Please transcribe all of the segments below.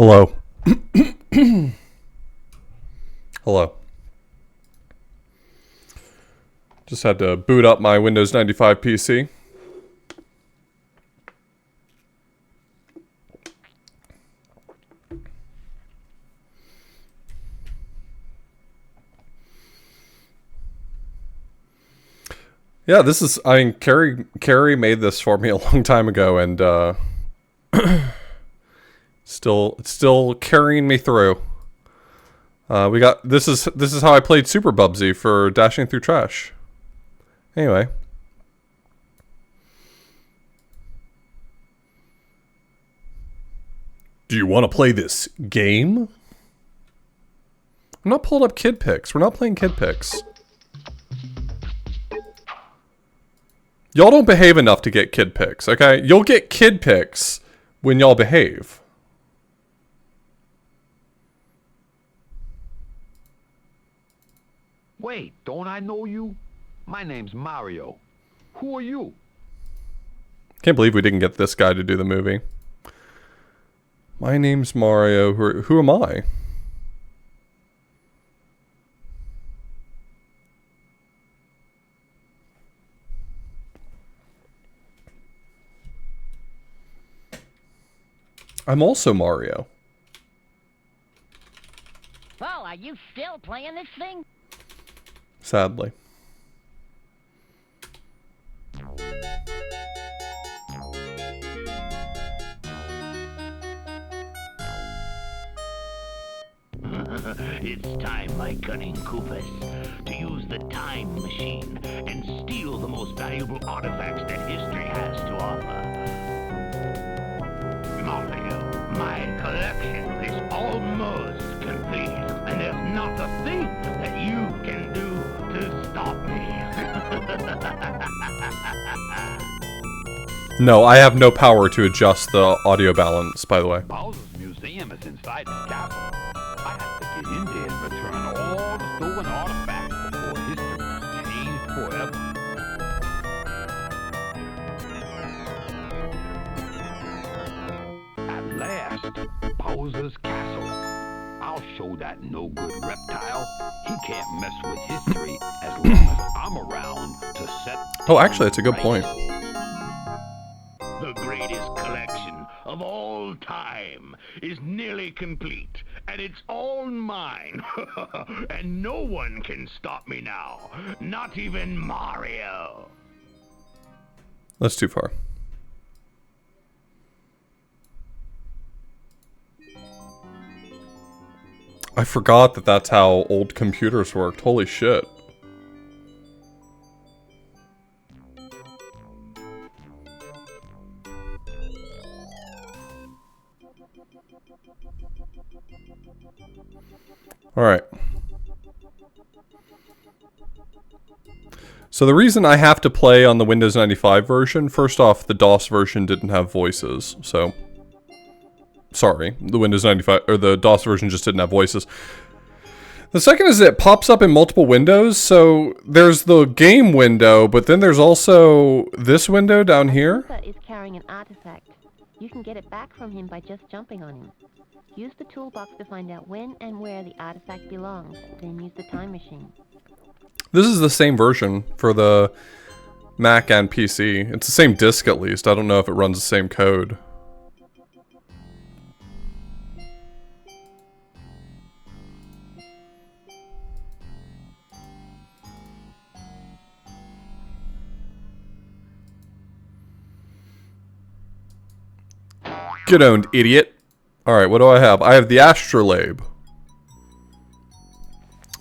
Hello. Hello. Just had to boot up my Windows 95 PC. Yeah, this is, I mean, Carrie made this for me a long time ago, and it's still carrying me through. This is how I played Super Bubsy for Dashing Through Trash. Anyway. Do you want to play this game? I'm not pulling up kid pics. We're not playing kid pics. Y'all don't behave enough to get kid pics, okay? You'll get kid pics when y'all behave. Wait, don't I know you? My name's Mario. Who are you? Can't believe we didn't get this guy to do the movie. My name's Mario. Who am I? I'm also Mario. Well, are you still playing this thing? Sadly. It's time, my cunning Koopas, to use the time machine and steal the most valuable artifacts that history has to offer. Mario, my collection is almost complete, and there's not a thing that you can do to stop me. No, I have no power to adjust the audio balance, by the way. Bowser's museum is inside his castle. I have to get in there and return all the stolen artifacts before history is changed forever. At last, Bowser's castle. I'll show that no-good reptile. He can't mess with history as long as I'm around to set... Oh, actually, that's a good point. The greatest collection of all time is nearly complete, and it's all mine. And no one can stop me now, not even Mario. That's too far. I forgot that that's how old computers worked. Holy shit. Alright. So the reason I have to play on the Windows 95 version, first off, the DOS version didn't have voices, so... Sorry, the Windows 95, or the DOS version just didn't have voices. The second is it pops up in multiple windows, so there's the game window, but then there's also this window down here. Koopa is carrying an artifact. You can get it back from him by just jumping on him. Use the toolbox to find out when and where the artifact belongs, then use the time machine. This is the same version for the Mac and PC. It's the same disk at least. I don't know if it runs the same code. Get owned, idiot. Alright, what do I have? I have the astrolabe.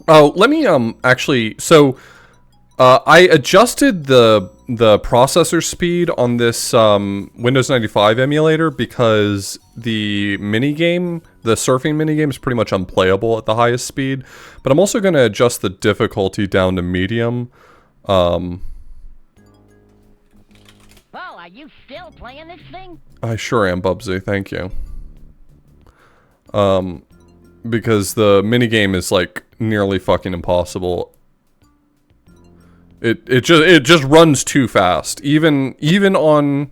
Oh, let me, actually, so, I adjusted the processor speed on this, Windows 95 emulator because the minigame, the surfing minigame is pretty much unplayable at the highest speed, but I'm also going to adjust the difficulty down to medium. Well, are you still playing this thing? I sure am, Bubsy, thank you. Because the minigame is, like, nearly fucking impossible. It just runs too fast. Even on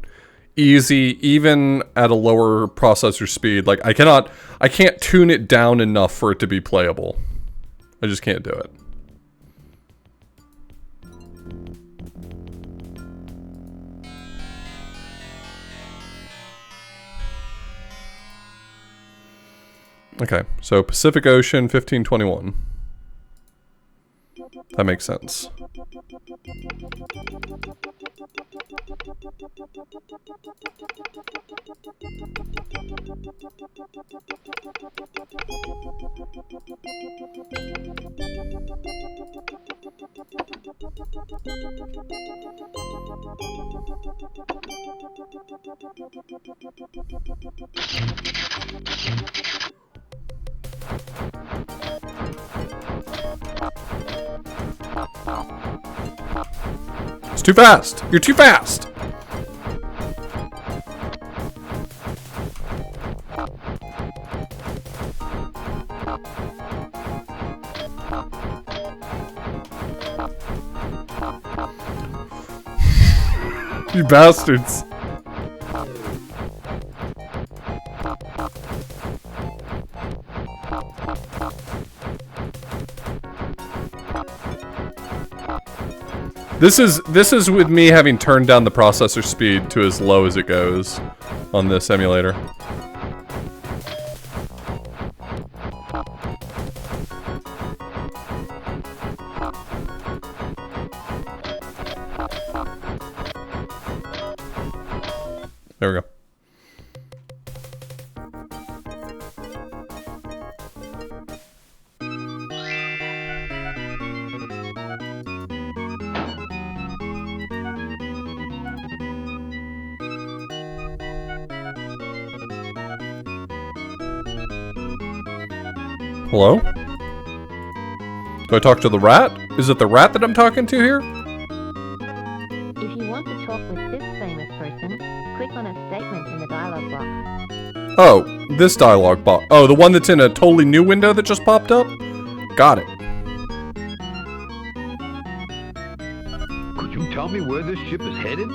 easy, even at a lower processor speed. Like, I can't tune it down enough for it to be playable. I just can't do it. Okay, so Pacific Ocean, 1521. That makes sense. It's too fast! You're too fast! You bastards. This is with me having turned down the processor speed to as low as it goes on this emulator. There we go. Hello? Do I talk to the rat? Is it the rat that I'm talking to here? If you want to talk with this famous person, click on a statement in the dialog box. Oh, this dialog box. Oh, the one that's in a totally new window that just popped up? Got it. Could you tell me where this ship is headed?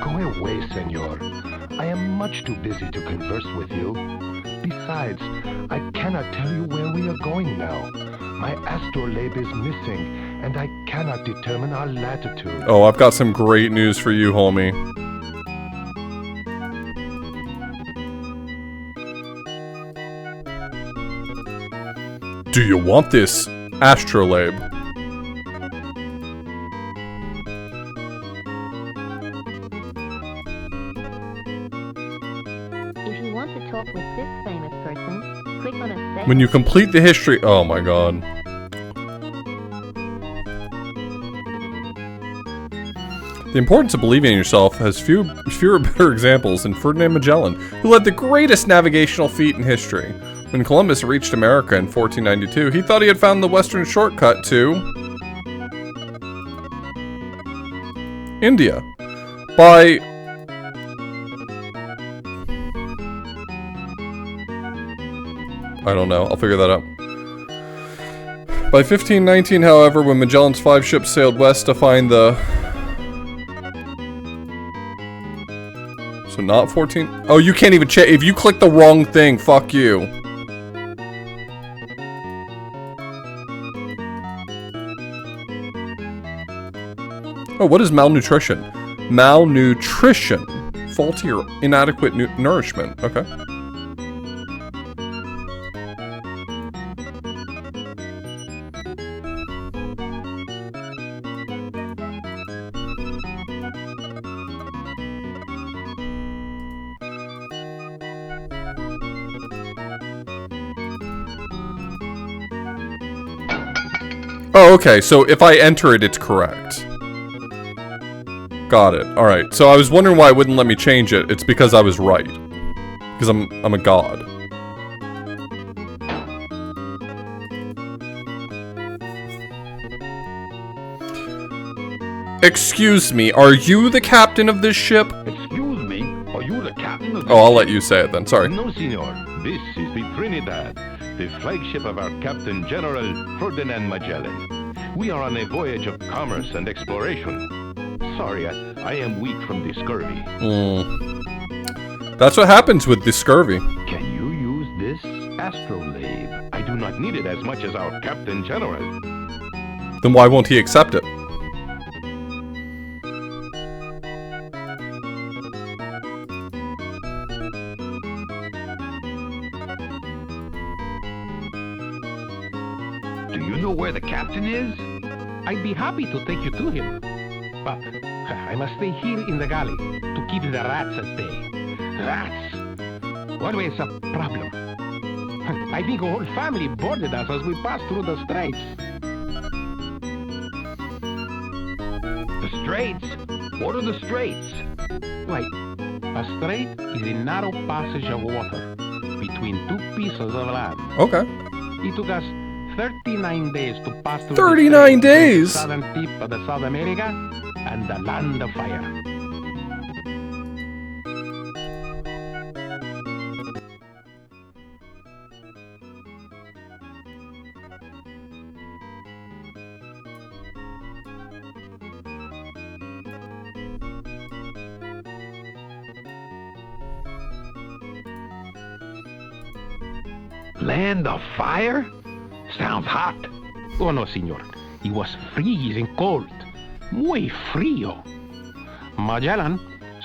Go away, senor. I am much too busy to converse with you. Besides, I cannot tell you where we are going now. My astrolabe is missing, and I cannot determine our latitude. Oh, I've got some great news for you, homie. Do you want this astrolabe? If you want to talk with this famous person, click on a statement. When you complete the history... Oh my god. The importance of believing in yourself has fewer better examples than Ferdinand Magellan, who led the greatest navigational feat in history. When Columbus reached America in 1492, he thought he had found the western shortcut to... India. By... I don't know, I'll figure that out. By 1519, however, when Magellan's 5 ships sailed west to find the... So not 14? Oh, you can't even check. If you click the wrong thing, fuck you. Oh, what is malnutrition? Malnutrition. Faulty or inadequate nourishment. Okay. Oh, okay, so if I enter it, it's correct. Got it. Alright, so I was wondering why it wouldn't let me change it. It's because I was right. Because I'm a god. Excuse me, are you the captain of this ship? Excuse me, are you the captain of this Oh, I'll let ship? you say it then, sorry. No, senor. This is the Trinidad, the flagship of our Captain General Ferdinand Magellan. We are on a voyage of commerce and exploration. Sorry, I am weak from the scurvy. That's what happens with the scurvy. Can you use this astrolabe? I do not need it as much as our Captain General. Then why won't he accept it? Do you know where the captain is? I'd be happy to take you to him. But I must stay here in the galley to keep the rats at bay. Rats! Always a problem. I think a whole family boarded us as we passed through the straits. The Straits? What are the Straits? Why, a strait is a narrow passage of water between two pieces of land. Okay. It took us 39 days to pass through 39 the strait between days? the southern tip of the South America and the land of fire. Land of fire? Sounds hot. Oh no, senor. It was freezing cold. Muy frío. Magellan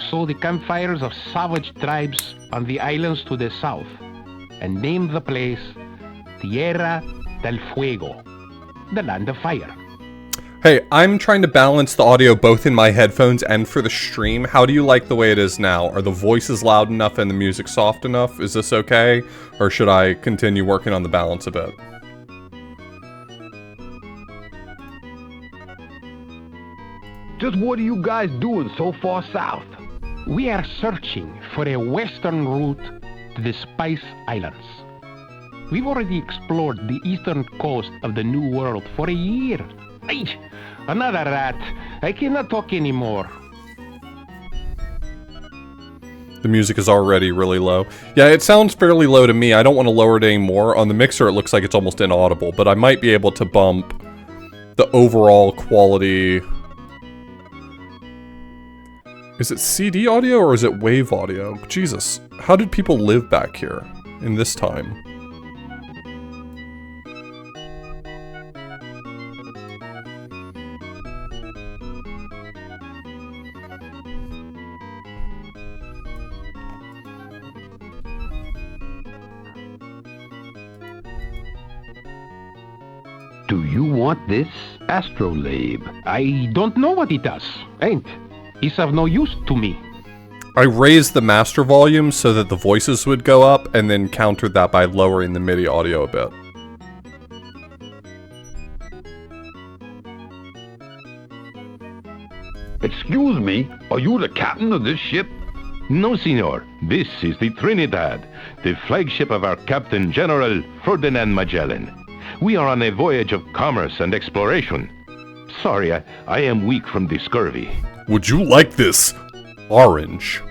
saw the campfires of savage tribes on the islands to the south and named the place Tierra del Fuego, the land of fire. Hey, I'm trying to balance the audio both in my headphones and for the stream. How do you like the way it is now? Are the voices loud enough and the music soft enough? Is this okay? Or should I continue working on the balance a bit? Just what are you guys doing so far south? We are searching for a western route to the Spice Islands. We've already explored the eastern coast of the New World for a year. Ay, another rat. I cannot talk anymore. The music is already really low. Yeah, it sounds fairly low to me. I don't want to lower it anymore. On the mixer, it looks like it's almost inaudible, but I might be able to bump the overall quality. Is it CD audio or is it wave audio? Jesus, how did people live back here in this time? Do you want this astrolabe? I don't know what it does. Ain't. It's of no use to me. I raised the master volume so that the voices would go up and then countered that by lowering the MIDI audio a bit. Excuse me, are you the captain of this ship? No, senor. This is the Trinidad, the flagship of our Captain General Ferdinand Magellan. We are on a voyage of commerce and exploration. Sorry, I am weak from the scurvy. Would you like this? Orange.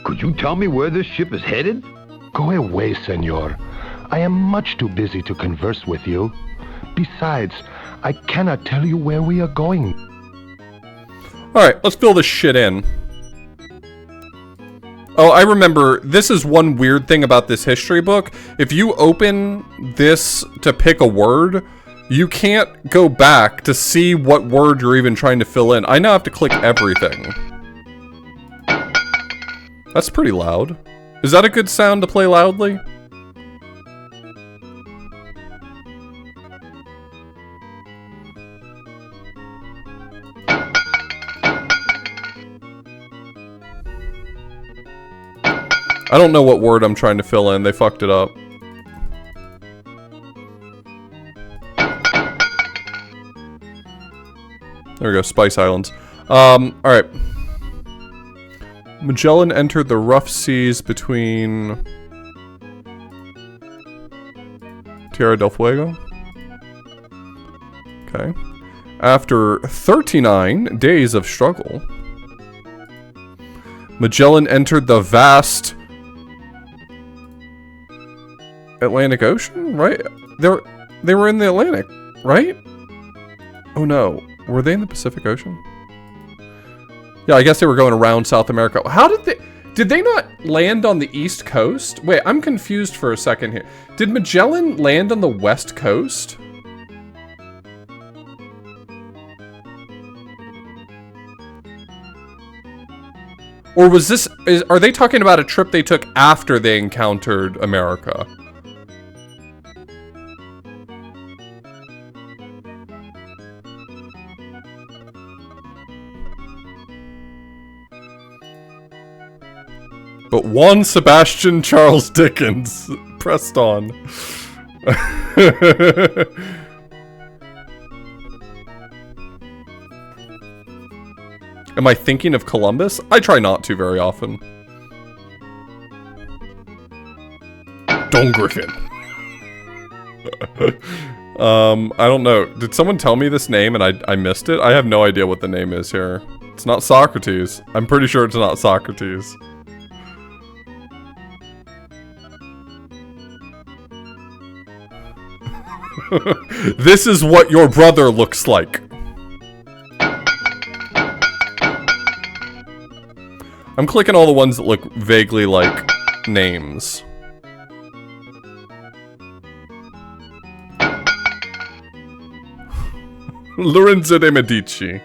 Could you tell me where this ship is headed? Go away, senor. I am much too busy to converse with you. Besides, I cannot tell you where we are going. Alright, let's fill this shit in. Oh, I remember, this is one weird thing about this history book. If you open this to pick a word, you can't go back to see what word you're even trying to fill in. I now have to click everything. That's pretty loud. Is that a good sound to play loudly? I don't know what word I'm trying to fill in. They fucked it up. There we go, Spice Islands. Alright. Magellan entered the rough seas between Tierra del Fuego. Okay. After 39 days of struggle, Magellan entered the vast Atlantic Ocean, right? They were in the Atlantic, right? Oh no, were they in the Pacific Ocean? Yeah, I guess they were going around South America. How did they not land on the East Coast? Wait, I'm confused for a second here. Did Magellan land on the West Coast? Or was this, are they talking about a trip they took after they encountered America? But one Sebastian Charles Dickens pressed on. Am I thinking of Columbus? I try not to very often. Don Griffin. I don't know. Did someone tell me this name and I missed it? I have no idea what the name is here. It's not Socrates. I'm pretty sure it's not Socrates. This is what your brother looks like. I'm clicking all the ones that look vaguely like names. Lorenzo de Medici.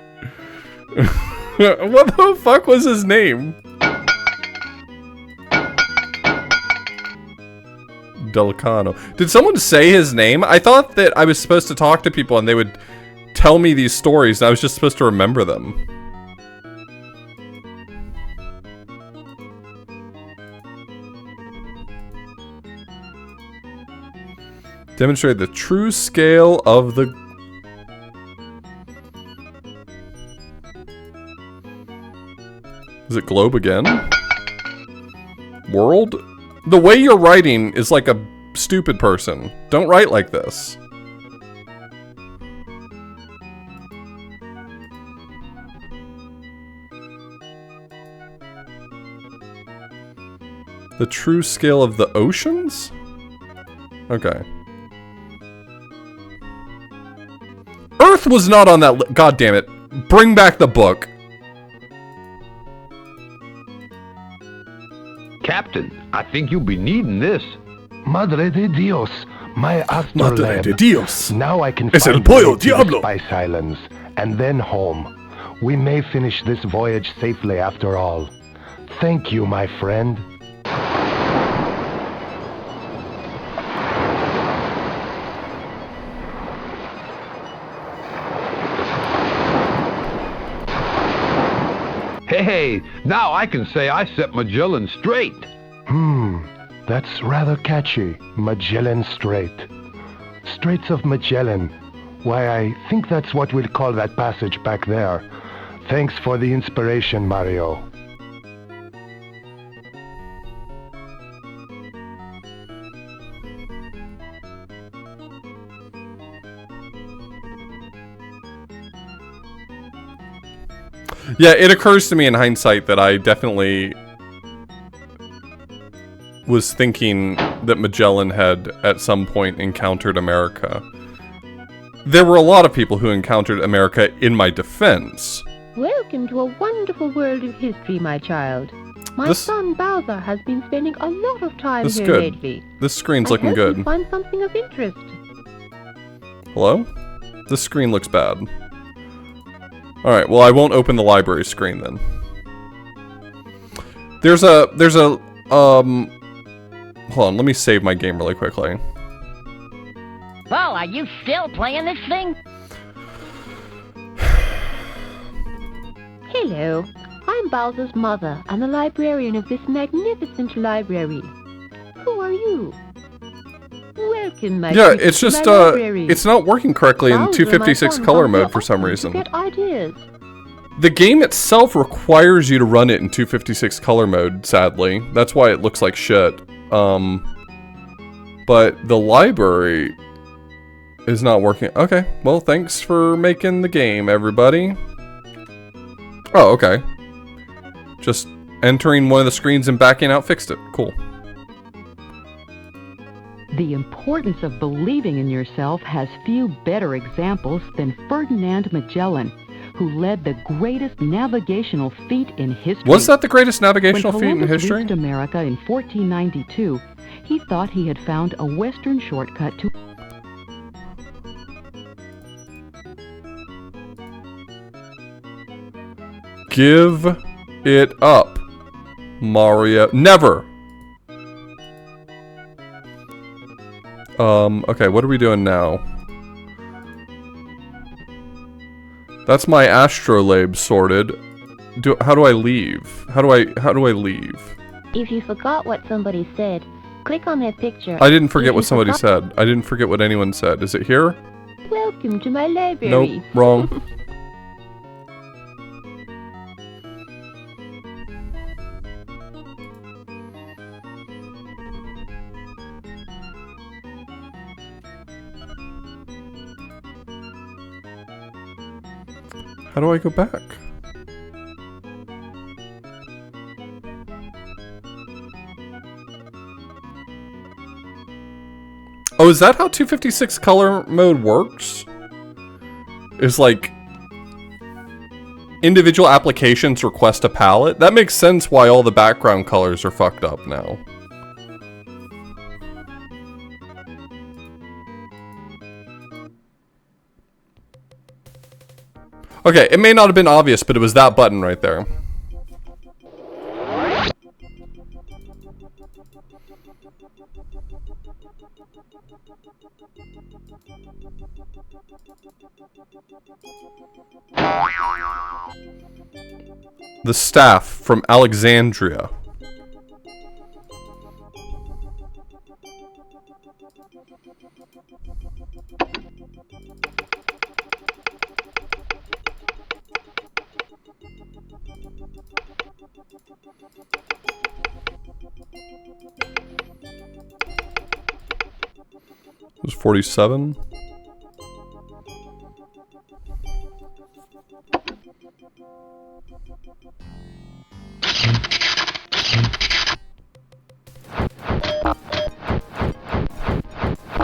What the fuck was his name? Delicano. Did someone say his name? I thought that I was supposed to talk to people and they would tell me these stories and I was just supposed to remember them. Demonstrate the true scale of the... Is it globe again? World? The way you're writing is like a stupid person. Don't write like this. The true scale of the oceans? Okay. Earth was not on that God damn it. Bring back the book. Captain, I think you'll be needing this. Madre de Dios, my Madre de astrolabe. Dios. Now I can Es el find pollo the way to the diablo. Spice Islands, and then home. We may finish this voyage safely after all. Thank you, my friend. Hey, now I can say I set Magellan straight. That's rather catchy. Magellan Strait. Straits of Magellan. Why, I think that's what we'll call that passage back there. Thanks for the inspiration, Mario. Yeah, it occurs to me in hindsight that I definitely was thinking that Magellan had at some point encountered America. There were a lot of people who encountered America in my defense. Welcome to a wonderful world of history, my child. My This- son Bowser has been spending a lot of time This is here good. lately. This screen's I looking hope good. you find something of interest. Hello? This screen looks bad. Alright, well I won't open the library screen then. There's a, hold on, let me save my game really quickly. Well, are you still playing this thing? Hello, I'm Bowser's mother and the librarian of this magnificent library. Who are you? Welcome, my Yeah, pretty it's just, my library. it's not working correctly in Bowser, my 256 son, color comes here mode for some often to reason. get ideas. The game itself requires you to run it in 256 color mode, sadly. That's why it looks like shit. But the library is not working. Okay, well, thanks for making the game, everybody. Oh, okay. Just entering one of the screens and backing out fixed it. Cool. The importance of believing in yourself has few better examples than Ferdinand Magellan, who led the greatest navigational feat in history. Was that the greatest navigational when feat in Columbus history? reached America in 1492, he thought he had found a western shortcut to... Give it up, Mario. Never! Okay, what are we doing now? That's my astrolabe sorted. How do I leave? How do I leave? If you forgot what somebody said, click on their picture. I didn't forget If what you somebody forgot- said. I didn't forget what anyone said. Is it here? Welcome to my library. Nope, wrong. How do I go back? Oh, is that how 256 color mode works? Is like individual applications request a palette? That makes sense why all the background colors are fucked up now. Okay, it may not have been obvious, but it was that button right there. The staff from Alexandria. It was 47.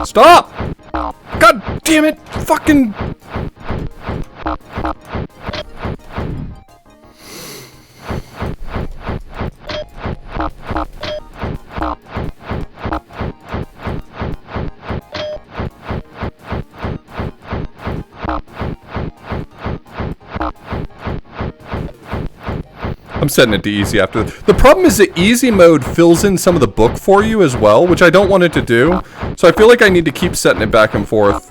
Stop! God damn it! Fucking... I'm setting it to easy after. The problem is that easy mode fills in some of the book for you as well, which I don't want it to do. So I feel like I need to keep setting it back and forth.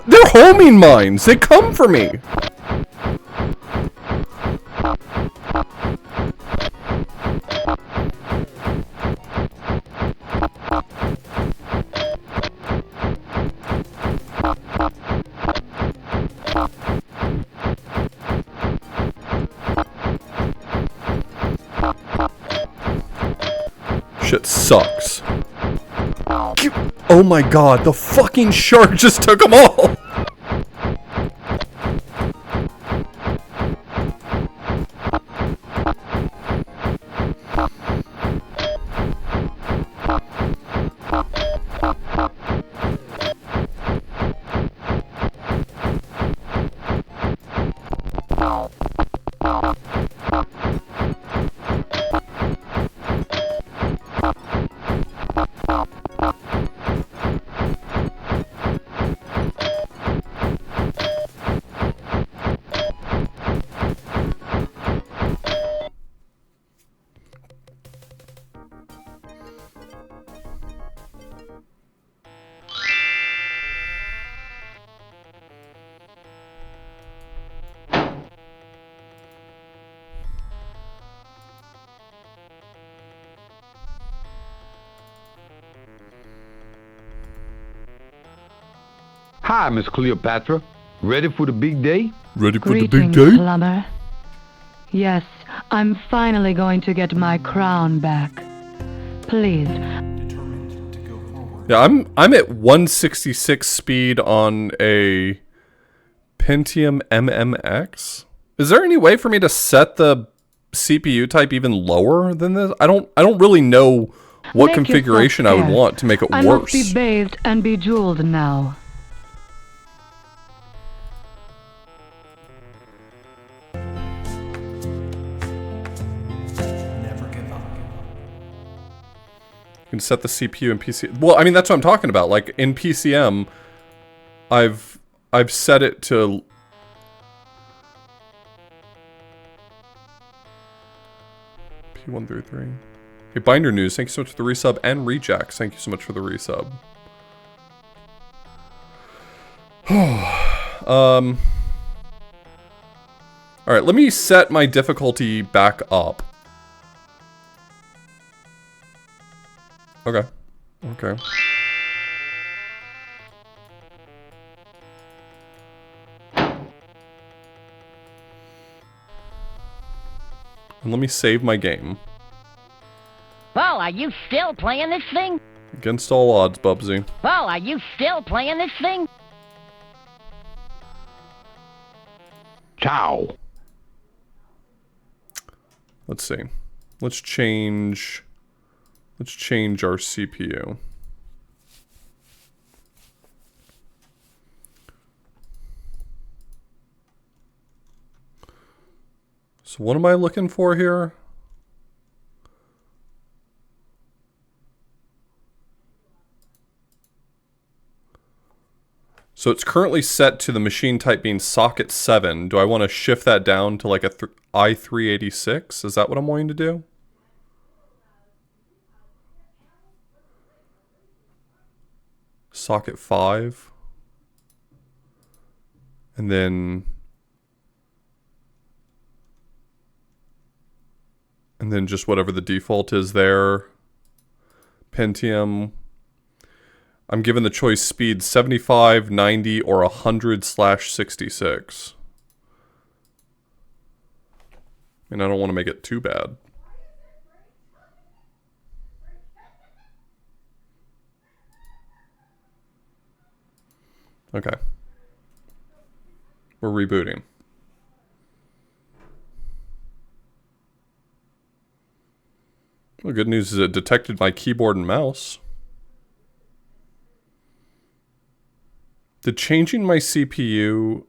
They're homing mines! They come for me! Shit sucks. Oh my god, the fucking shark just took them all! Hi, Miss Cleopatra. Ready for the big day? Ready for the big Greetings, day? plumber. Yes, I'm finally going to get my crown back. Please, Determined to go forward. Yeah, I'm at 166 speed on a Pentium MMX. Is there any way for me to set the CPU type even lower than this? I don't really know what configuration I would want to make it I worse. must be bathed and bejeweled now. You can set the CPU in PC. Well, I mean that's what I'm talking about. Like in PCM, I've set it to. P133. Hey, Binder News, thank you so much for the resub, and Rejax, thank you so much for the resub. Alright, let me set my difficulty back up. Okay. Okay. And let me save my game. Well, are you still playing this thing? Against all odds, Bubsy. Well, are you still playing this thing? Ciao. Let's see. Let's change our CPU. So what am I looking for here? So it's currently set to the machine type being socket 7. Do I want to shift that down to like a i386? Is that what I'm wanting to do? Socket 5. And then just whatever the default is there. Pentium. I'm given the choice speed 75, 90, or 100/66. And I don't want to make it too bad. Okay. We're rebooting. Well, good news is it detected my keyboard and mouse. Did changing my CPU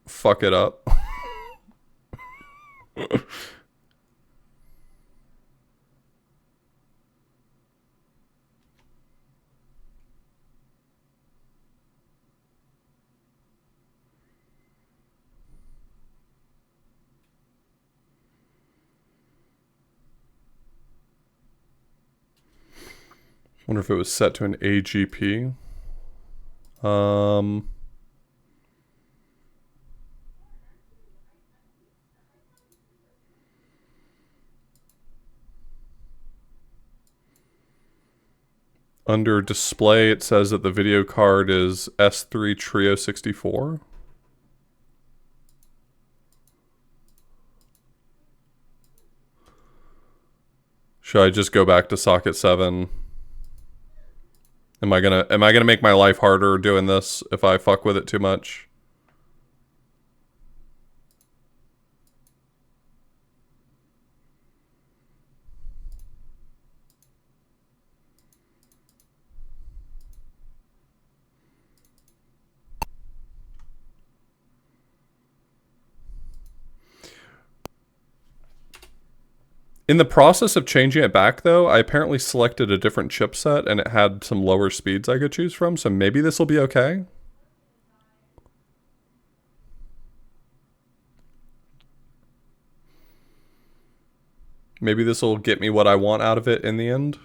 fuck it up? Wonder if it was set to an AGP. Under display, it says that the video card is S3 Trio 64. Should I just go back to socket 7? Am I gonna make my life harder doing this if I fuck with it too much? In the process of changing it back, though, I apparently selected a different chipset and it had some lower speeds I could choose from, so maybe this will be okay. Maybe this will get me what I want out of it in the end.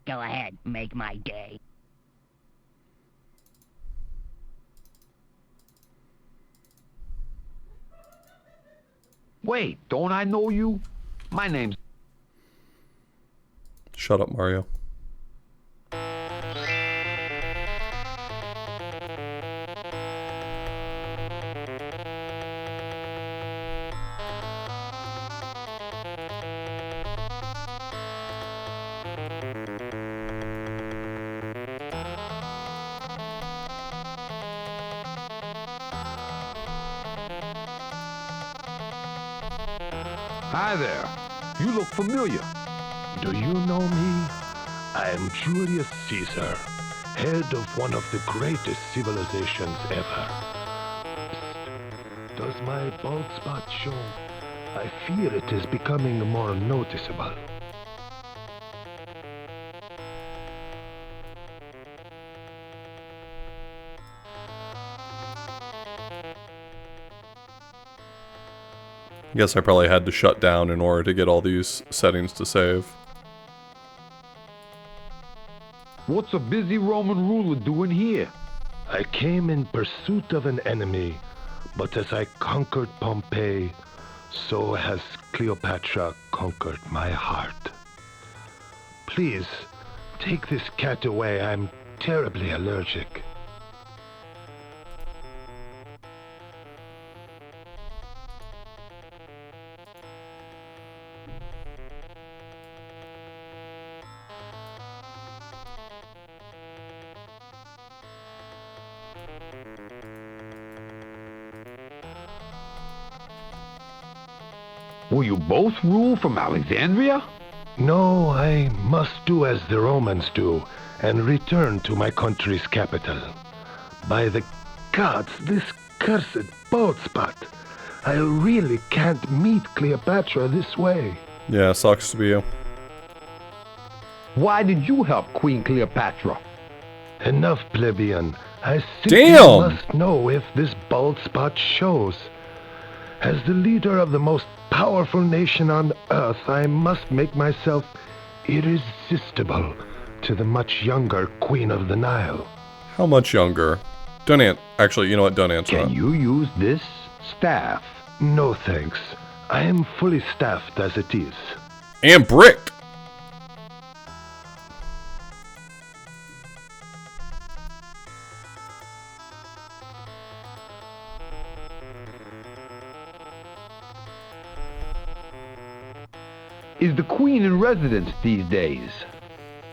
Go ahead, make my day. Wait, don't I know you? My name's... Shut up, Mario. Hi there. You look familiar. Do you know me? I am Julius Caesar, head of one of the greatest civilizations ever. Psst. Does my bald spot show? I fear it is becoming more noticeable. Guess I probably had to shut down in order to get all these settings to save. What's a busy Roman ruler doing here? I came in pursuit of an enemy, but as I conquered Pompeii, so has Cleopatra conquered my heart. Please, take this cat away. I'm terribly allergic. Will you both rule from Alexandria? No, I must do as the Romans do and return to my country's capital. By the gods, this cursed bald spot. I really can't meet Cleopatra this way. Yeah, sucks to be you. Why did you help Queen Cleopatra? Enough, plebeian. I simply Damn! must know if this bald spot shows. As the leader of the most powerful nation on earth, I must make myself irresistible to the much younger Queen of the Nile. How much younger? Actually, you know what? Don't answer Can that. you use this staff? No thanks. I am fully staffed as it is. And bricked! Is the queen in residence these days?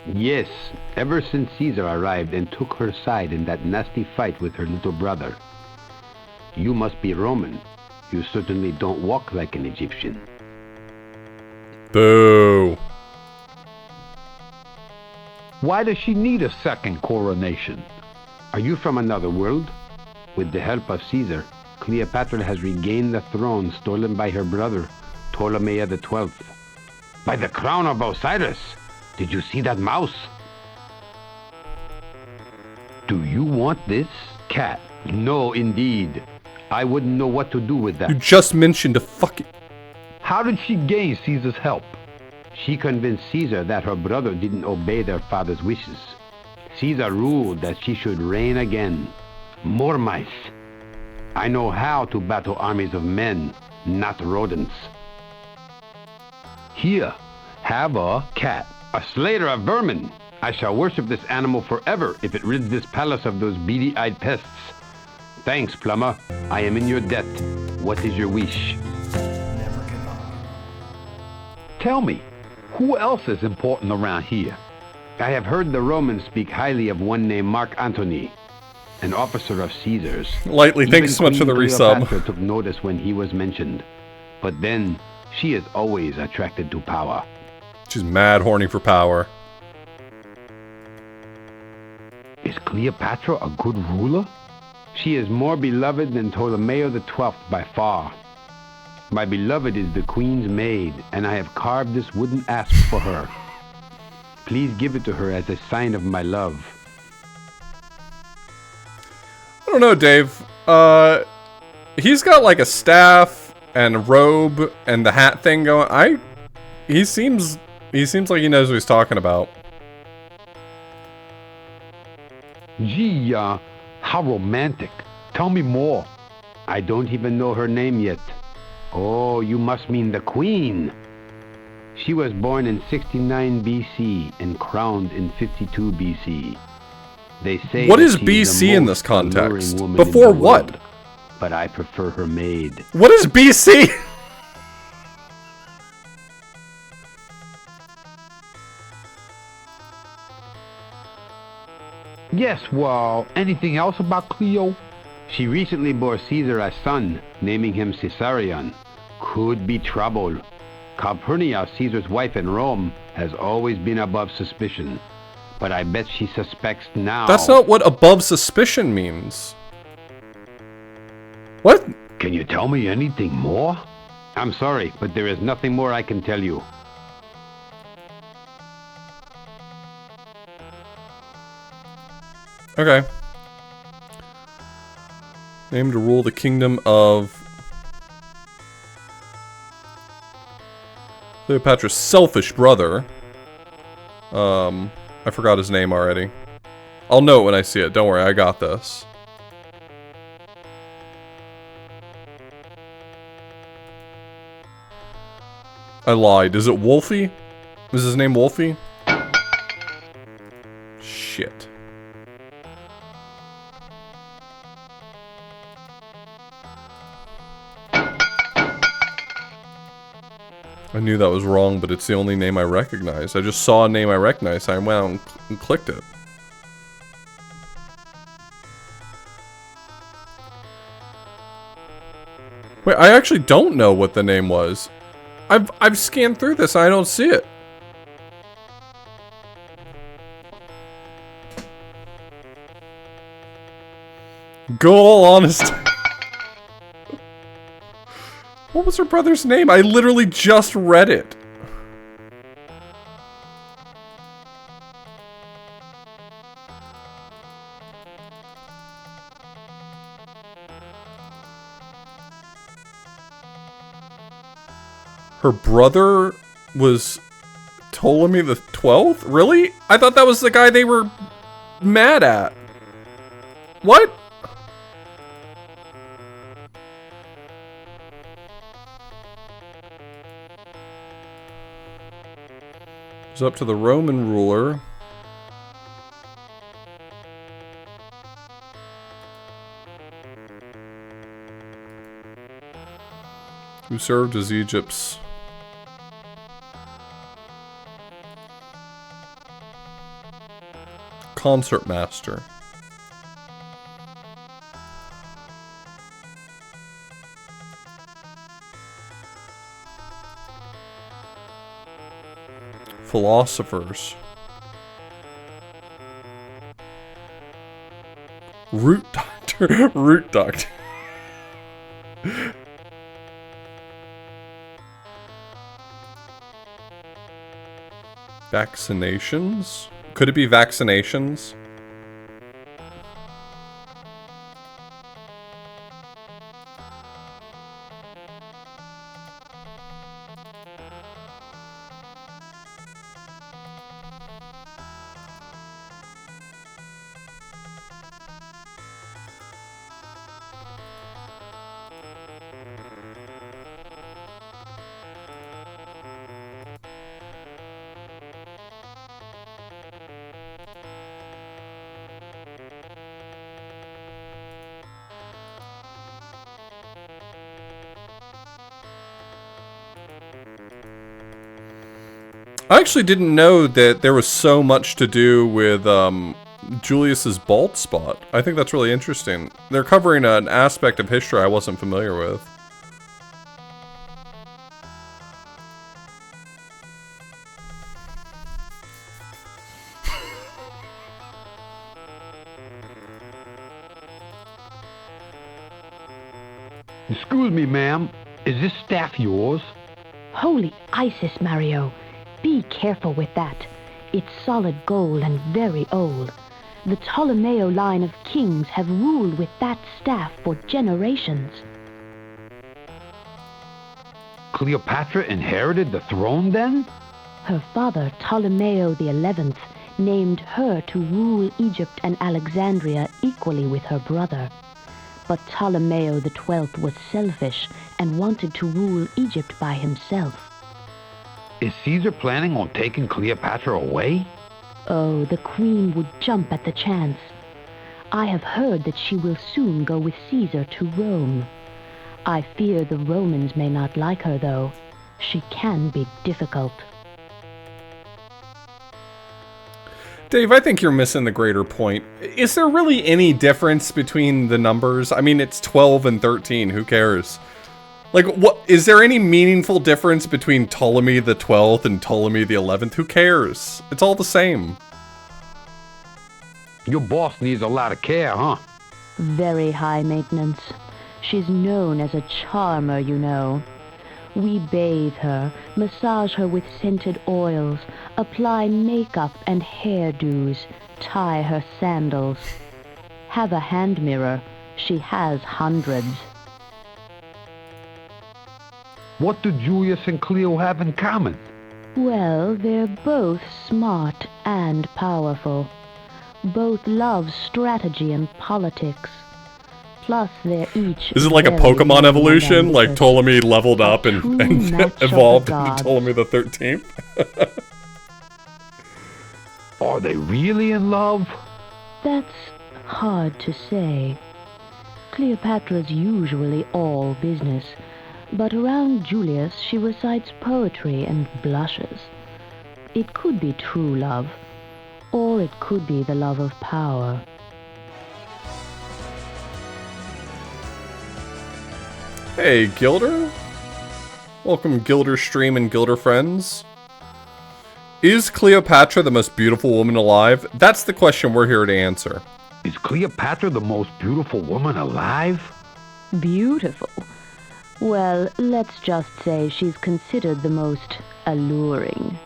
Yes, ever since Caesar arrived and took her side in that nasty fight with her little brother. You must be Roman. You certainly don't walk like an Egyptian. Boo. Why does she need a second coronation? Are you from another world? With the help of Caesar, Cleopatra has regained the throne stolen by her brother, Ptolemy XII. By the crown of Osiris! Did you see that mouse? Do you want this cat? No, indeed. I wouldn't know what to do with that. You just mentioned a fucking... How did she gain Caesar's help? She convinced Caesar that her brother didn't obey their father's wishes. Caesar ruled that she should reign again. More mice. I know how to battle armies of men, not rodents. Here, have a cat. A slayer of vermin. I shall worship this animal forever if it rids this palace of those beady-eyed pests. Thanks, plumber. I am in your debt. What is your wish? Tell me, who else is important around here? I have heard the Romans speak highly of one named Mark Antony, an officer of Caesar's. Lightly, Even thanks so much for the Queen resub. Cleopatra took notice when he was mentioned. But then, she is always attracted to power. She's mad horny for power. Is Cleopatra a good ruler? She is more beloved than Ptolemy XII by far. My beloved is the queen's maid, and I have carved this wooden asp for her. Please give it to her as a sign of my love. I don't know, Dave. He's got like a staff and a robe and the hat thing going. He seems like he knows what he's talking about. Gee, how romantic. Tell me more. I don't even know her name yet. Oh, you must mean the queen. She was born in 69 BC and crowned in 52 BC. They say What that is she the BC in most this context? alluring woman Before in the what? world, but I prefer her maid. What is BC? Yes, well, anything else about Cleo? She recently bore Caesar a son, naming him Caesarion. Could be trouble. Calpurnia, Caesar's wife in Rome, has always been above suspicion. But I bet she suspects now. That's not what above suspicion means. What? Can you tell me anything more? I'm sorry, but there is nothing more I can tell you. Okay. Named to rule the kingdom of Cleopatra's selfish brother. I forgot his name already. I'll know it when I see it. Don't worry, I got this. I lied. Is it Wolfie? Is his name Wolfie? Shit. I knew that was wrong, but it's the only name I recognize. I just saw a name I recognized. I went out and clicked it. Wait, I actually don't know what the name was. I've scanned through this. I don't see it. Go all honest. What was her brother's name? I literally just read it. Her brother was Ptolemy the 12th? Really? I thought that was the guy they were mad at. What? It was up to the Roman ruler. Who served as Egypt's concert master. Philosophers. Root doctor. Root doctor. Vaccinations? Could it be vaccinations? I actually didn't know that there was so much to do with Julius's bald spot. I think that's really interesting. They're covering an aspect of history I wasn't familiar with. Excuse me, ma'am. Is this staff yours? Holy Isis, Mario. Be careful with that. It's solid gold and very old. The Ptolemeo line of kings have ruled with that staff for generations. Cleopatra inherited the throne then? Her father, Ptolemy XI, named her to rule Egypt and Alexandria equally with her brother. But Ptolemy XII was selfish and wanted to rule Egypt by himself. Is Caesar planning on taking Cleopatra away? Oh, the queen would jump at the chance. I have heard that she will soon go with Caesar to Rome. I fear the Romans may not like her, though. She can be difficult. Dave, I think you're missing the greater point. Is there really any difference between the numbers? I mean, it's 12 and 13. Who cares? Like, what is there any meaningful difference between Ptolemy the 12th and Ptolemy the 11th? Who cares? It's all the same. Your boss needs a lot of care, huh? Very high maintenance. She's known as a charmer, you know. We bathe her, massage her with scented oils, apply makeup and hairdos, tie her sandals. Have a hand mirror. She has hundreds. What do Julius and Cleo have in common? Well, they're both smart and powerful. Both love strategy and politics. Plus, they're each... Is it like a very Pokemon evolution? ambitious. Like Ptolemy leveled up and match of the evolved into gods. Ptolemy the 13th? Are they really in love? That's hard to say. Cleopatra's usually all business, but around Julius she recites poetry and blushes. It could be true love, or it could be the love of power. Hey, Gilder? Welcome, Gilder Stream and Gilder friends. Is Cleopatra the most beautiful woman alive? That's the question we're here to answer. Is Cleopatra the most beautiful woman alive? Beautiful? Well, let's just say she's considered the most alluring.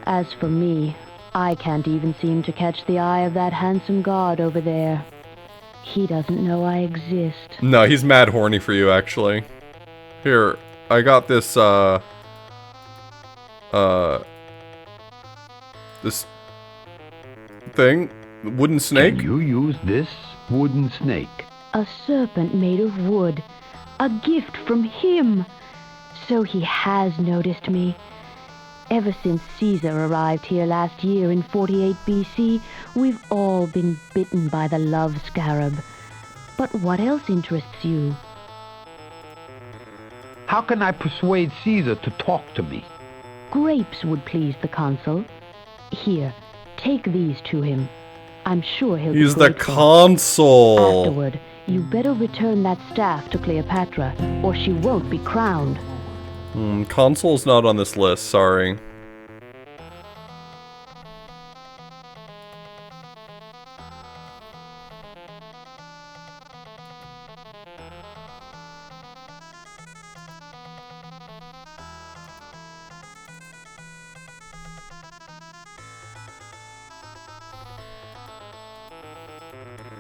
As for me, I can't even seem to catch the eye of that handsome god over there. He doesn't know I exist. No, he's mad horny for you, actually. Here, I got this, this thing. Wooden snake? Can you use this wooden snake? A serpent made of wood. A gift from him. So he has noticed me. Ever since Caesar arrived here last year in 48 BC, we've all been bitten by the love scarab. But what else interests you? How can I persuade Caesar to talk to me? Grapes would please the consul. Here, take these to him. I'm sure he'll He's be the grateful. consul. Afterward, you better return that staff to Cleopatra, or she won't be crowned. Consul's not on this list, sorry.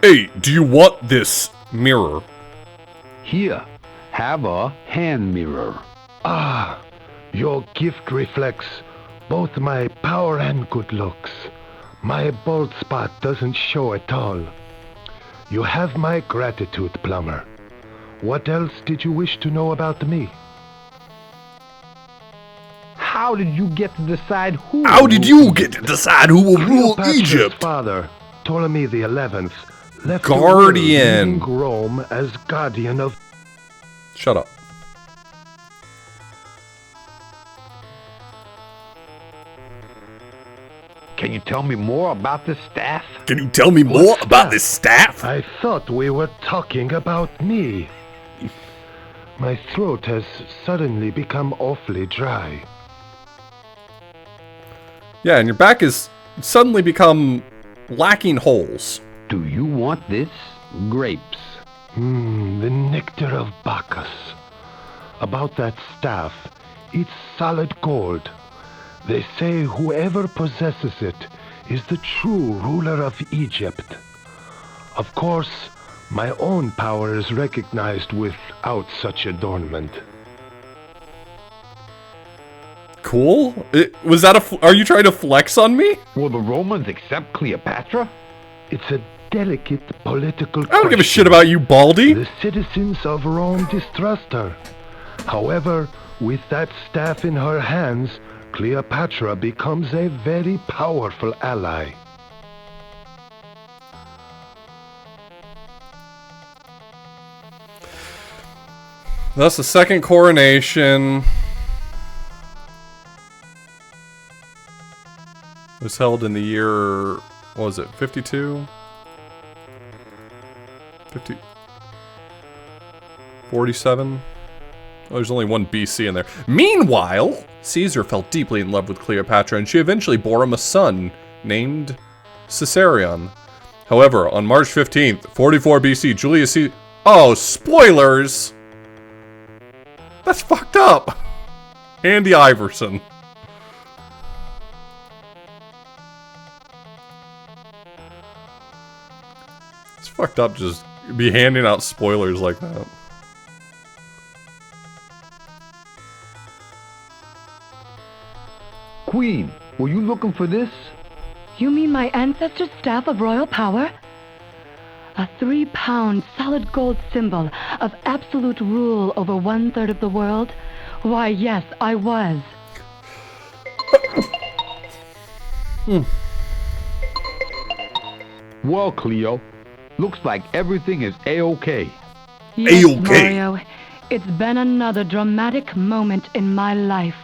Hey, do you want this mirror? Here, have a hand mirror. Ah, your gift reflects both my power and good looks. My bald spot doesn't show at all. You have my gratitude, plumber. What else did you wish to know about me? How did you get to decide who? How did you get to decide who will rule Cleopatra's Egypt? father, Ptolemy the 11th, left Guardian. a will leaving Rome as guardian of... Shut up. Can you tell me more about this staff? Can you tell me more about this staff? I thought we were talking about me. My throat has suddenly become awfully dry. Yeah, and your back has suddenly become lacking holes. Do you want this? Grapes. The nectar of Bacchus. About that staff, it's solid gold. They say whoever possesses it is the true ruler of Egypt. Of course, my own power is recognized without such adornment. Cool. Was that are you trying to flex on me? Will the Romans accept Cleopatra? It's a delicate political I don't give a shit question. about you, Baldy. The citizens of Rome distrust her. However, with that staff in her hands, Cleopatra becomes a very powerful ally. Thus, the second coronation was held in the year, what was it, 52? 50? 47? Oh, there's only one BC in there. Meanwhile, Caesar fell deeply in love with Cleopatra, and she eventually bore him a son named Caesarion. However, on March 15th, 44 BC, Julius Caesar... Oh, spoilers! That's fucked up! Andy Iverson. It's fucked up just be handing out spoilers like that. Queen, were you looking for this? You mean my ancestor's staff of royal power? A 3-pound solid gold symbol of absolute rule over 1/3 of the world? Why, yes, I was. Well, Cleo, looks like everything is A-OK. Yes, Mario, it's been another dramatic moment in my life.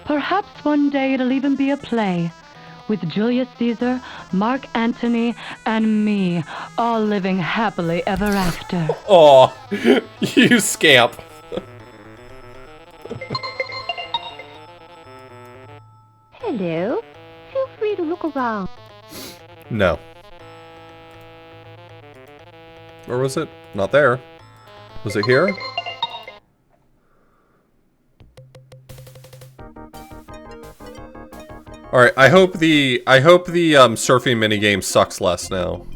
Perhaps one day it'll even be a play, with Julius Caesar, Mark Antony, and me all living happily ever after. Aw, you scamp. Hello. Feel free to look around. No. Where was it? Not there. Was it here? Alright, I hope the surfing minigame sucks less now.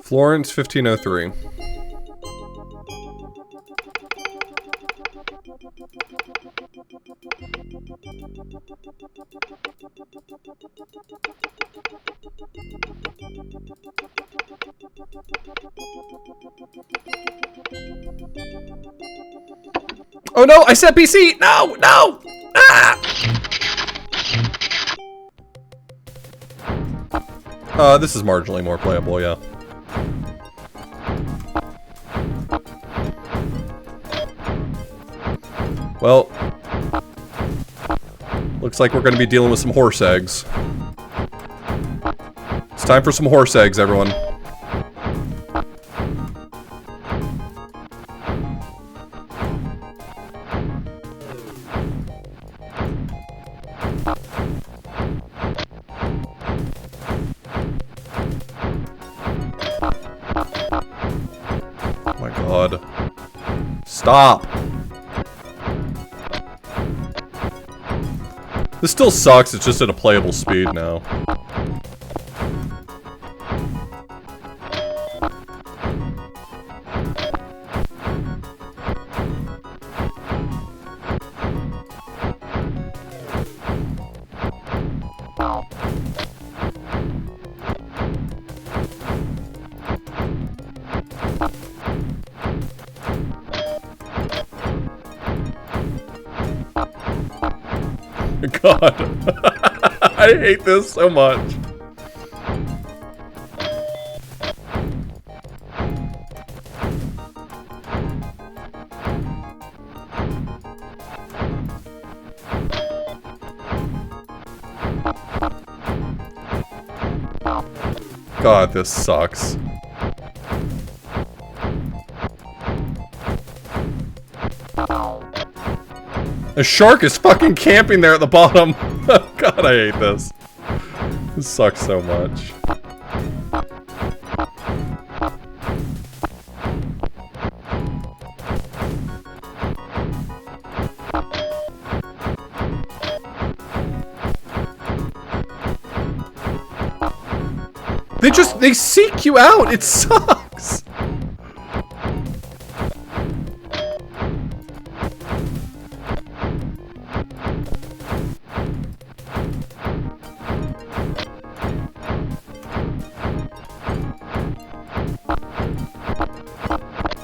Florence 1503. Oh no, I said PC! No! No! Ah! This is marginally more playable, yeah. Well, looks like we're gonna be dealing with some horse eggs. It's time for some horse eggs, everyone. Oh my god. Stop! This still sucks, it's just at a playable speed now. God, I hate this so much. God, this sucks. A shark is fucking camping there at the bottom. God, I hate this. This sucks so much. They seek you out. It sucks.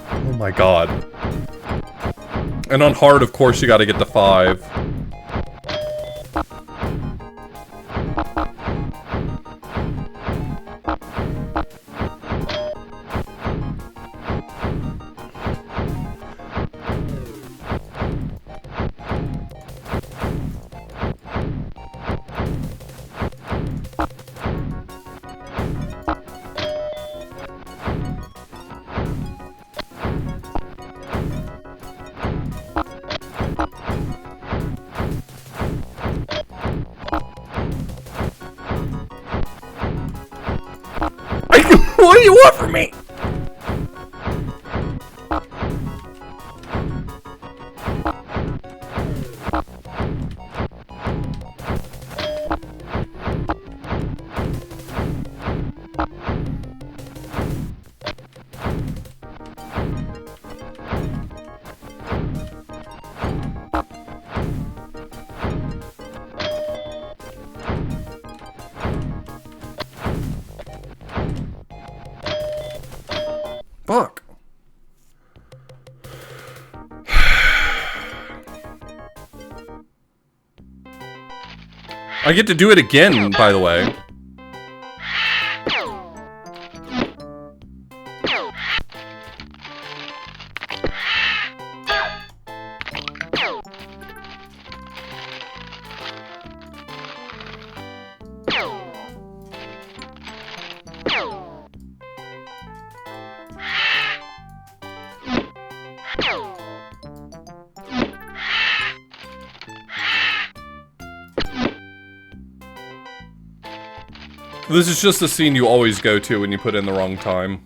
Oh my god. And on hard, of course, you gotta get to 5. What do you want from me? Fuck. I get to do it again, by the way. This is just the scene you always go to when you put in the wrong time.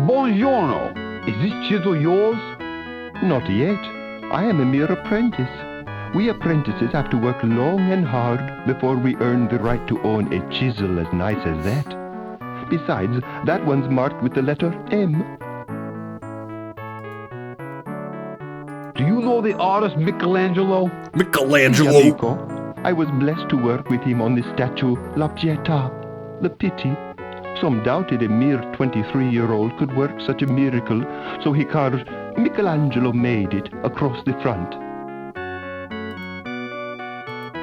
Buongiorno. Is this chisel yours? Not yet. I am a mere apprentice. We apprentices have to work long and hard before we earn the right to own a chisel as nice as that. Besides, that one's marked with the letter M. Do you know the artist Michelangelo? Michelangelo! Amico, I was blessed to work with him on the statue La Pietà, the Pity. Some doubted a mere 23-year-old could work such a miracle, so he carved Michelangelo made it across the front.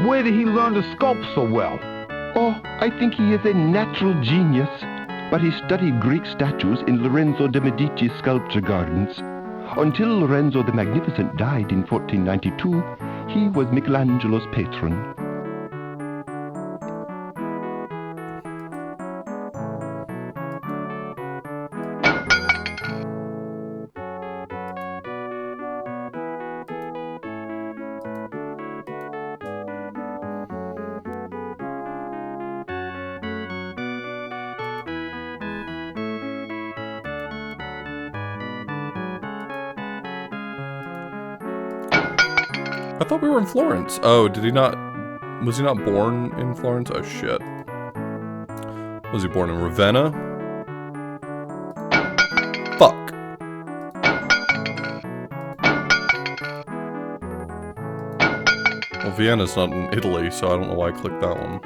Where did he learn to sculpt so well? Oh, I think he is a natural genius, but he studied Greek statues in Lorenzo de' Medici's sculpture gardens. Until Lorenzo the Magnificent died in 1492, he was Michelangelo's patron. I thought we were in Florence. Oh, did he not... Was he not born in Florence? Oh, shit. Was he born in Ravenna? Fuck. Well, Vienna's not in Italy, so I don't know why I clicked that one.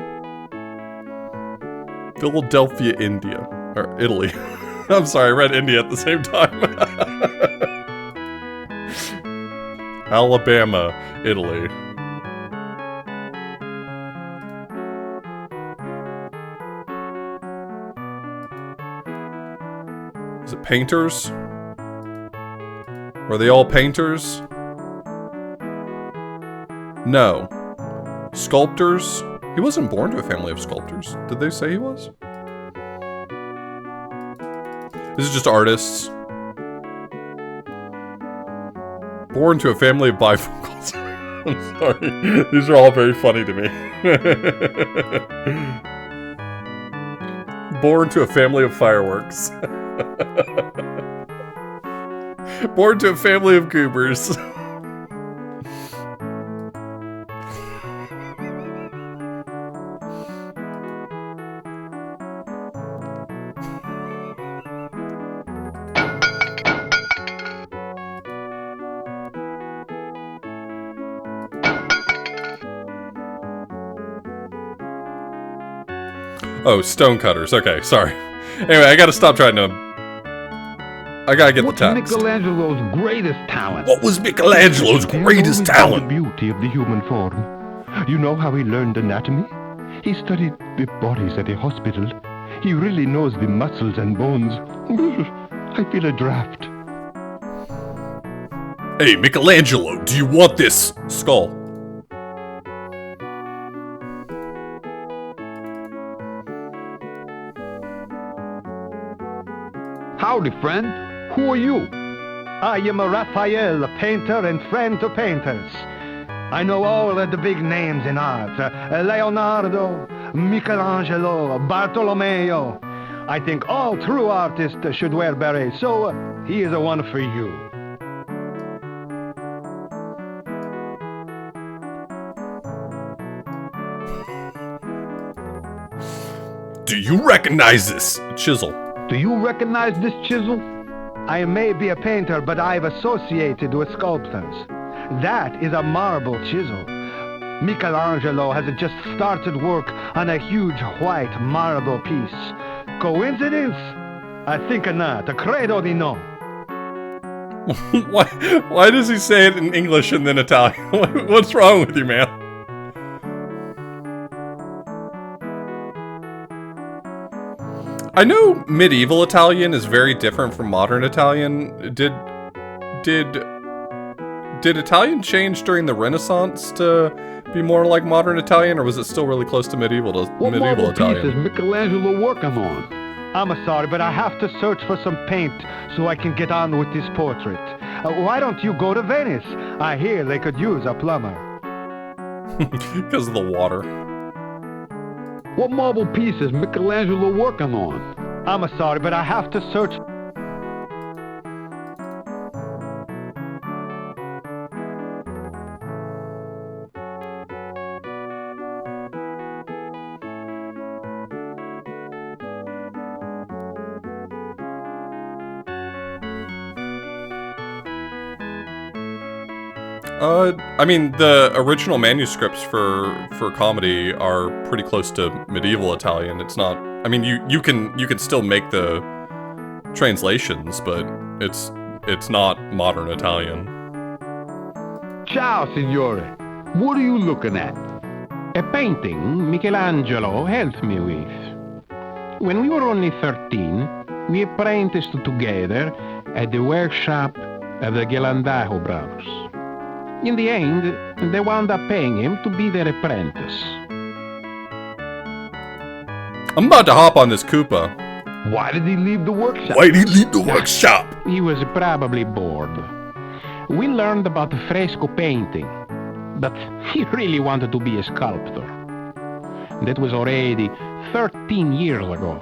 Philadelphia, India. Or Italy. I'm sorry, I read India at the same time. Alabama, Italy. Is it painters? Were they all painters? No. Sculptors? He wasn't born to a family of sculptors. Did they say he was? This is just artists. Born to a family of bifocals. I'm sorry. These are all very funny to me. Born to a family of fireworks. Born to a family of goobers. Oh, stonecutters. Okay, sorry. Anyway, I gotta stop trying to... I gotta get What's the text. Michelangelo's greatest talent? What was Michelangelo's greatest The talent? beauty of the human form. You know how he learned anatomy? He studied the bodies at a hospital. He really knows the muscles and bones. I feel a draft. Hey, Michelangelo, do you want this skull? Howdy, friend. Who are you? I am a Raphael, a painter and friend to painters. I know all of the big names in art. Leonardo, Michelangelo, Bartolomeo. I think all true artists should wear berets, so he is a one for you. Do you recognize this chisel? Do you recognize this chisel? I may be a painter, but I've associated with sculptors. That is a marble chisel. Michelangelo has just started work on a huge white marble piece. Coincidence? I think not. Credo di no. Why does he say it in English and then Italian? What's wrong with you, man? I know medieval Italian is very different from modern Italian. Did Italian change during the Renaissance to be more like modern Italian, or was it still really close to medieval What marble Italian? piece is Michelangelo working on? I'm sorry, but I have to search for some paint so I can get on with this portrait. Why don't you go to Venice? I hear they could use a plumber. Because of the water. What marble piece is Michelangelo working on? I'm sorry, but I have to search. I mean, the original manuscripts for comedy are pretty close to medieval Italian. It's not. I mean, you can still make the translations, but it's not modern Italian. Ciao, signore. What are you looking at? A painting Michelangelo helped me with. When we were only 13, we apprenticed together at the workshop of the Ghirlandaio brothers. In the end, they wound up paying him to be their apprentice. I'm about to hop on this Koopa. Why did he leave the workshop? Why did he leave the workshop? He was probably bored. We learned about fresco painting, but he really wanted to be a sculptor. That was already 13 years ago.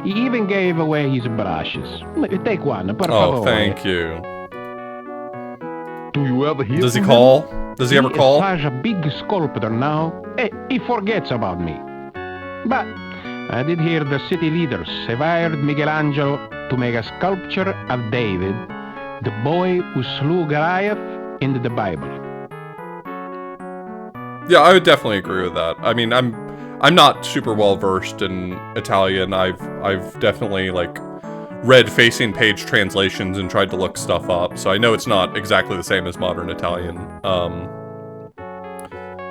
He even gave away his brushes. Take one, per favore. Oh, thank you. Do you ever hear Does he from call? him? Does he ever call? He is such a big sculptor now. He forgets about me. But I did hear the city leaders have hired Michelangelo to make a sculpture of David, the boy who slew Goliath in the Bible. Yeah, I would definitely agree with that. I mean, I'm not super well versed in Italian. I've definitely like read facing page translations and tried to look stuff up, so I know it's not exactly the same as modern Italian.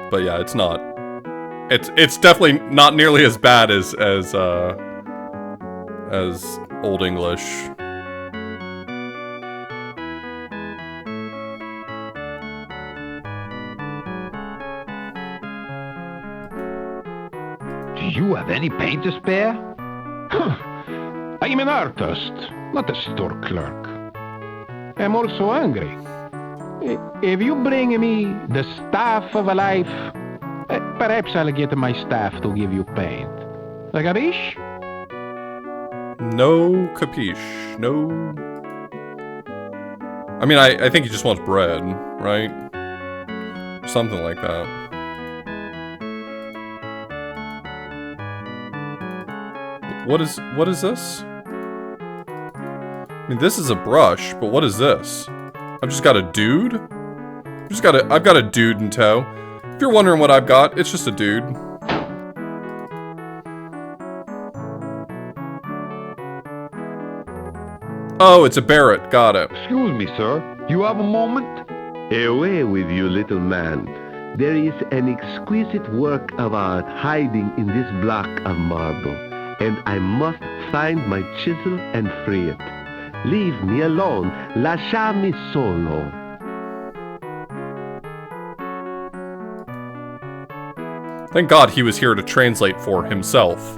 But yeah, it's not. It's definitely not nearly as bad as Old English. Do you have any paint to spare? I am an artist, not a store clerk. I'm also hungry. If you bring me the staff of a life, perhaps I'll get my staff to give you paint. Capiche? No capiche. No. I mean, I think he just wants bread, right? Something like that. What is this? I mean, this is a brush, but what is this? I've just got a dude? I've got a dude in tow. If you're wondering what I've got, it's just a dude. Oh, it's a Barrett. Got it. Excuse me, sir. You have a moment? Away with you, little man. There is an exquisite work of art hiding in this block of marble, and I must find my chisel and free it. Leave me alone. Lasciami solo. Thank God he was here to translate for himself.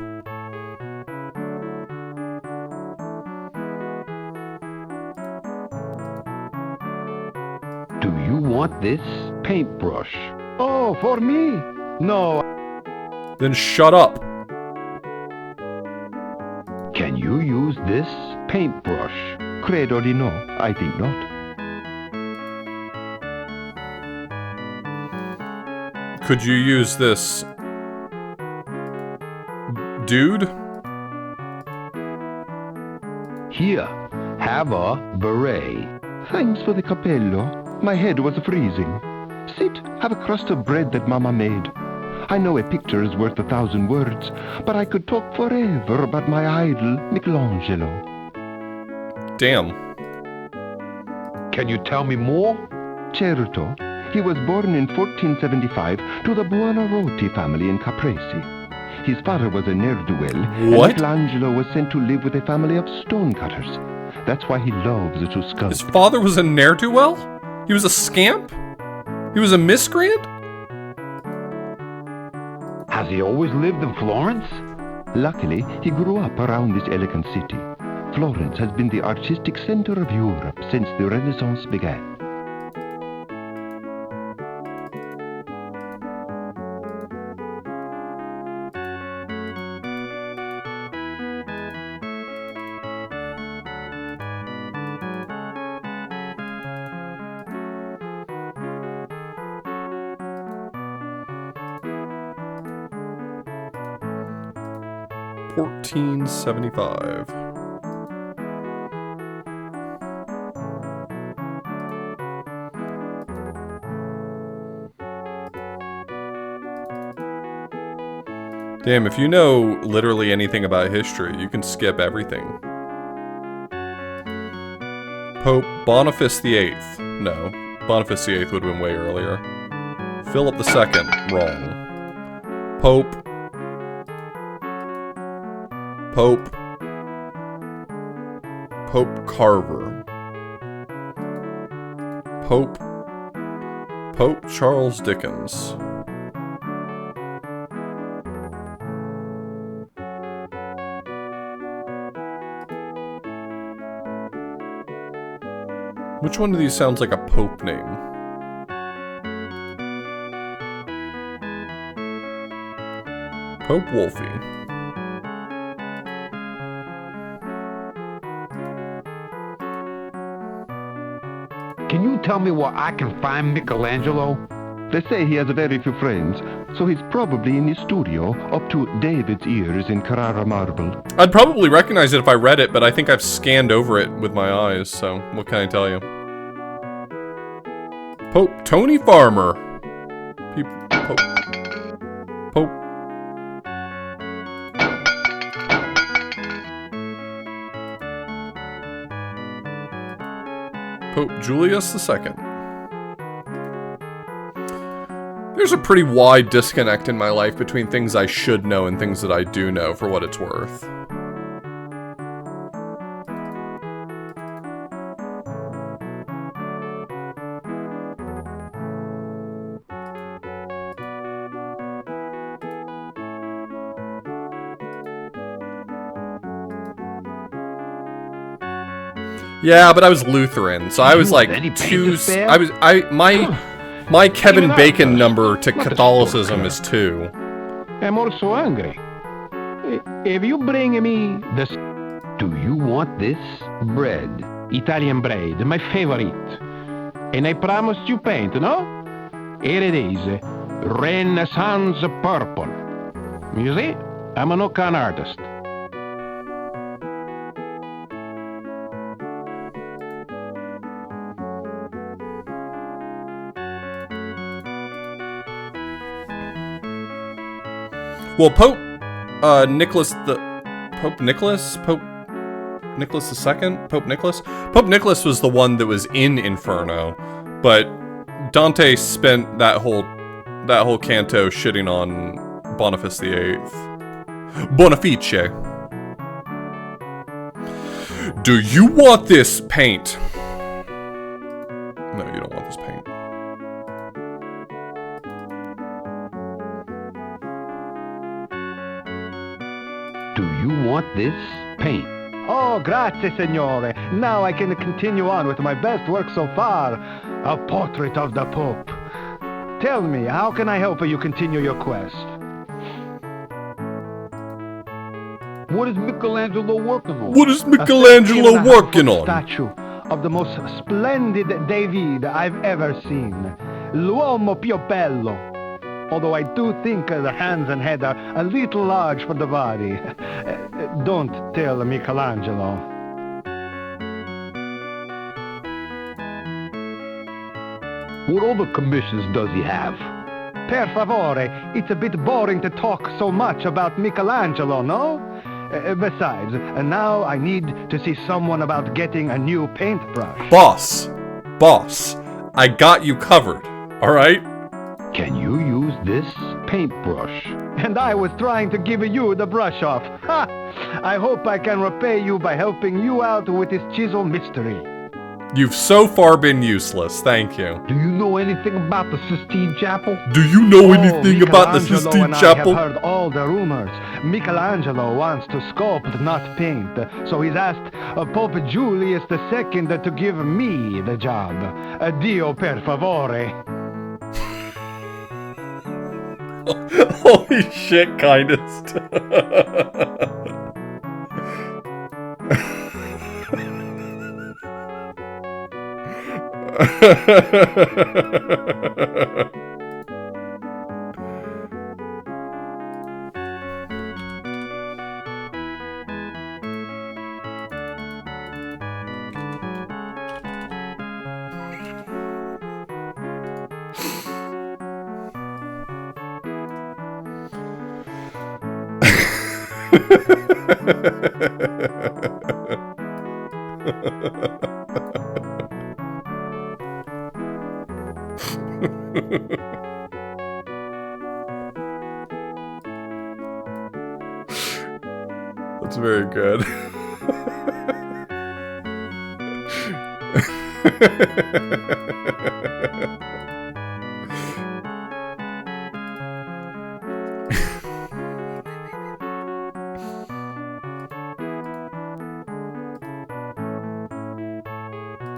Do you want this paintbrush? Oh, for me? No. Then shut up. Can you use this paintbrush? Credo di no. I think not. Could you use this... dude? Here, have a beret. Thanks for the capello. My head was freezing. Sit, have a crust of bread that Mama made. I know a picture is worth 1,000 words, but I could talk forever about my idol, Michelangelo. Damn. Can you tell me more? Certo. He was born in 1475 to the Buonarroti family in Caprese. His father was a ne'er-do-well, and What? Michelangelo was sent to live with a family of stonecutters. That's why he loves to sculpt. His father was a ne'er-do-well? He was a scamp? He was a miscreant? Has he always lived in Florence? Luckily, he grew up around this elegant city. Florence has been the artistic center of Europe since the Renaissance began. $14.75. Damn, if you know literally anything about history, you can skip everything. Pope Boniface VIII. No, Boniface VIII would have been way earlier. Philip II. Wrong. Pope Carver. Pope Charles Dickens. Which one of these sounds like a Pope name? Pope Wolfie. Can you tell me where I can find Michelangelo? They say he has very few friends, so he's probably in his studio, up to David's ears in Carrara marble. I'd probably recognize it if I read it, but I think I've scanned over it with my eyes, so what can I tell you? Pope Tony Farmer. Pope. Pope Julius II. There's a pretty wide disconnect in my life between things I should know and things that I do know, for what it's worth. Yeah, but I was Lutheran, so I was like my Kevin Bacon number to Catholicism is 2. I'm also hungry. If you bring me this... Do you want this bread? Italian bread, my favorite. And I promised you paint, no? Here it is. Renaissance purple. You see? I'm a no-con artist. Well, Pope Nicholas Nicholas II? Pope Nicholas? Pope Nicholas was the one that was in Inferno, but Dante spent that whole canto shitting on Boniface VIII. Bonifice. Do you want this paint? No, you don't want this paint. Do you want this paint? Oh, grazie, signore. Now I can continue on with my best work so far, a portrait of the Pope. Tell me, how can I help you continue your quest? What is Michelangelo working on? What is Michelangelo working on? Statue of the most splendid David I've ever seen. L'uomo più bello. Although I do think the hands and head are a little large for the body. Don't tell Michelangelo. What other commissions does he have? Per favore, it's a bit boring to talk so much about Michelangelo, no? Besides, now I need to see someone about getting a new paintbrush. Boss, I got you covered, alright? Can you use this paintbrush? And I was trying to give you the brush off. Ha! I hope I can repay you by helping you out with this chisel mystery. You've so far been useless, thank you. Do you know anything about the Sistine Chapel? Do you know anything about the Sistine Chapel? I have heard all the rumors. Michelangelo wants to sculpt, not paint, so he's asked Pope Julius II to give me the job. Dio per favore. Holy shit, kindest. That's very good.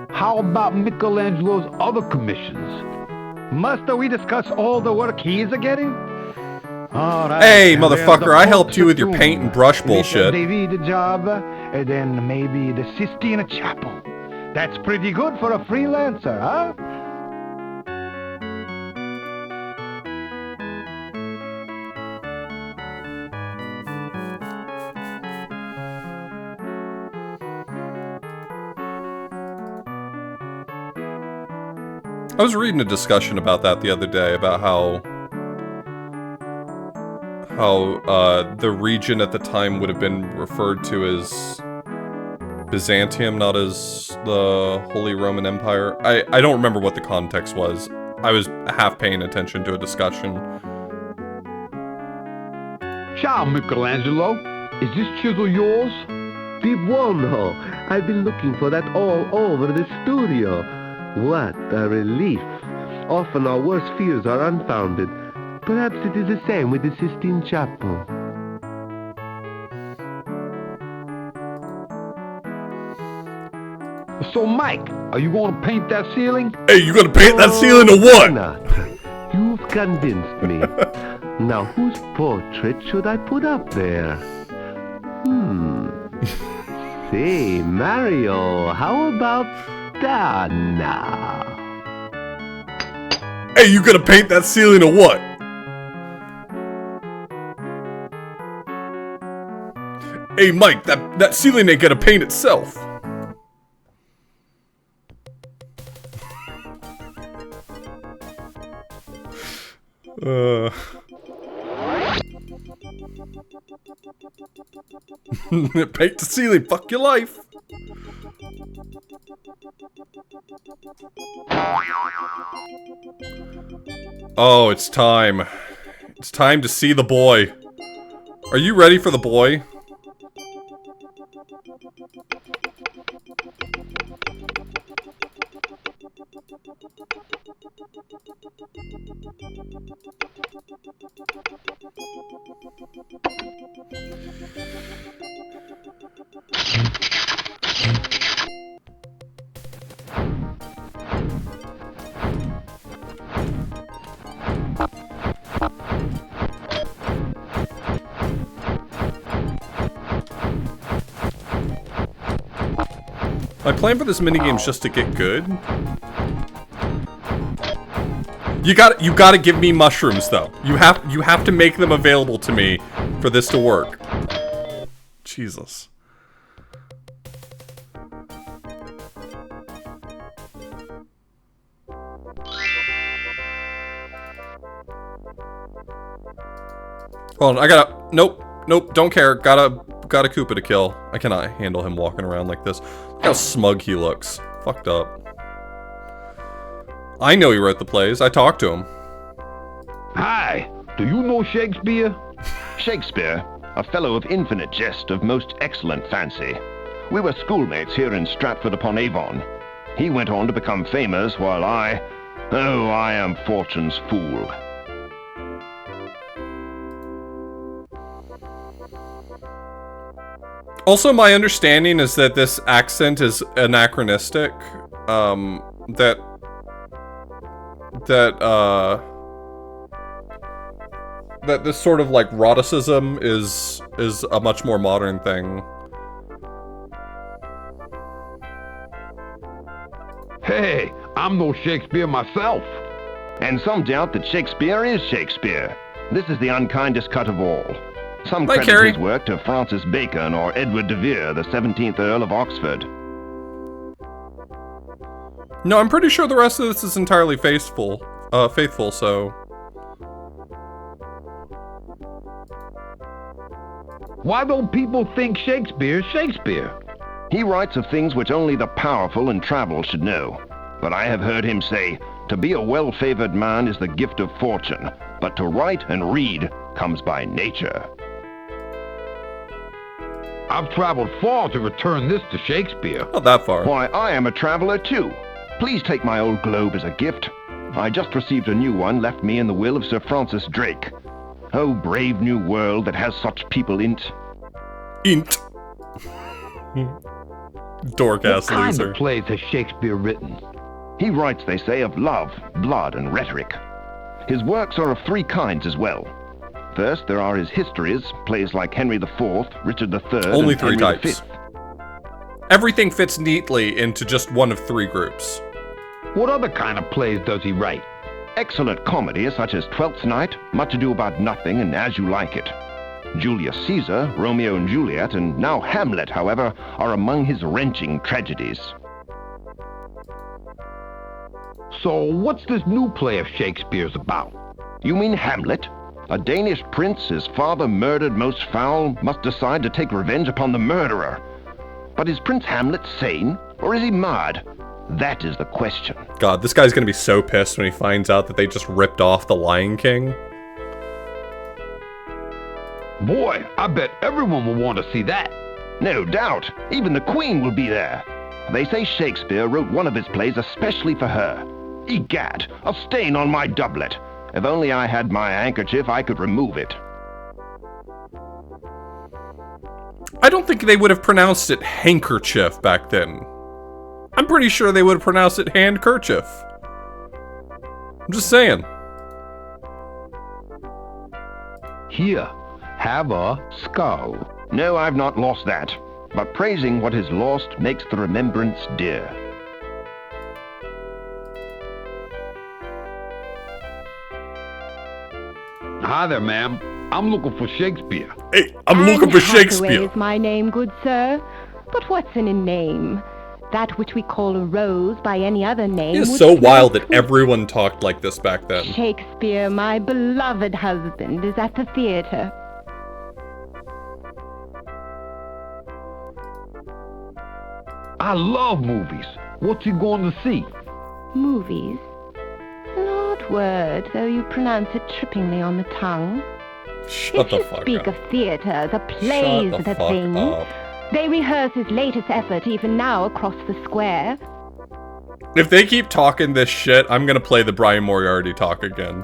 How about Michelangelo's other commissions? Must we discuss all the work he's getting? All right. Hey, motherfucker, I helped you with your paint and brush bullshit. David job, and then maybe the Sistine Chapel. That's pretty good for a freelancer, huh? I was reading a discussion about that the other day, about how the region at the time would have been referred to as Byzantium, not as the Holy Roman Empire. I don't remember what the context was. I was half paying attention to a discussion. Ciao, Michelangelo. Is this chisel yours? The buono. I've been looking for that all over the studio. What a relief. Often our worst fears are unfounded. Perhaps it is the same with the Sistine Chapel. So, Mike, are you going to paint that ceiling? Hey, you gonna paint that ceiling or what? Not. You've convinced me. Now, whose portrait should I put up there? Say, Mario, how about that now? Hey, you gonna paint that ceiling or what? Hey, Mike, that ceiling ain't gonna paint itself. Paint the ceiling, fuck your life. Oh, it's time. It's time to see the boy. Are you ready for the boy? My plan for this minigame is just to get good. You gotta give me mushrooms though. You have to make them available to me for this to work. Jesus. Hold on, I gotta... Nope, don't care. Gotta Koopa to kill. I cannot handle him walking around like this. Look how smug he looks. Fucked up. I know he wrote the plays. I talked to him. Hi, do you know Shakespeare? Shakespeare, a fellow of infinite jest, of most excellent fancy. We were schoolmates here in Stratford-upon-Avon. He went on to become famous, while I am fortune's fool. Also, my understanding is that this accent is anachronistic. That this sort of like eroticism is a much more modern thing. Hey, I'm no Shakespeare myself. And some doubt that Shakespeare is Shakespeare. This is the unkindest cut of all. Some credit his work to Francis Bacon or Edward de Vere, the 17th Earl of Oxford. No, I'm pretty sure the rest of this is entirely faithful, so... Why don't people think Shakespeare's Shakespeare? He writes of things which only the powerful and traveled should know. But I have heard him say, to be a well-favored man is the gift of fortune, but to write and read comes by nature. I've traveled far to return this to Shakespeare. Not that far. Why, I am a traveler too. Please take my old globe as a gift. I just received a new one left me in the will of Sir Francis Drake. Oh, brave new world that has such people in't. Int. Dork-ass What kind loser. of plays has Shakespeare written? He writes, they say, of love, blood, and rhetoric. His works are of three kinds as well. First, there are his histories, plays like Henry IV, Richard III, Only and three Henry types. V. Everything fits neatly into just one of three groups. What other kind of plays does he write? Excellent comedies such as Twelfth Night, Much Ado About Nothing, and As You Like It. Julius Caesar, Romeo and Juliet, and now Hamlet, however, are among his wrenching tragedies. So what's this new play of Shakespeare's about? You mean Hamlet? A Danish prince, his father murdered most foul, must decide to take revenge upon the murderer. But is Prince Hamlet sane, or is he mad? That is the question. God, this guy's gonna be so pissed when he finds out that they just ripped off The Lion King. Boy, I bet everyone will want to see that. No doubt. Even the Queen will be there. They say Shakespeare wrote one of his plays especially for her. Egad, a stain on my doublet. If only I had my handkerchief, I could remove it. I don't think they would have pronounced it handkerchief back then. I'm pretty sure they would have pronounced it handkerchief. I'm just saying. Here, have a skull. No, I've not lost that. But praising what is lost makes the remembrance dear. Hi there, ma'am. I'm looking for Shakespeare. Hey, I'm looking for Shakespeare. Hathaway is my name, good sir. But what's in a name? That which we call a rose by any other name. It is would so smell wild that sweet. everyone talked like this back then. Shakespeare, my beloved husband, is at the theater. I love movies. What's he going to see? Movies? An odd word, though you pronounce it trippingly on the tongue. Shut the fuck Speak up. of theatre, the plays Shut the fuck thing. up. They rehearse his latest effort even now across the square. If they keep talking this shit, I'm gonna play the Brian Moriarty talk again.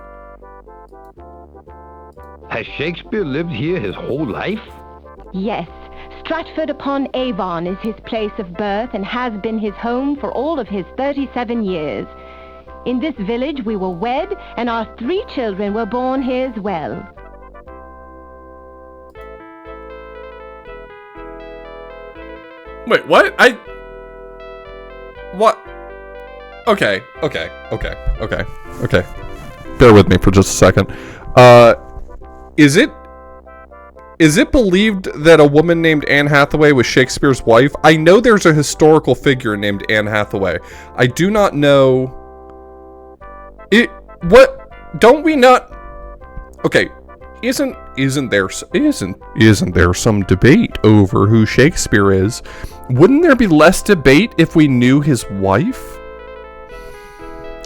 Has Shakespeare lived here his whole life? Yes, Stratford-upon-Avon is his place of birth and has been his home for all of his 37 years. In this village we were wed, and our 3 children were born here as well. Wait, what? What? Okay. Bear with me for just a second. Is it believed that a woman named Anne Hathaway was Shakespeare's wife? I know there's a historical figure named Anne Hathaway. I do not know... Don't we not... Okay, isn't there some debate over who Shakespeare is? Wouldn't there be less debate if we knew his wife?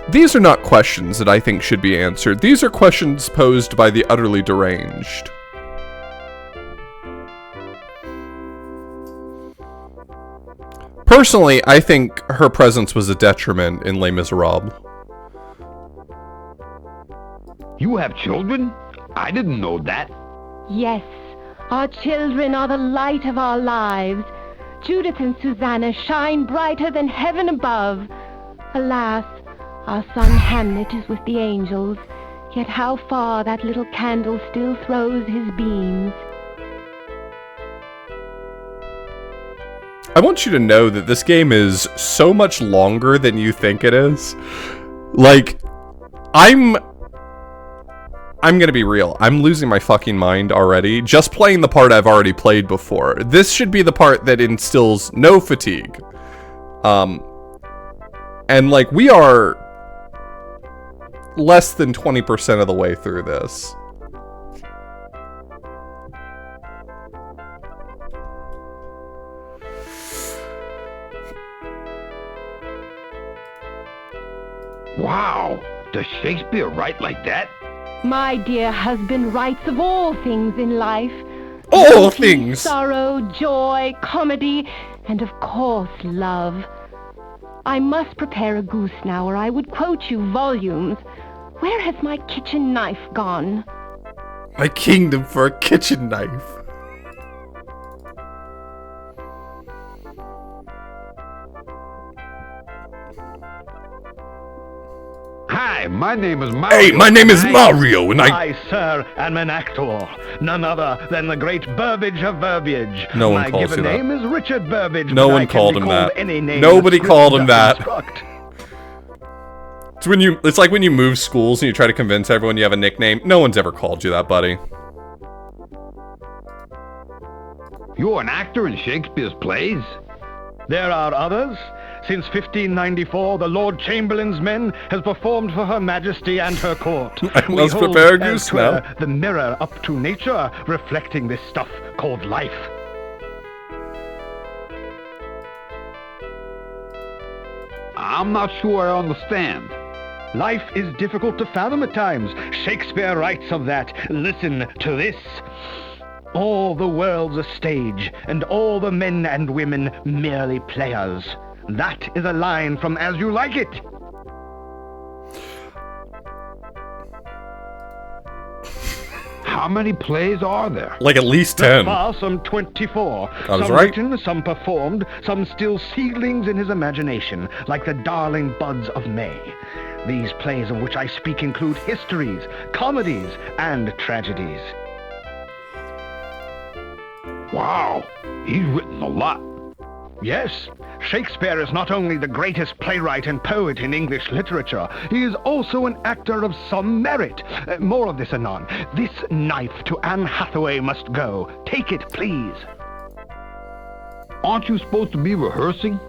These are not questions that I think should be answered. These are questions posed by the utterly deranged. Personally, I think her presence was a detriment in Les Miserables. You have children? I didn't know that. Yes, our children are the light of our lives. Judith and Susanna shine brighter than heaven above. Alas, our son Hamlet is with the angels, yet how far that little candle still throws his beams. I want you to know that this game is so much longer than you think it is. Like, I'm gonna be real. I'm losing my fucking mind already. Just playing the part I've already played before. This should be the part that instills no fatigue. And like, we are less than 20% of the way through this. Wow, does Shakespeare write like that? My dear husband writes of all things in life. All Beauty, things! Sorrow, joy, comedy, and of course love. I must prepare a goose now, or I would quote you volumes. Where has my kitchen knife gone? My kingdom for a kitchen knife. Hi, my name is Mario. Hey, my name is Mario, and I, sir, am an actor. None other than the great Burbage of Verbiage. No one My calls given you that. name is Richard Burbage. No but one I can called be him called that. Any name Nobody the called script him does that. instruct. It's like when you move schools and you try to convince everyone you have a nickname. No one's ever called you that, buddy. You're an actor in Shakespeare's plays? There are others. Since 1594, the Lord Chamberlain's men has performed for Her Majesty and her court. I must prepare a goose now. The mirror up to nature, reflecting this stuff called life. I'm not sure I understand. Life is difficult to fathom at times. Shakespeare writes of that. Listen to this. All the world's a stage, and all the men and women merely players. That is a line from As You Like It. How many plays are there? Like at least 10. Far some 24. I was some right. written, some performed, some still seedlings in his imagination, like the darling buds of May. These plays of which I speak include histories, comedies, and tragedies. Wow, he's written a lot. Yes, Shakespeare is not only the greatest playwright and poet in English literature, he is also an actor of some merit. More of this anon. This knife to Anne Hathaway must go. Take it, please. Aren't you supposed to be rehearsing?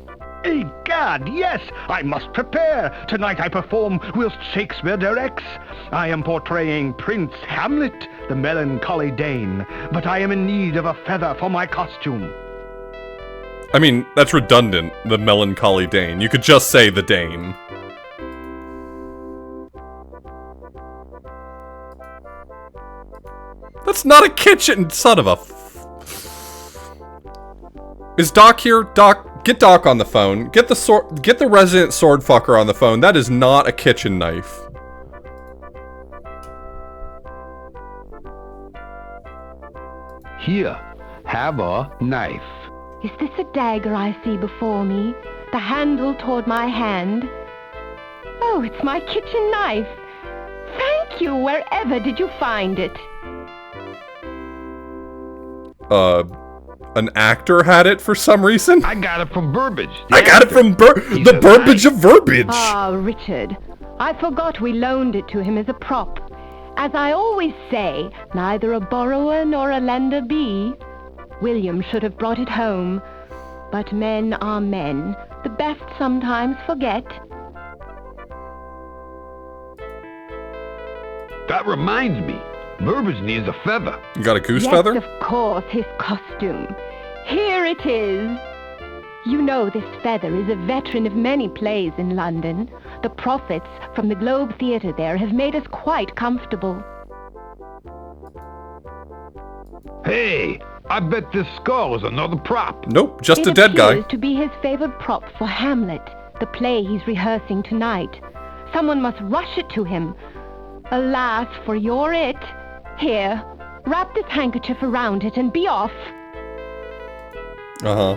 Egad, yes, I must prepare. Tonight I perform whilst Shakespeare directs. I am portraying Prince Hamlet, the melancholy Dane, but I am in need of a feather for my costume. I mean, that's redundant, the melancholy Dane. You could just say the Dane. That's not a kitchen, son of a Is Doc here? Doc, get Doc on the phone. Get the resident sword fucker on the phone. That is not a kitchen knife. Here, have a knife. Is this a dagger I see before me? The handle toward my hand? Oh, it's my kitchen knife. Thank you. Wherever did you find it? An actor had it for some reason? I got it from Burbage. I got it from the Burbage of Verbiage. Ah, Richard. I forgot we loaned it to him as a prop. As I always say, neither a borrower nor a lender be. William should have brought it home. But men are men. The best sometimes forget. That reminds me. Burbage needs a feather. You got a goose Yes, feather? of course, his costume. Here it is. You know this feather is a veteran of many plays in London. The profits from the Globe Theatre there have made us quite comfortable. Hey, I bet this skull is another prop. Nope, just a dead guy. It appears to be his favored prop for Hamlet, the play he's rehearsing tonight. Someone must rush it to him. Alas, for you're it. Here, wrap this handkerchief around it and be off. Uh-huh.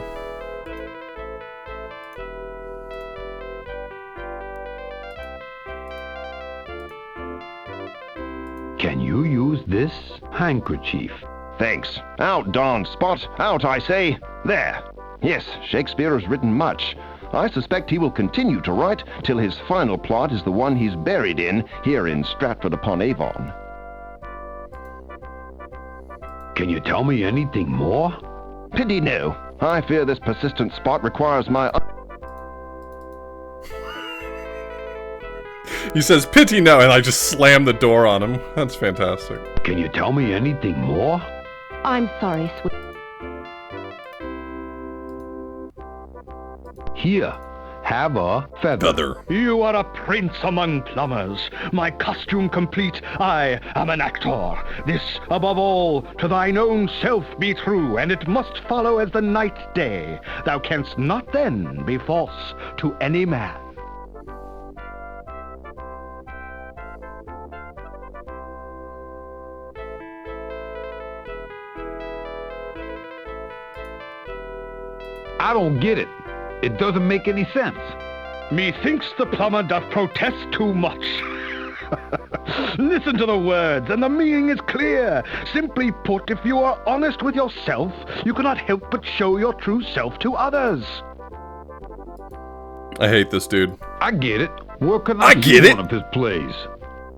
Can you use this handkerchief? Thanks. Out, darn Spot. Out, I say. There. Yes, Shakespeare has written much. I suspect he will continue to write till his final plot is the one he's buried in here in Stratford-upon-Avon. Can you tell me anything more? Pity no. I fear this persistent Spot requires my... He says, pity no, and I just slam the door on him. That's fantastic. Can you tell me anything more? I'm sorry, sweet. Here, have a feather. You are a prince among plumbers. My costume complete, I am an actor. This, above all, to thine own self be true, and it must follow as the night day. Thou canst not then be false to any man. I don't get it. It doesn't make any sense. Methinks the plumber doth protest too much. Listen to the words, and the meaning is clear. Simply put, if you are honest with yourself, you cannot help but show your true self to others. I hate this dude. I get it. Where can I see one of his plays?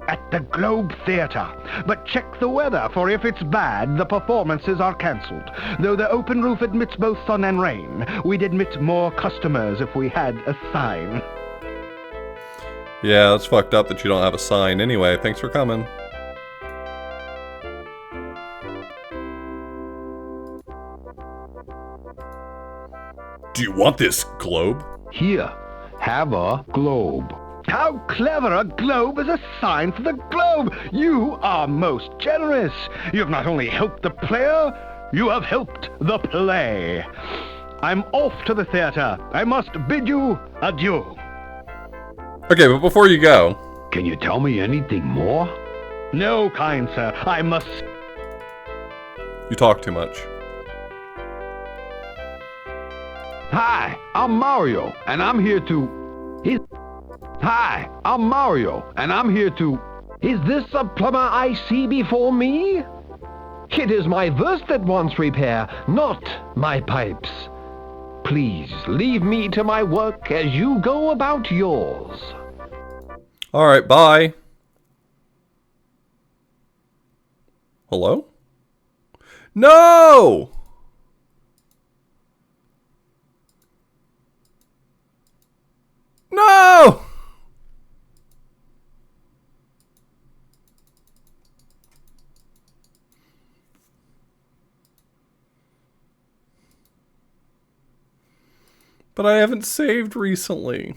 At the Globe Theatre. But check the weather, for if it's bad, the performances are cancelled. Though the open roof admits both sun and rain, we'd admit more customers if we had a sign. Yeah, that's fucked up that you don't have a sign. Anyway, thanks for coming. Do you want this globe? Here, have a globe. How clever! A globe is a sign for the globe! You are most generous! You have not only helped the player, you have helped the play. I'm off to the theater. I must bid you adieu. Okay, but before you go... Can you tell me anything more? No, kind sir. I must... You talk too much. Hi, I'm Mario, and I'm here to... Hi, I'm Mario, and I'm here to... Is this the plumber I see before me? It is my verse that wants repair, not my pipes. Please leave me to my work as you go about yours. Alright, bye. Hello? No! No! But I haven't saved recently.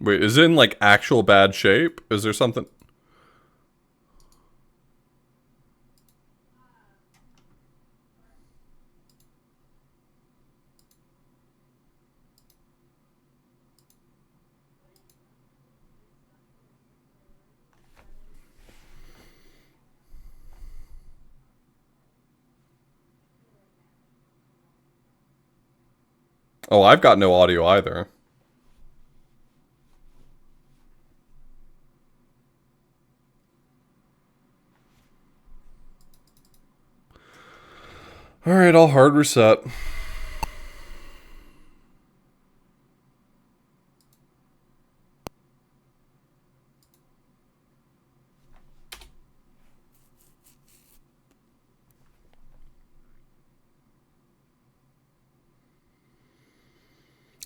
Wait, is it in like actual bad shape? Is there something? Oh, I've got no audio either. Alright, I'll hard reset.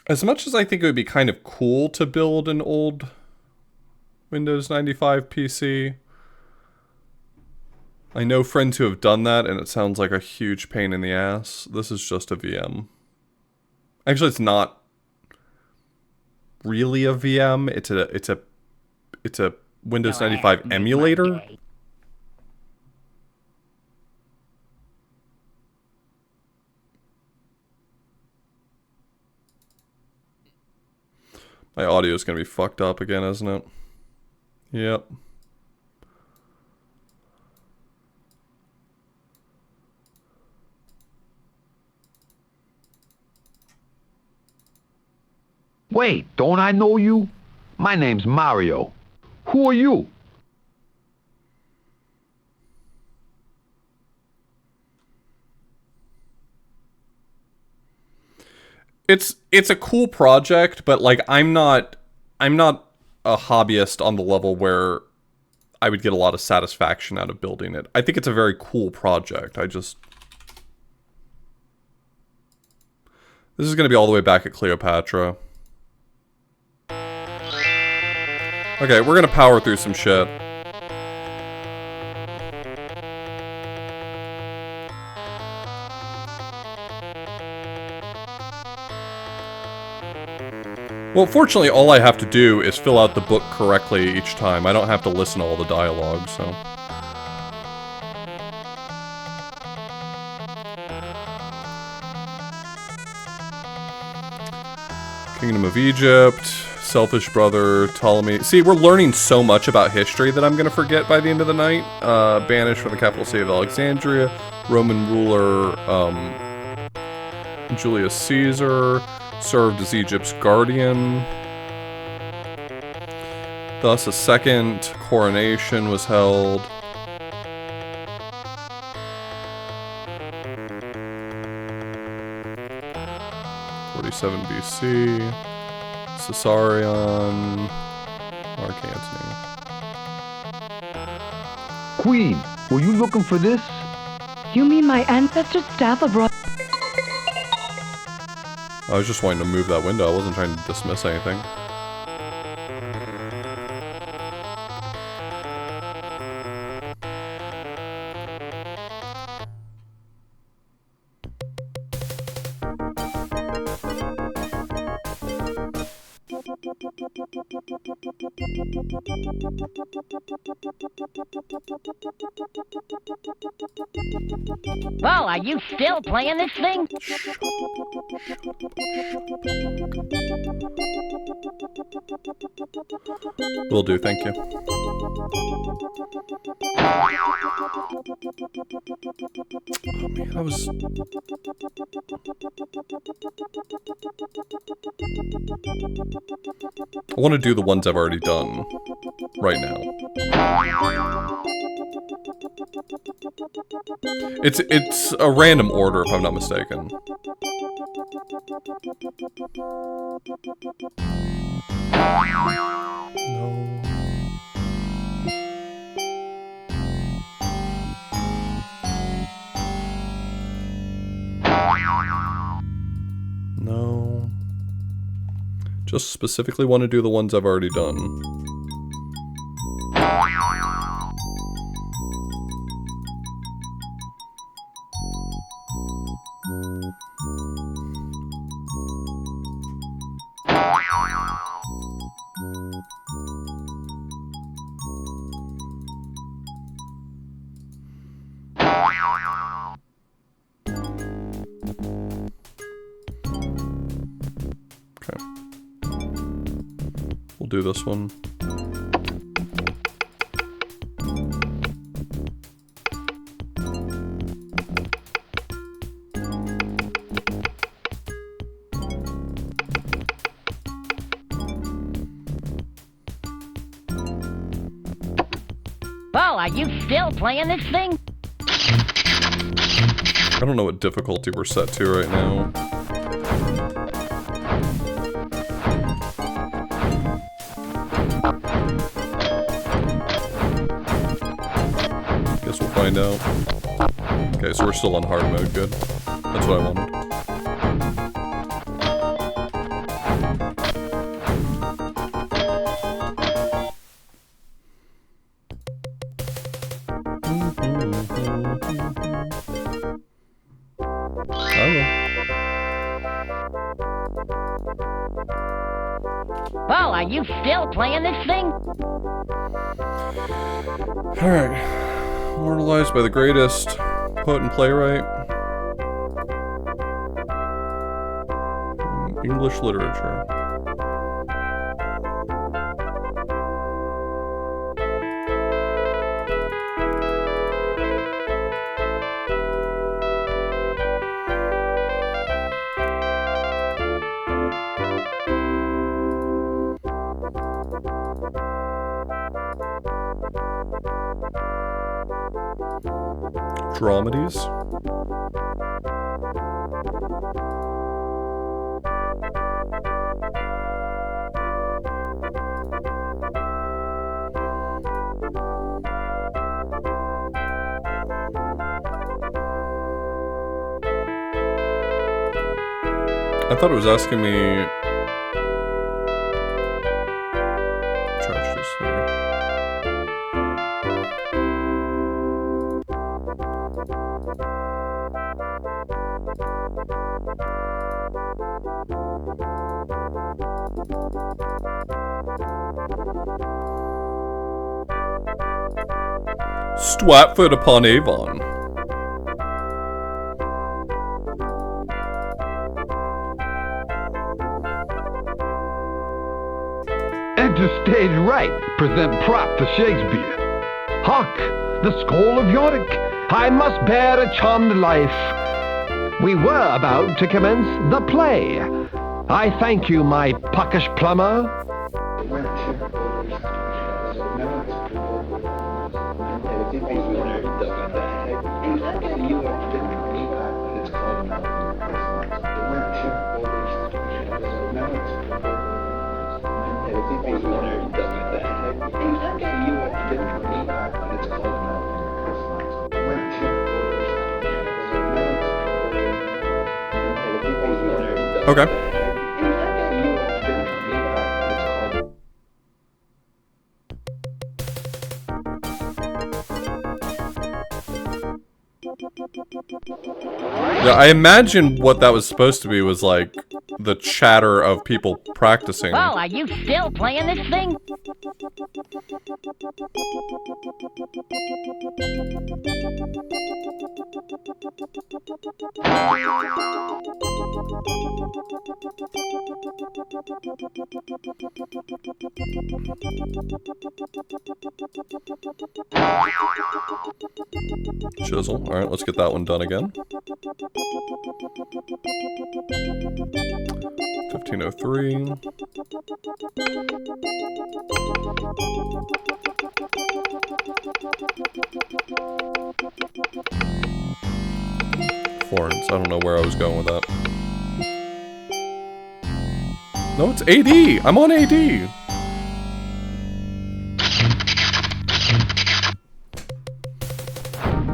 As much as I think it would be kind of cool to build an old Windows 95 PC, I know friends who have done that, and it sounds like a huge pain in the ass. This is just a VM. Actually, it's not really a VM. It's a Windows 95 emulator. My audio is going to be fucked up again, isn't it? Yep. Wait, don't I know you? My name's Mario. Who are you? It's a cool project, but like I'm not a hobbyist on the level where I would get a lot of satisfaction out of building it. I think it's a very cool project. This is going to be all the way back at Cleopatra. Okay, we're going to power through some shit. Well, fortunately, all I have to do is fill out the book correctly each time. I don't have to listen to all the dialogue, so... Kingdom of Egypt, Selfish Brother, Ptolemy... See, we're learning so much about history that I'm going to forget by the end of the night. Banished from the capital city of Alexandria, Roman ruler, Julius Caesar... served as Egypt's guardian. Thus, a second coronation was held. '47 BC. Caesarion. Mark Antony. Queen, were you looking for this? You mean my ancestor's staff of royal... I was just wanting to move that window. I wasn't trying to dismiss anything. Well, are you still playing this thing? Will do, thank you. Oh man, I was... I want to do the ones I've already done right now. It's a random order if I'm not mistaken. No. Just specifically want to do the ones I've already done. Okay. We'll do this one. Well, are you still playing this thing? I don't know what difficulty we're set to right now. Guess we'll find out. Okay, so we're still on hard mode, good. That's what I wanted. Well, are you still playing this thing? Alright. Immortalized by the greatest poet and playwright in English literature. Dramedies. I thought it was asking me tragedies. Stratford upon Avon. Enter stage right, present prop to Shakespeare. Hark, the Skull of Yorick, I must bear a charmed life. We were about to commence the play. I thank you, my puckish plumber. Okay. Yeah, I imagine what that was supposed to be was like the chatter of people practicing. Well, are you still playing this thing? Chisel. Alright, let's get that one done again. 1503. Florence. I don't know where I was going with that. No, it's AD. I'm on AD.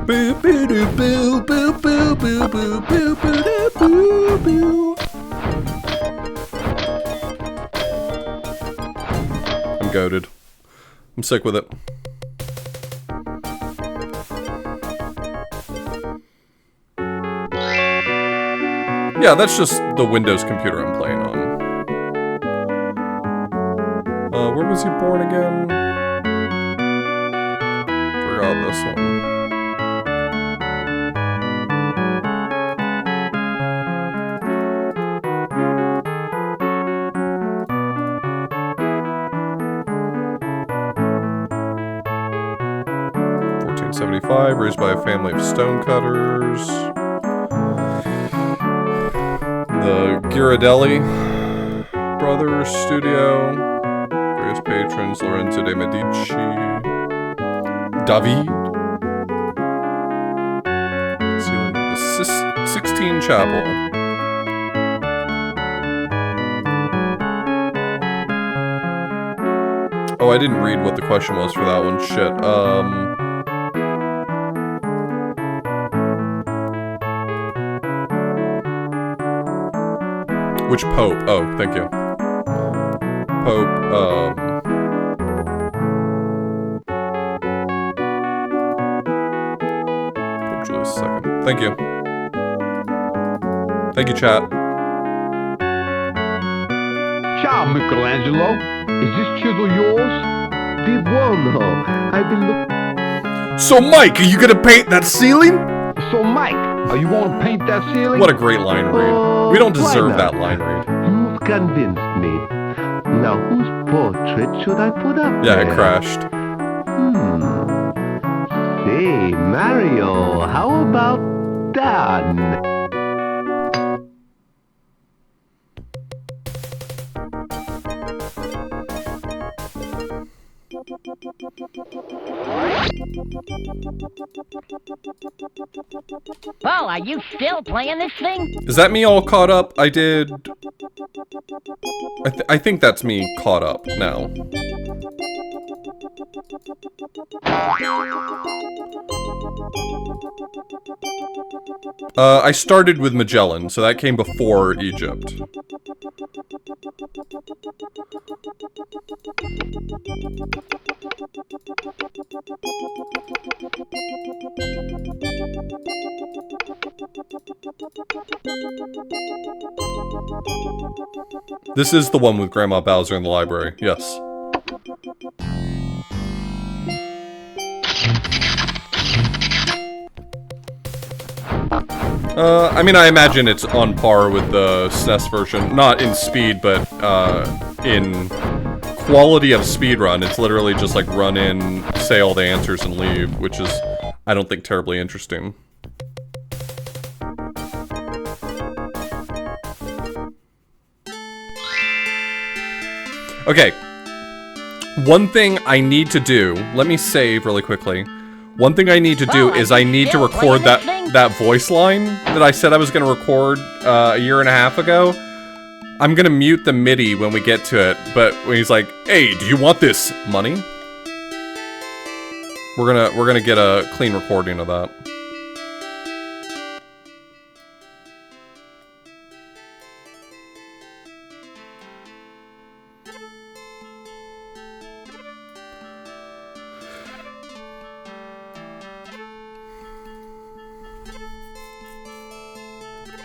Boo boo doo boo boo boo boo boo boo boo doo boo boo. I'm goated. I'm sick with it. Yeah, that's just the Windows computer I'm playing on. Where was he born again? Forgot this one. Raised by a family of stonecutters. The Ghirardelli Brothers Studio. Various patrons: Lorenzo de Medici, David. Ceiling of the Sixtine Chapel. Oh, I didn't read what the question was for that one. Shit. Which Pope? Oh, thank you. Pope, Pope Julius II. Thank you. Thank you, chat. Ciao, Michelangelo. Is this chisel yours? The buono. I've been looking. So, Mike, are you gonna paint that ceiling? So, Mike, are you gonna paint that ceiling? What a great line read. We don't deserve that line read. You've convinced me. Now, whose portrait should I put up Yeah, there? it crashed. Say, Mario, how about that? Well, are you still playing this thing? Is that me all caught up? I did... I think that's me caught up now. I started with Magellan, so that came before Egypt. This is the one with Grandma Bowser in the library, yes. I mean, I imagine it's on par with the SNES version. Not in speed, but in quality of speedrun. It's literally just like run in, say all the answers, and leave, which is, I don't think, terribly interesting. Okay. One thing I need to do, let me save really quickly. One thing I need to do is I need to record that voice line that I said I was going to record a year and a half ago. I'm going to mute the MIDI when we get to it, but when he's like, "Hey, do you want this money?" We're gonna get a clean recording of that.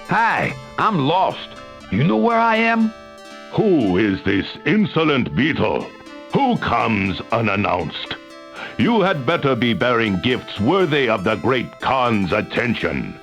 Hi, I'm lost. You know where I am? Who is this insolent beetle? Who comes unannounced? You had better be bearing gifts worthy of the great Khan's attention.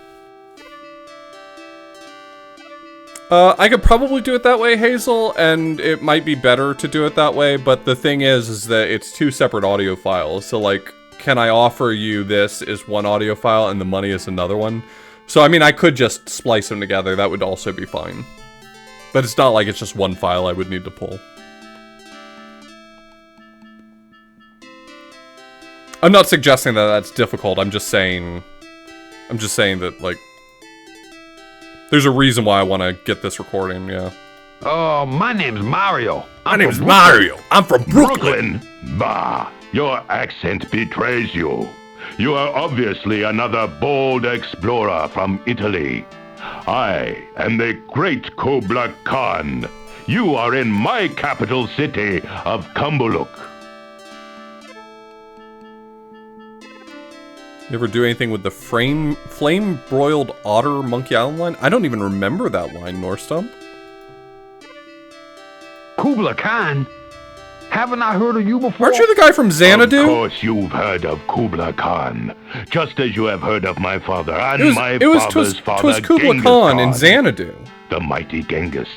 I could probably do it that way, Hazel, and it might be better to do it that way, but the thing is that it's two separate audio files, so like, can I offer you this is one audio file and the money is another one? So, I mean, I could just splice them together, that would also be fine. But it's not like it's just one file I would need to pull. I'm not suggesting that that's difficult, I'm just saying that, like, there's a reason why I want to get this recording, yeah. Oh, my name's Mario. My name's Mario. I'm from Brooklyn. Bah, your accent betrays you. You are obviously another bold explorer from Italy. I am the great Kubla Khan. You are in my capital city of Kumbuluk. You ever do anything with the flame-broiled otter Monkey Island line? I don't even remember that line, Norstump. Kubla Khan? Haven't I heard of you before? Aren't you the guy from Xanadu? Of course you've heard of Kubla Khan. Just as you have heard of my father and my father's father, It was Kubla Genghis Khan in Xanadu. The mighty Genghis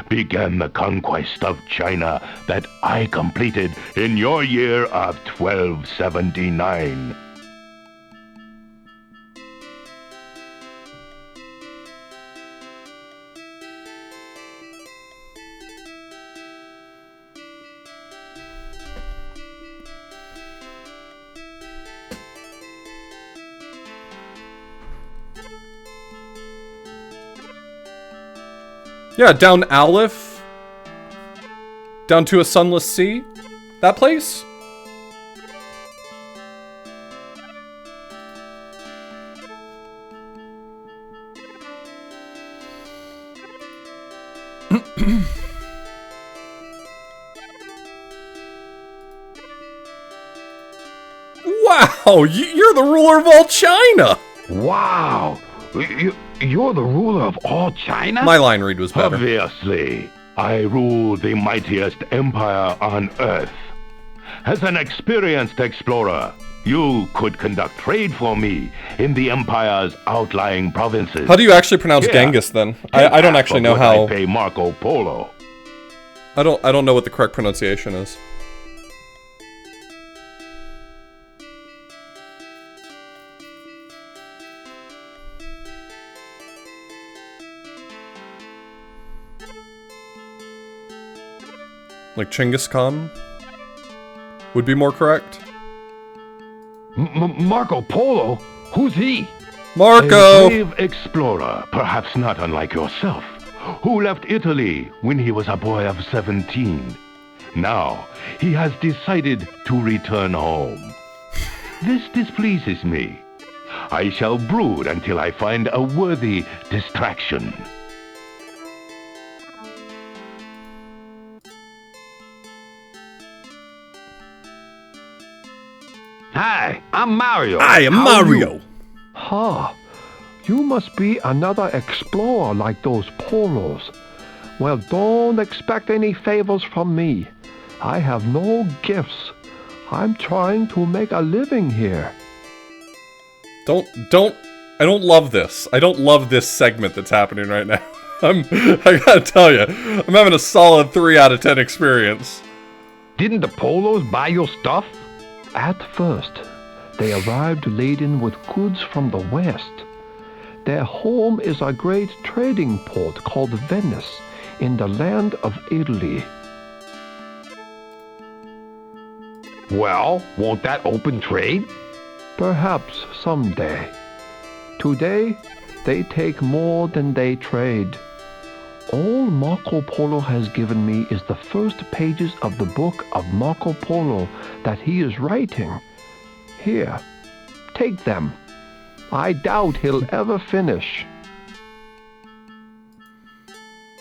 began the conquest of China that I completed in your year of 1279. Yeah, down Aleph. Down to a sunless sea. That place? Wow, you're the ruler of all China! Wow! You're the ruler of all China? My line read was better. Obviously, I rule the mightiest empire on Earth. As an experienced explorer, you could conduct trade for me in the empire's outlying provinces. How do you actually pronounce Genghis then? I don't actually know how. I pay Marco Polo. I don't know what the correct pronunciation is. Like Chinggis Khan would be more correct. Marco Polo? Who's he? Marco! A brave explorer, perhaps not unlike yourself, who left Italy when he was a boy of 17. Now, he has decided to return home. This displeases me. I shall brood until I find a worthy distraction. Hi, I'm Mario. I am Mario. Ha! You must be another explorer like those Polos. Well, don't expect any favors from me. I have no gifts. I'm trying to make a living here. I don't love this. I don't love this segment that's happening right now. I gotta tell you, I'm having a solid 3 out of 10 experience. Didn't the Polos buy your stuff? At first, they arrived laden with goods from the west. Their home is a great trading port called Venice in the land of Italy. Well, won't that open trade? Perhaps someday. Today, they take more than they trade. All Marco Polo has given me is the first pages of the book of Marco Polo that he is writing. Here, take them. I doubt he'll ever finish.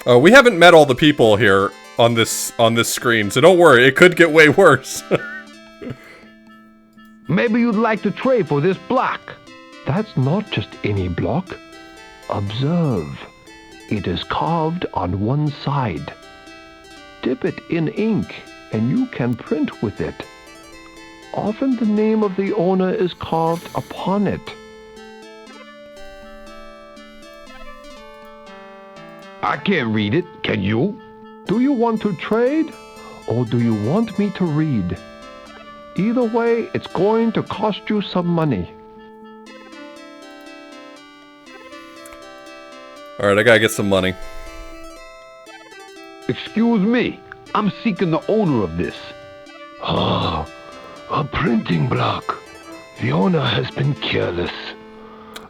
We haven't met all the people here on this screen, so don't worry, it could get way worse. Maybe you'd like to trade for this block. That's not just any block. Observe. It is carved on one side. Dip it in ink, and you can print with it. Often the name of the owner is carved upon it. I can't read it, can you? Do you want to trade, or do you want me to read? Either way, it's going to cost you some money. Alright, I gotta get some money. Excuse me, I'm seeking the owner of this. Ah, a printing block. The owner has been careless.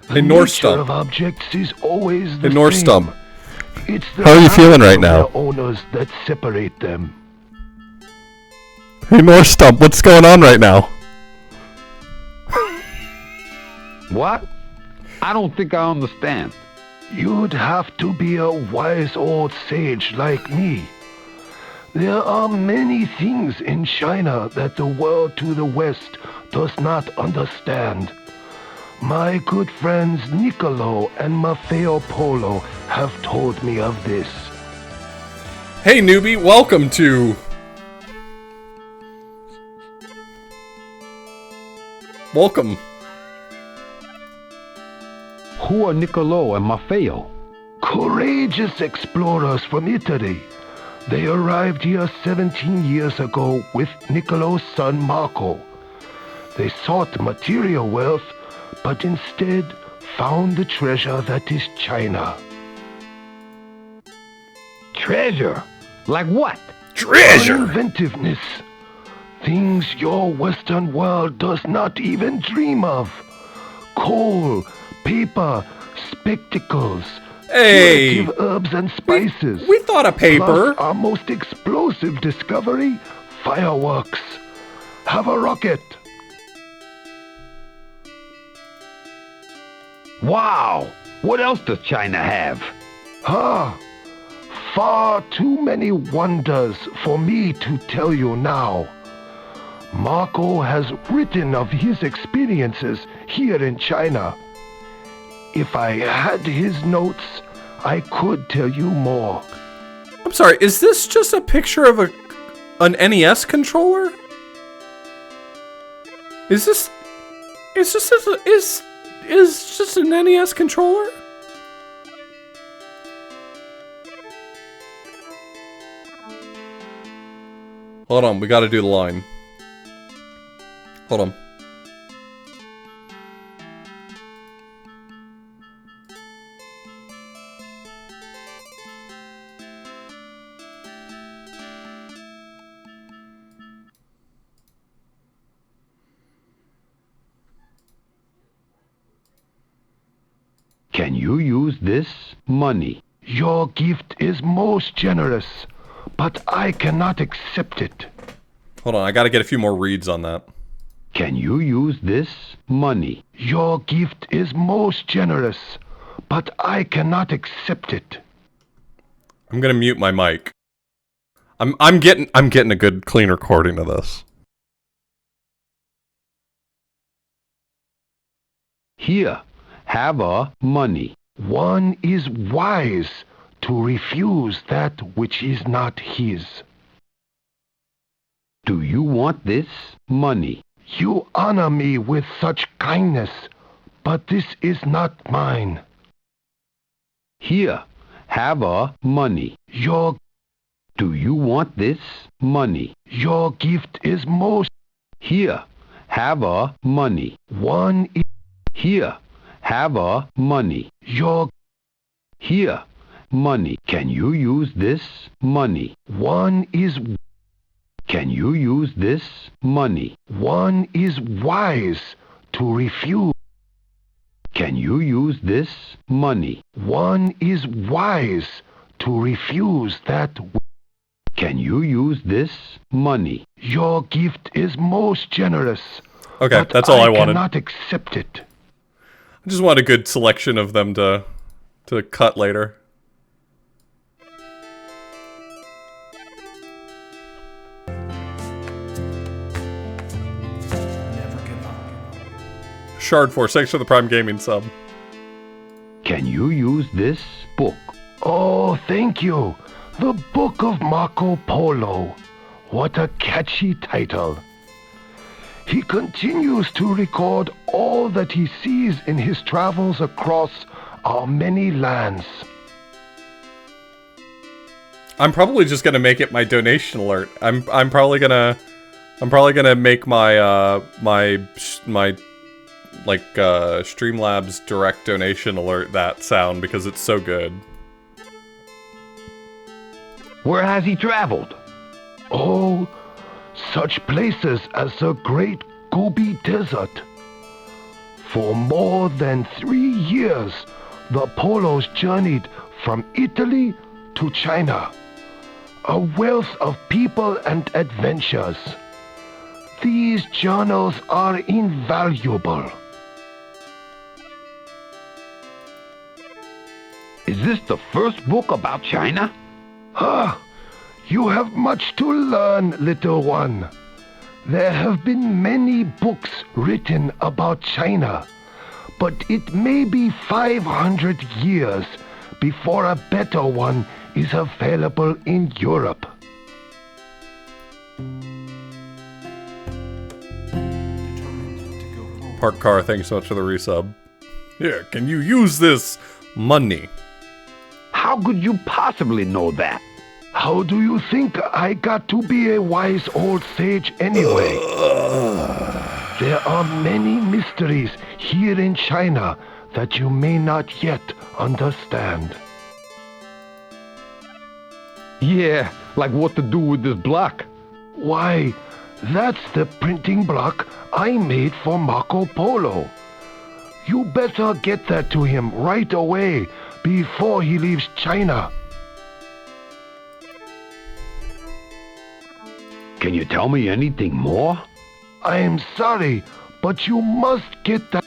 The nature of objects is always the same. It's the How are you feeling right of now? their owners that separate them. Hey, Norstump, what's going on right now? What? I don't think I understand. You'd have to be a wise old sage like me. There are many things in China that the world to the west does not understand. My good friends Niccolo and Maffeo Polo have told me of this. Hey, newbie, welcome to... Welcome. Who are Niccolo and Maffeo? Courageous explorers from Italy. They arrived here 17 years ago with Niccolo's son Marco. They sought material wealth, but instead found the treasure that is China. Treasure? Like what? Inventiveness. Things your Western world does not even dream of. Coal, paper, spectacles, Hey! curative herbs and spices. We thought of paper. Plus our most explosive discovery, fireworks. Have a rocket. Wow! What else does China have? Far too many wonders for me to tell you now. Marco has written of his experiences here in China. If I had his notes, I could tell you more. I'm sorry, is this just a picture of an NES controller? Is just an NES controller? Hold on, we gotta do the line. Hold on. Can you use this money? Your gift is most generous, but I cannot accept it. Hold on, I gotta get a few more reads on that. Can you use this money? Your gift is most generous, but I cannot accept it. I'm gonna mute my mic. I'm getting a good clean recording of this. Here, have a money. One is wise to refuse that which is not his. Do you want this money? You honor me with such kindness, but this is not mine. Here, have a money. Do you want this money? Your gift is most... Here, have a money. One is... Here, have a money. Here, money. Can you use this money? One is... Can you use this money? One is wise to refuse. Can you use this money? One is wise to refuse that. Can you use this money? Your gift is most generous. Okay, that's all I wanted. I cannot accept it. I just want a good selection of them to cut later. Shard Force, thanks for the Prime Gaming sub. Can you use this book? Oh, thank you. The Book of Marco Polo. What a catchy title. He continues to record all that he sees in his travels across our many lands. I'm probably just gonna make it my donation alert. I'm probably gonna make my Streamlabs direct donation alert that sound because it's so good. Where has he traveled? Oh, such places as the Great Gobi Desert. For more than 3 years, the Polos journeyed from Italy to China. A wealth of people and adventures. These journals are invaluable. Is this the first book about China? Ah, you have much to learn, little one. There have been many books written about China, but it may be 500 years before a better one is available in Europe. Park Car, thank you so much for the resub. Here, can you use this money? How could you possibly know that? How do you think I got to be a wise old sage anyway? There are many mysteries here in China that you may not yet understand. Yeah, like what to do with this block? Why, that's the printing block I made for Marco Polo. You better get that to him right away before he leaves China. Can you tell me anything more? I'm sorry, but you must get that.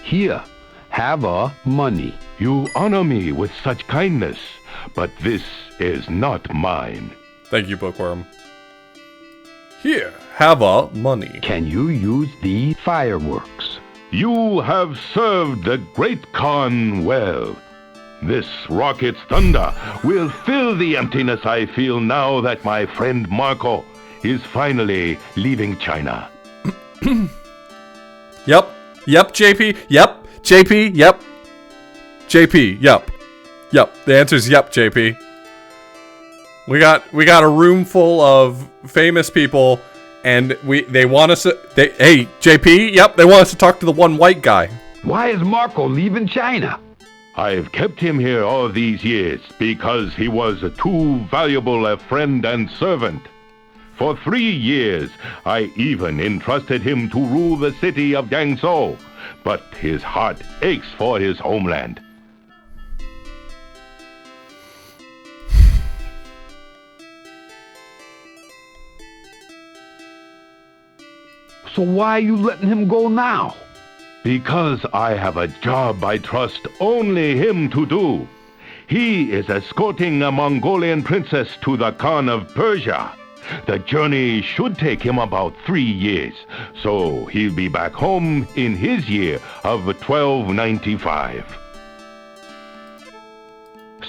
Here, have money. You honor me with such kindness, but this is not mine. Thank you, Bookworm. Here, have money. Can you use the fireworks? You have served the great Khan well. This rocket's thunder will fill the emptiness I feel now that my friend Marco is finally leaving China. Yep, JP, yep, JP, yep. JP, yep. Yep, the answer is yep, JP. We got a room full of famous people, and they want us to, hey, JP, yep, they want us to talk to the one white guy. Why is Marco leaving China? I've kept him here all these years because he was too valuable a friend and servant. For 3 years, I even entrusted him to rule the city of Guangzhou, but his heart aches for his homeland. So why are you letting him go now? Because I have a job I trust only him to do. He is escorting a Mongolian princess to the Khan of Persia. The journey should take him about 3 years, so he'll be back home in his year of 1295.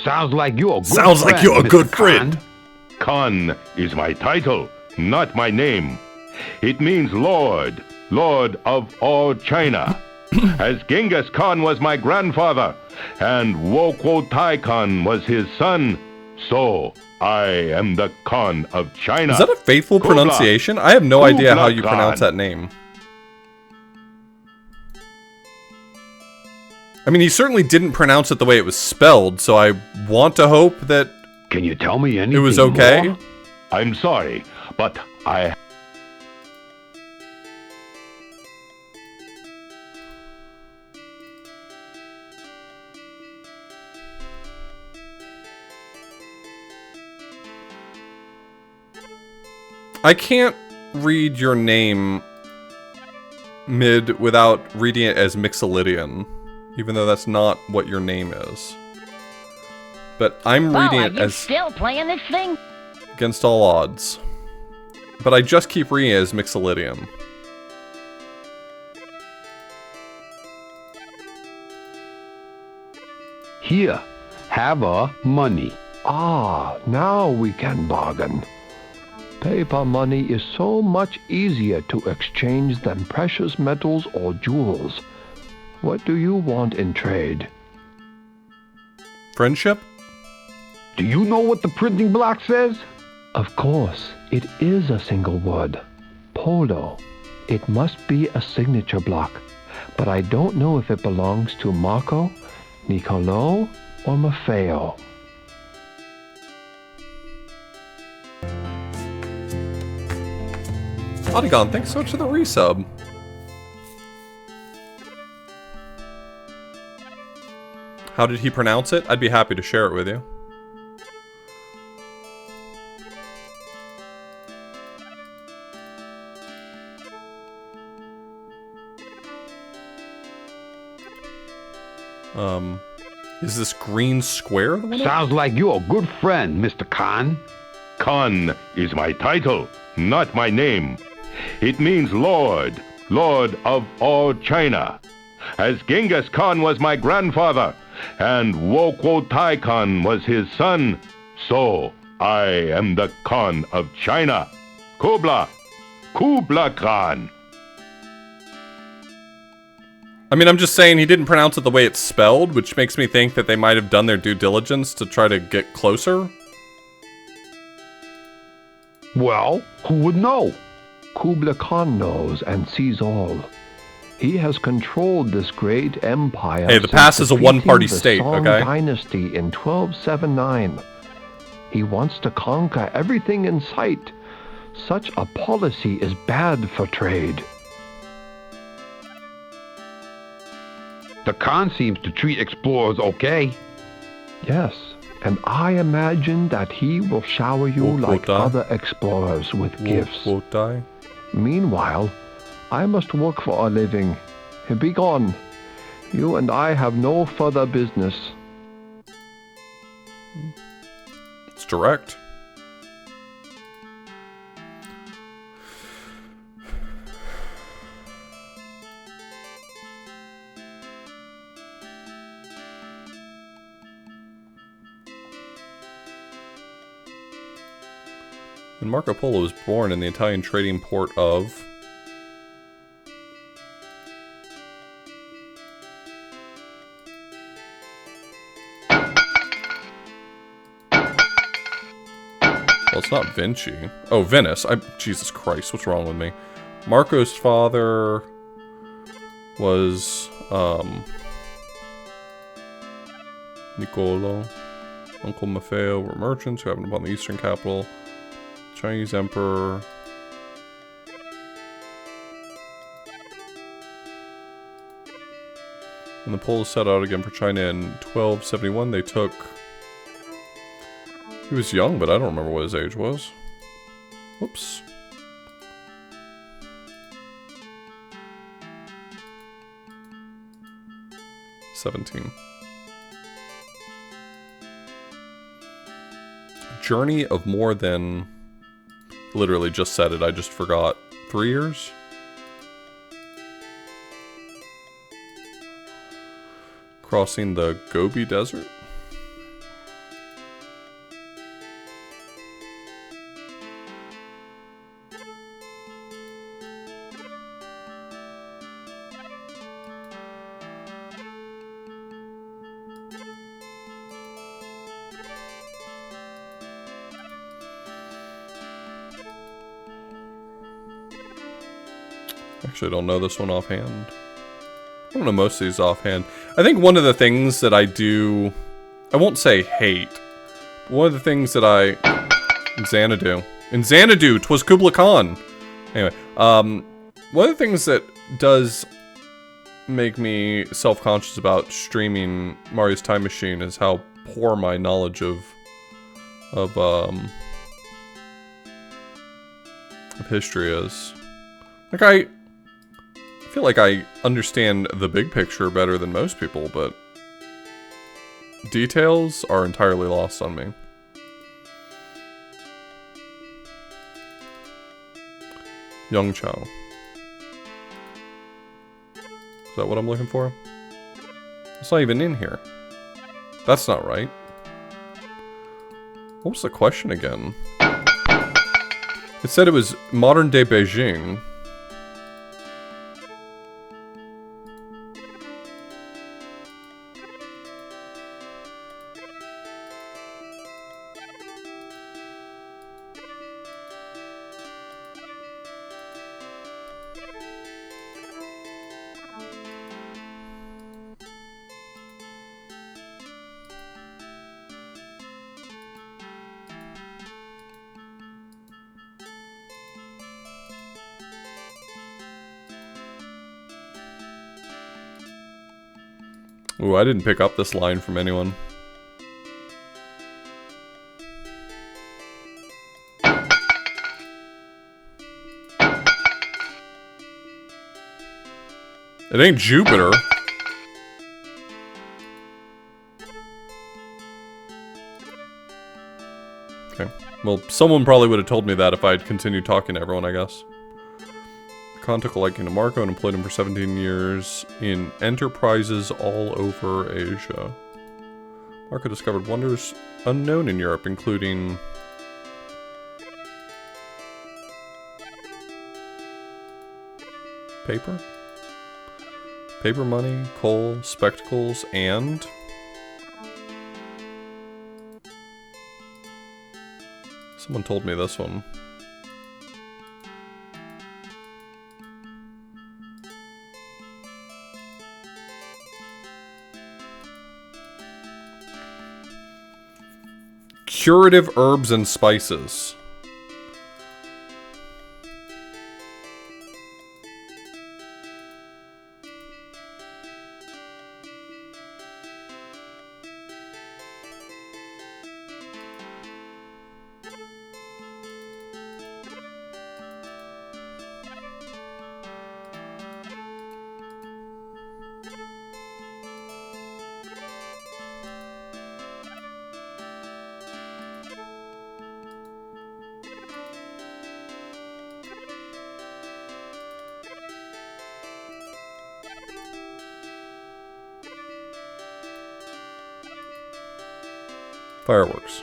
Sounds like you're a good friend. Khan is my title, not my name. It means Lord of all China. As Genghis Khan was my grandfather, and Wokuo Tai Khan was his son, so I am the Khan of China. Is that a faithful pronunciation? I have no idea how you pronounce that name. I mean, he certainly didn't pronounce it the way it was spelled, so I want to hope that... Can you tell me anything it was okay? more? I'm sorry, but I can't read your name without reading it as Mixolydian, even though that's not what your name is. But I'm reading it as... still playing this thing? Against all odds. But I just keep reading it as Mixolydian. Here, have money. Ah, now we can bargain. Paper money is so much easier to exchange than precious metals or jewels. What do you want in trade? Friendship? Do you know what the printing block says? Of course, it is a single word. Polo. It must be a signature block. But I don't know if it belongs to Marco, Niccolo, or Maffeo. Polygon, thanks so much for the resub. How did he pronounce it? I'd be happy to share it with you. Is this green square the one? Sounds like you're a good friend, Mr. Khan. Khan is my title, not my name. It means Lord, Lord of all China. As Genghis Khan was my grandfather, and Wokuotai Khan was his son, so I am the Khan of China. Kubla Khan. I mean, I'm just saying he didn't pronounce it the way it's spelled, which makes me think that they might have done their due diligence to try to get closer. Well, who would know? Kubla Khan knows and sees all. He has controlled this great empire. Hey, the past is a one-party state, Song okay? Dynasty in 1279. He wants to conquer everything in sight. Such a policy is bad for trade. The Khan seems to treat explorers okay. Yes, and I imagine that he will shower you like other explorers with gifts. Meanwhile, I must work for a living. Be gone. You and I have no further business. It's direct. When Marco Polo was born in the Italian trading port of... Well, it's not Vinci. Oh, Venice. Jesus Christ, what's wrong with me? Marco's father was, Niccolo. Uncle Maffeo were merchants who happened upon the eastern capital. Chinese emperor. When the Poles set out again for China in 1271, they took... He was young, but I don't remember what his age was. Whoops. "17. Journey of more than... Literally just said it, I just forgot. 3 years? Crossing the Gobi Desert? Actually, I don't know this one offhand. I don't know most of these offhand. I think one of the things that I do... I won't say hate. But one of the things that I... Xanadu. In Xanadu, 'twas Kubla Khan! Anyway, one of the things that does make me self-conscious about streaming Mario's Time Machine is how poor my knowledge of history is. Like, I feel like I understand the big picture better than most people, but details are entirely lost on me. Young Chow. Is that what I'm looking for? It's not even in here. That's not right. What was the question again? It said it was modern day Beijing. Ooh, I didn't pick up this line from anyone. It ain't Jupiter. Okay. Well, someone probably would have told me that if I had continued talking to everyone, I guess. Khan took a liking to Marco and employed him for 17 years in enterprises all over Asia. Marco discovered wonders unknown in Europe, including... paper? Paper money, coal, spectacles, and... someone told me this one. Curative herbs and spices. Fireworks.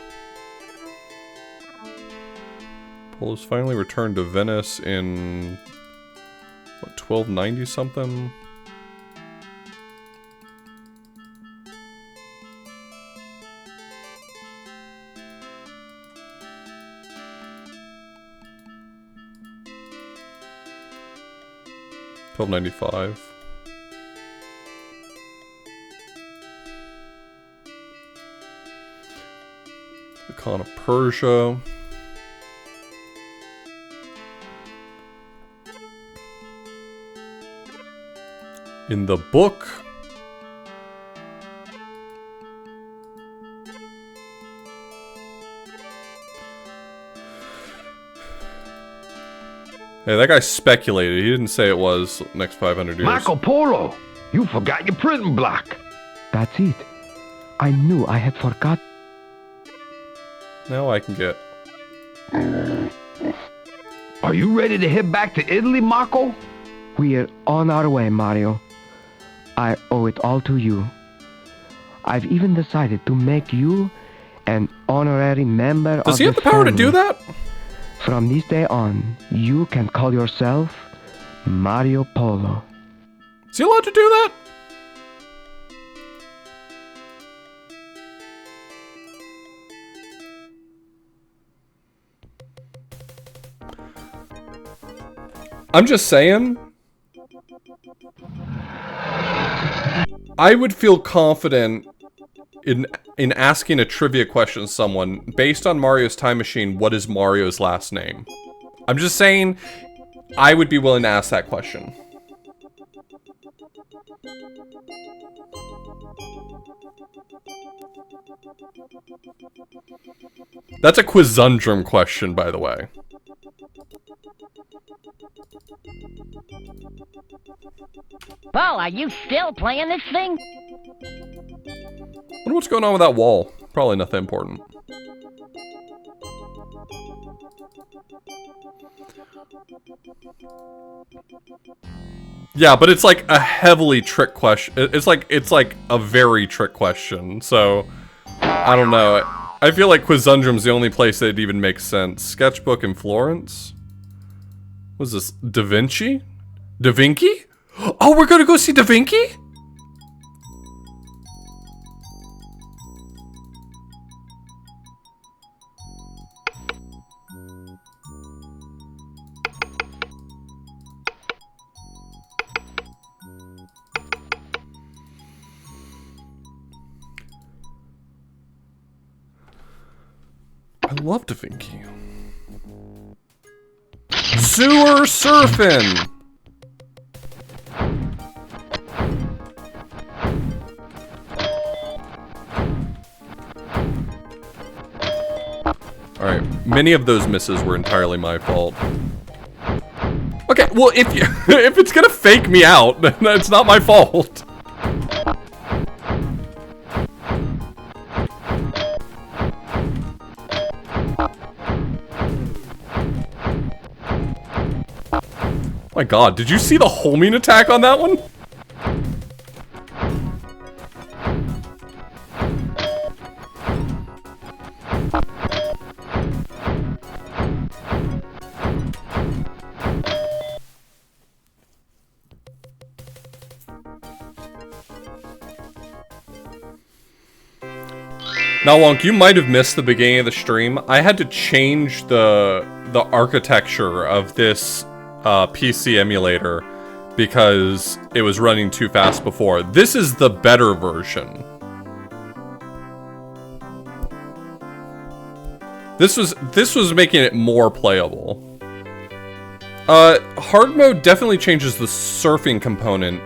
Polos finally returned to Venice in, what, 1290 something? $1295. The Khan of Persia. In the book. Hey, that guy speculated. He didn't say it was next 500 years. Marco Polo! You forgot your prison block. That's it. I knew I had forgot. Now I can get... Are you ready to head back to Italy, Marco? We're on our way, Mario. I owe it all to you. I've even decided to make you an honorary member of the family. Does he have the power to do that? From this day on, you can call yourself Mario Polo. Is he allowed to do that? I'm just saying. I would feel confident in asking a trivia question to someone based on Mario's time machine. What is Mario's last name? I'm just saying, I would be willing to ask that question. That's a quizundrum question, by the way. Well, are you still playing this thing? Wonder what's going on with that wall. Probably nothing important. Yeah, but it's like a heavily trick question. It's like a very trick question. So I don't know. I feel like Quizundrum's the only place that it even makes sense. Sketchbook in Florence. What is this? Da Vinci? Da Vinci? Oh, we're gonna go see Da Vinci? I love Da Vinci. Sewer surfing! Many of those misses were entirely my fault. Okay, well, if you, if it's gonna fake me out, then it's not my fault. My god, did you see the homing attack on that one? Now, Wonk, you might have missed the beginning of the stream. I had to change the architecture of this PC emulator because it was running too fast before. This is the better version. This was making it more playable. Hard mode definitely changes the surfing component.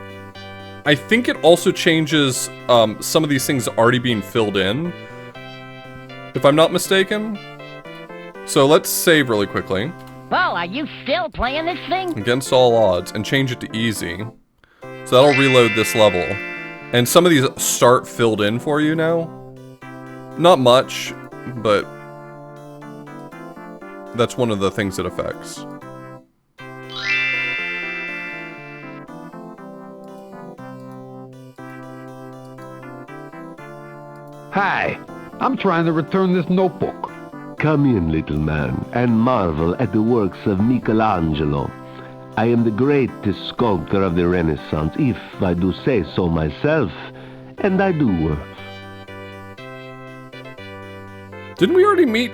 I think it also changes some of these things already being filled in, if I'm not mistaken. So let's save really quickly. Well, are you still playing this thing? Against all odds, and change it to easy. So that'll reload this level. And some of these start filled in for you now. Not much, but that's one of the things it affects. Hi, I'm trying to return this notebook. Come in, little man, and marvel at the works of Michelangelo. I am the greatest sculptor of the Renaissance, if I do say so myself, and I do. Didn't we already meet?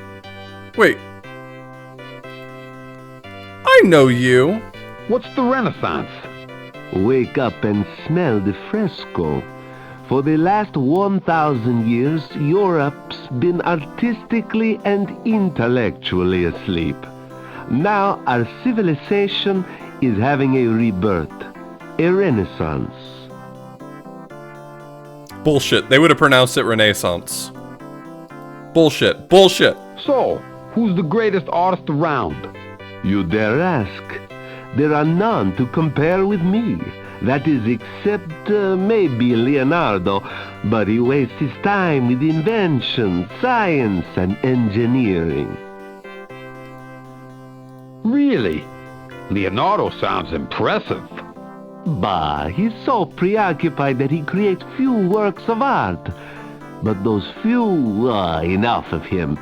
Wait. I know you. What's the Renaissance? Wake up and smell the fresco. For the last 1,000 years, Europe's been artistically and intellectually asleep. Now our civilization is having a rebirth, a renaissance. Bullshit. They would have pronounced it Renaissance. Bullshit. Bullshit. So, who's the greatest artist around? You dare ask? There are none to compare with me. That is, except maybe Leonardo, but he wastes his time with invention, science, and engineering. Really? Leonardo sounds impressive. Bah, he's so preoccupied that he creates few works of art. But those few, enough of him.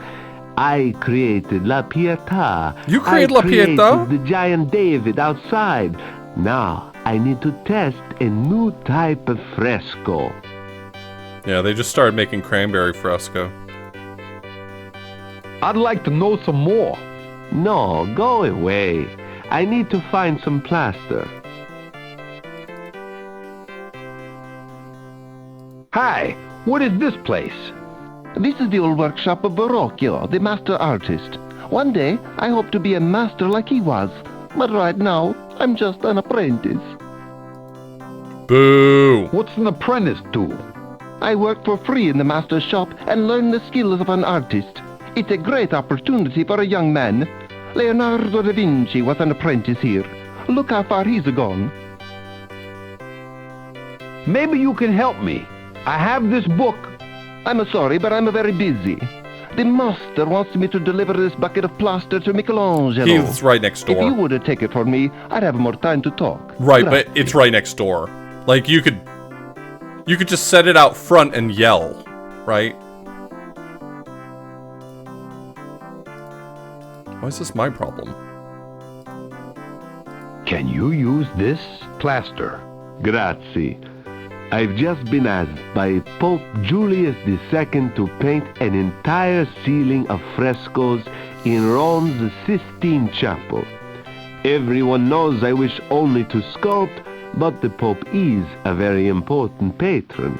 I created La Pietà. You created La Pietà? I created the giant David outside. Now, I need to test a new type of fresco. Yeah, they just started making cranberry fresco. I'd like to know some more. No, go away. I need to find some plaster. Hi, what is this place? This is the old workshop of Verrocchio, the master artist. One day, I hope to be a master like he was. But right now, I'm just an apprentice. Boo! What's an apprentice do? I work for free in the master's shop and learn the skills of an artist. It's a great opportunity for a young man. Leonardo da Vinci was an apprentice here. Look how far he's gone. Maybe you can help me. I have this book. I'm sorry, but I'm very busy. The master wants me to deliver this bucket of plaster to Michelangelo. He's right next door. If you would take it for me, I'd have more time to talk. Right, but it's right next door. Like, you could just set it out front and yell, right? Why is this my problem? Can you use this plaster? Grazie. I've just been asked by Pope Julius II to paint an entire ceiling of frescoes in Rome's Sistine Chapel. Everyone knows I wish only to sculpt, but the Pope is a very important patron.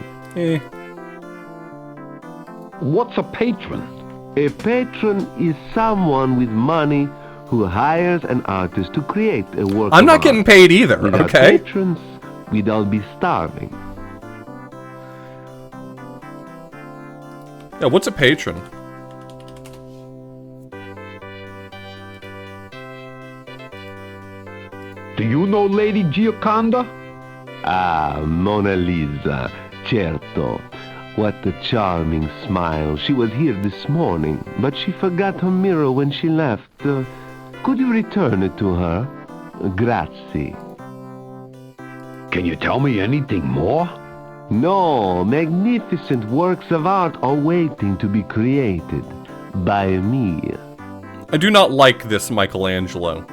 What's a patron? A patron is someone with money who hires an artist to create a work I'm of not art. getting paid either, Without okay? patrons, we'd all be starving. Yeah, what's a patron? Do you know Lady Gioconda? Ah, Mona Lisa, certo. What a charming smile. She was here this morning, but she forgot her mirror when she left. Could you return it to her? Grazie. Can you tell me anything more? No, magnificent works of art are waiting to be created by me. I do not like this Michelangelo.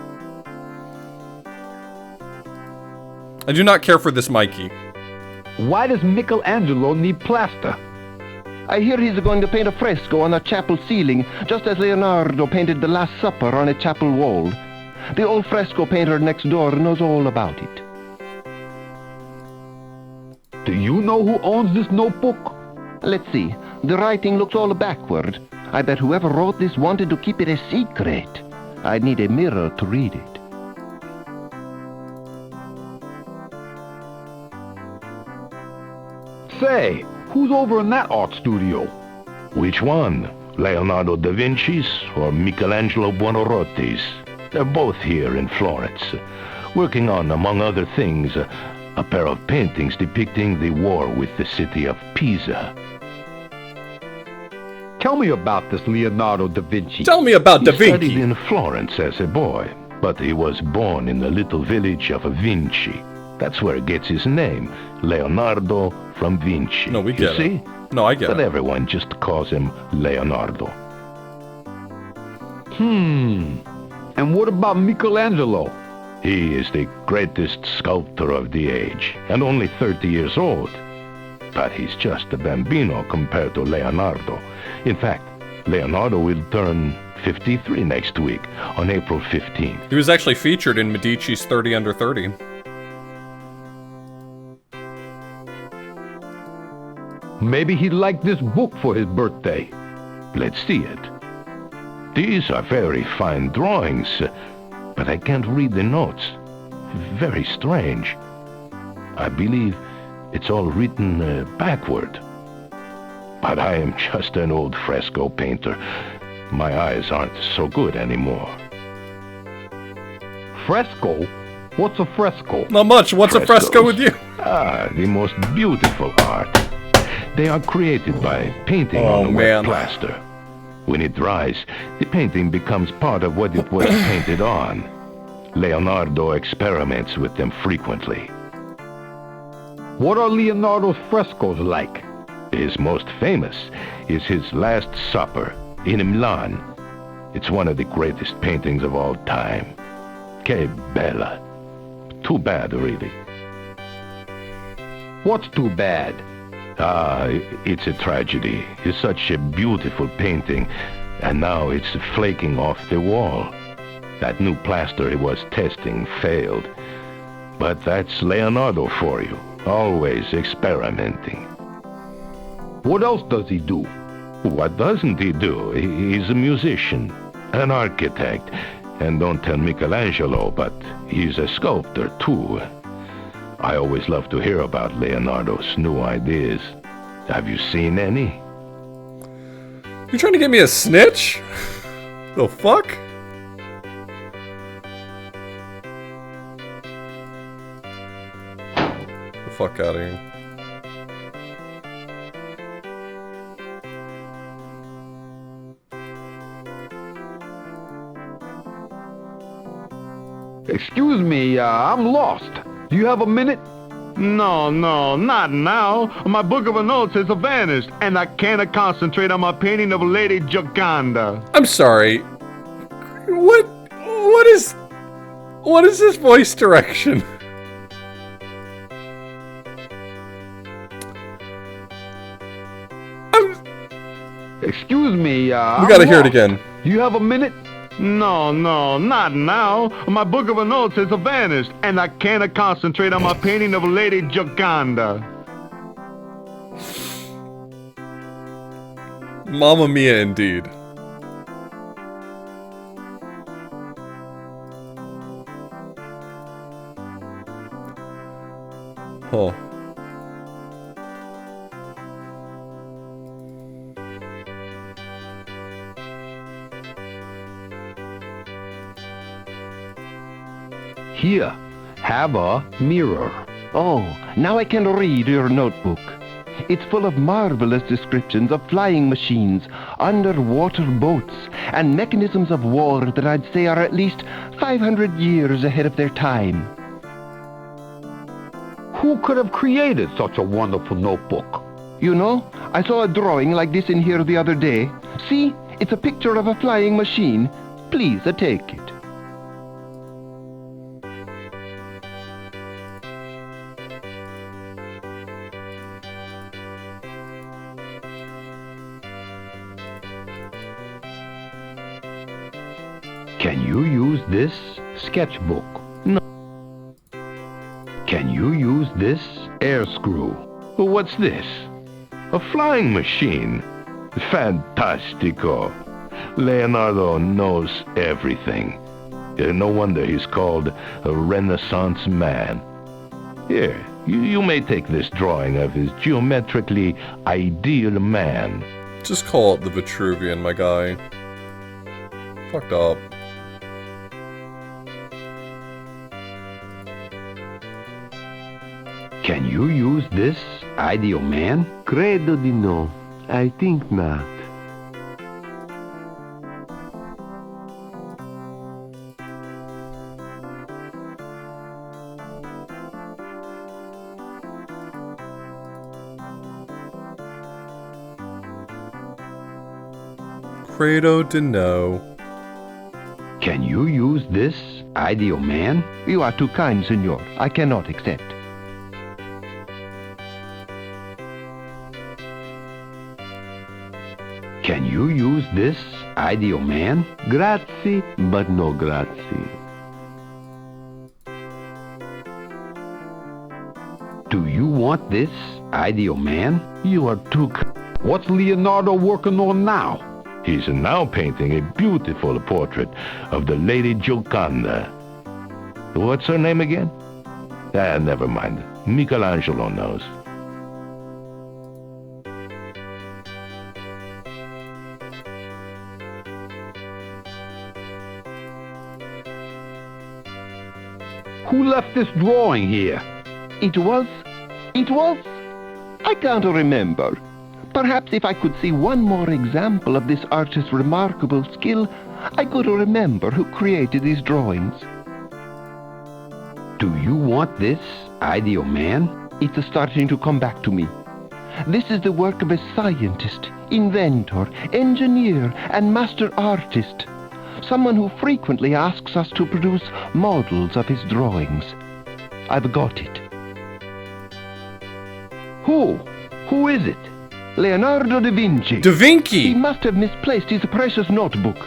I do not care for this Mikey. Why does Michelangelo need plaster? I hear he's going to paint a fresco on a chapel ceiling, just as Leonardo painted the Last Supper on a chapel wall. The old fresco painter next door knows all about it. Do you know who owns this notebook? Let's see. The writing looks all backward. I bet whoever wrote this wanted to keep it a secret. I'd need a mirror to read it. Say, who's over in that art studio? Which one? Leonardo da Vinci's or Michelangelo Buonarroti's? They're both here in Florence, working on, among other things, a pair of paintings depicting the war with the city of Pisa. Tell me about this Leonardo da Vinci. Tell me about Da He Vinci. studied in Florence as a boy, but he was born in the little village of Vinci. That's where he gets his name, Leonardo from Vinci. No, we You get see? it. No, I get But it. everyone just calls him Leonardo. And what about Michelangelo? He is the greatest sculptor of the age, and only 30 years old. But he's just a bambino compared to Leonardo. In fact, Leonardo will turn 53 next week, on April 15th. He was actually featured in Medici's 30 Under 30. Maybe he liked this book for his birthday. Let's see it. These are very fine drawings, but I can't read the notes. Very strange. I believe it's all written backward. But I am just an old fresco painter. My eyes aren't so good anymore. Fresco? What's a fresco? Not much. What's a fresco with you? Ah, the most beautiful art. They are created by painting on wet plaster. When it dries, the painting becomes part of what it was painted on. Leonardo experiments with them frequently. What are Leonardo's frescoes like? His most famous is his Last Supper in Milan. It's one of the greatest paintings of all time. Que bella. Too bad, really. What's too bad? Ah, it's a tragedy. It's such a beautiful painting, and now it's flaking off the wall. That new plaster he was testing failed. But that's Leonardo for you, always experimenting. What else does he do? What doesn't he do? He's a musician, an architect, and don't tell Michelangelo, but he's a sculptor too. I always love to hear about Leonardo's new ideas. Have you seen any? You trying to get me a snitch? The fuck? The fuck out of here. Excuse me, I'm lost. Do you have a minute? No, not now. My book of notes has vanished, and I can't concentrate on my painting of Lady Gioconda. I'm sorry. What is this voice direction? Excuse me, we gotta hear it again. Do you have a minute? No, not now. My book of notes has vanished, and I can't concentrate on my painting of Lady Gioconda. Mamma mia, indeed. Huh. Here, have a mirror. Oh, now I can read your notebook. It's full of marvelous descriptions of flying machines, underwater boats, and mechanisms of war that I'd say are at least 500 years ahead of their time. Who could have created such a wonderful notebook? You know, I saw a drawing like this in here the other day. See, it's a picture of a flying machine. Please, take it. Can you use this sketchbook? No. Can you use this air screw? What's this? A flying machine? Fantastico. Leonardo knows everything. No wonder he's called a Renaissance man. Here, you may take this drawing of his geometrically ideal man. Just call it the Vitruvian, my guy. Fucked up. Can you use this ideal man? Credo di no. I think not. Credo de no. Can you use this ideal man? You are too kind, senor. I cannot accept. Can you use this ideal man? Grazie, but no grazie. Do you want this ideal man? You are too... What's Leonardo working on now? He's now painting a beautiful portrait of the Lady Gioconda. What's her name again? Never mind. Michelangelo knows. Who left this drawing here? It was? I can't remember. Perhaps if I could see one more example of this artist's remarkable skill, I could remember who created these drawings. Do you want this ideal man? It's starting to come back to me. This is the work of a scientist, inventor, engineer, and master artist. Someone who frequently asks us to produce models of his drawings. I've got it. Who is it? Leonardo da Vinci. Da Vinci! He must have misplaced his precious notebook.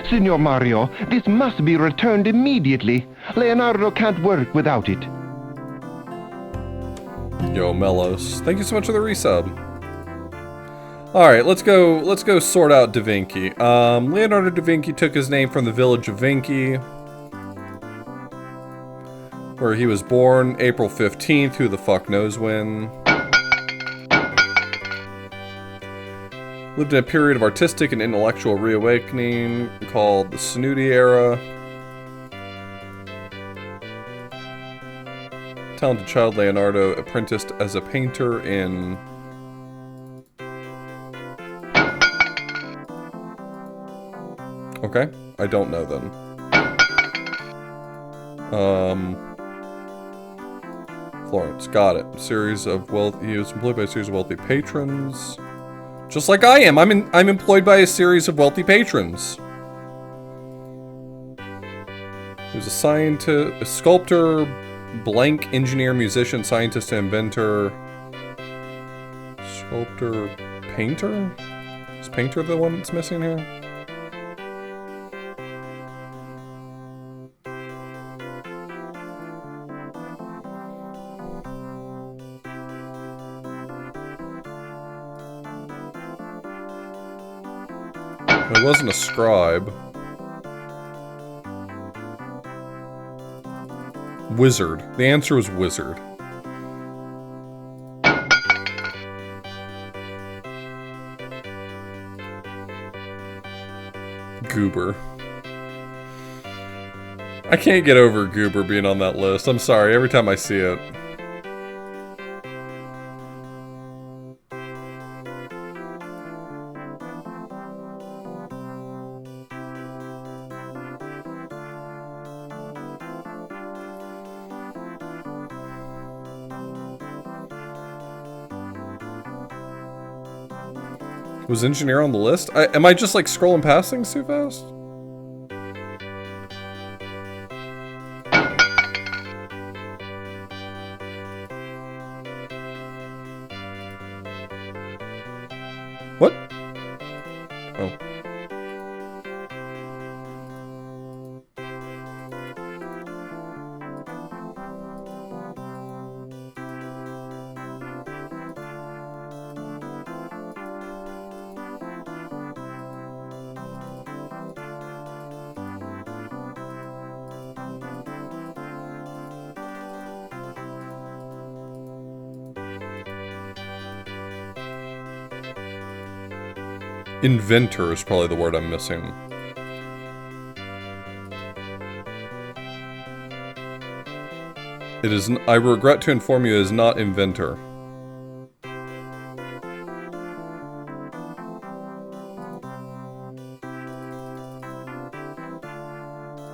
Signor Mario, this must be returned immediately. Leonardo can't work without it. Yo, Melos. Thank you so much for the resub. Alright, let's go sort out Da Vinci. Leonardo da Vinci took his name from the village of Vinci, where he was born April 15th, who the fuck knows when. Lived in a period of artistic and intellectual reawakening called the Snooty Era. Talented child Leonardo apprenticed as a painter in... Okay, I don't know then. Florence, got it. Series of he was employed by a series of wealthy patrons. Just like I am. I'm employed by a series of wealthy patrons. He was a scientist, a sculptor, blank engineer, musician, scientist, and inventor. Sculptor, painter? Is painter the one that's missing here? It wasn't a scribe. Wizard. The answer was wizard. Goober. I can't get over Goober being on that list. I'm sorry, every time I see it. Was engineer on the list? Am I just like scrolling past things too fast? What? Oh. Inventor is probably the word I'm missing. It is. I regret to inform you, it is not inventor.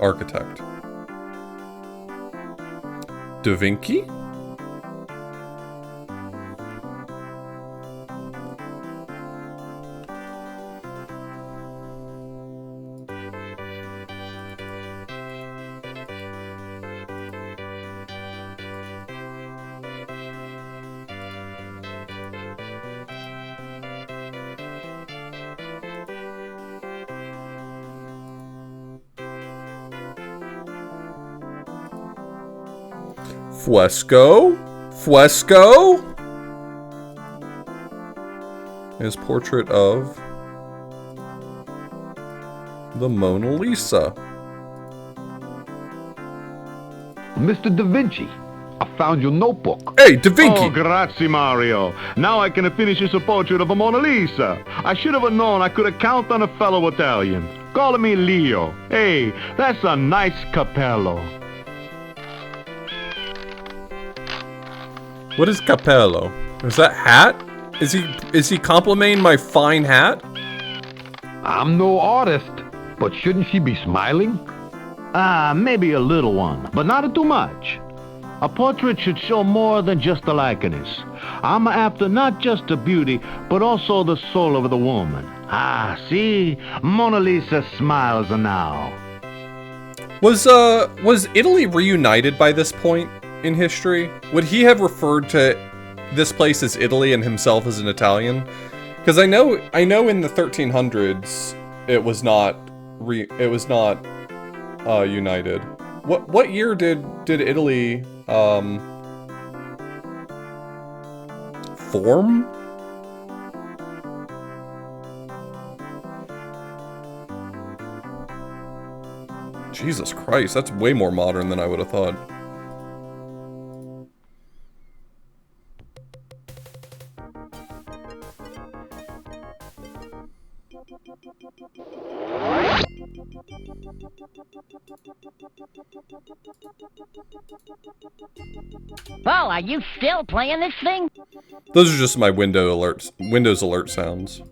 Architect. Da Vinci? Fresco? Fresco? His portrait of the Mona Lisa. Mr. Da Vinci, I found your notebook. Hey, Da Vinci! Oh, grazie, Mario. Now I can finish a portrait of a Mona Lisa. I should have known I could have counted on a fellow Italian. Call me Leo. Hey, that's a nice capello. What is capello? Is that hat? Is he complimenting my fine hat? I'm no artist, but shouldn't she be smiling? Maybe a little one, but not too much. A portrait should show more than just the likeness. I'm after not just the beauty, but also the soul of the woman. See? Mona Lisa smiles now. Was Italy reunited by this point in history? Would he have referred to this place as Italy and himself as an Italian? Because I know in the 1300s it was not united. What year did Italy form? Jesus Christ, that's way more modern than I would have thought. Paul, are you still playing this thing? Those are just my Windows alert sounds.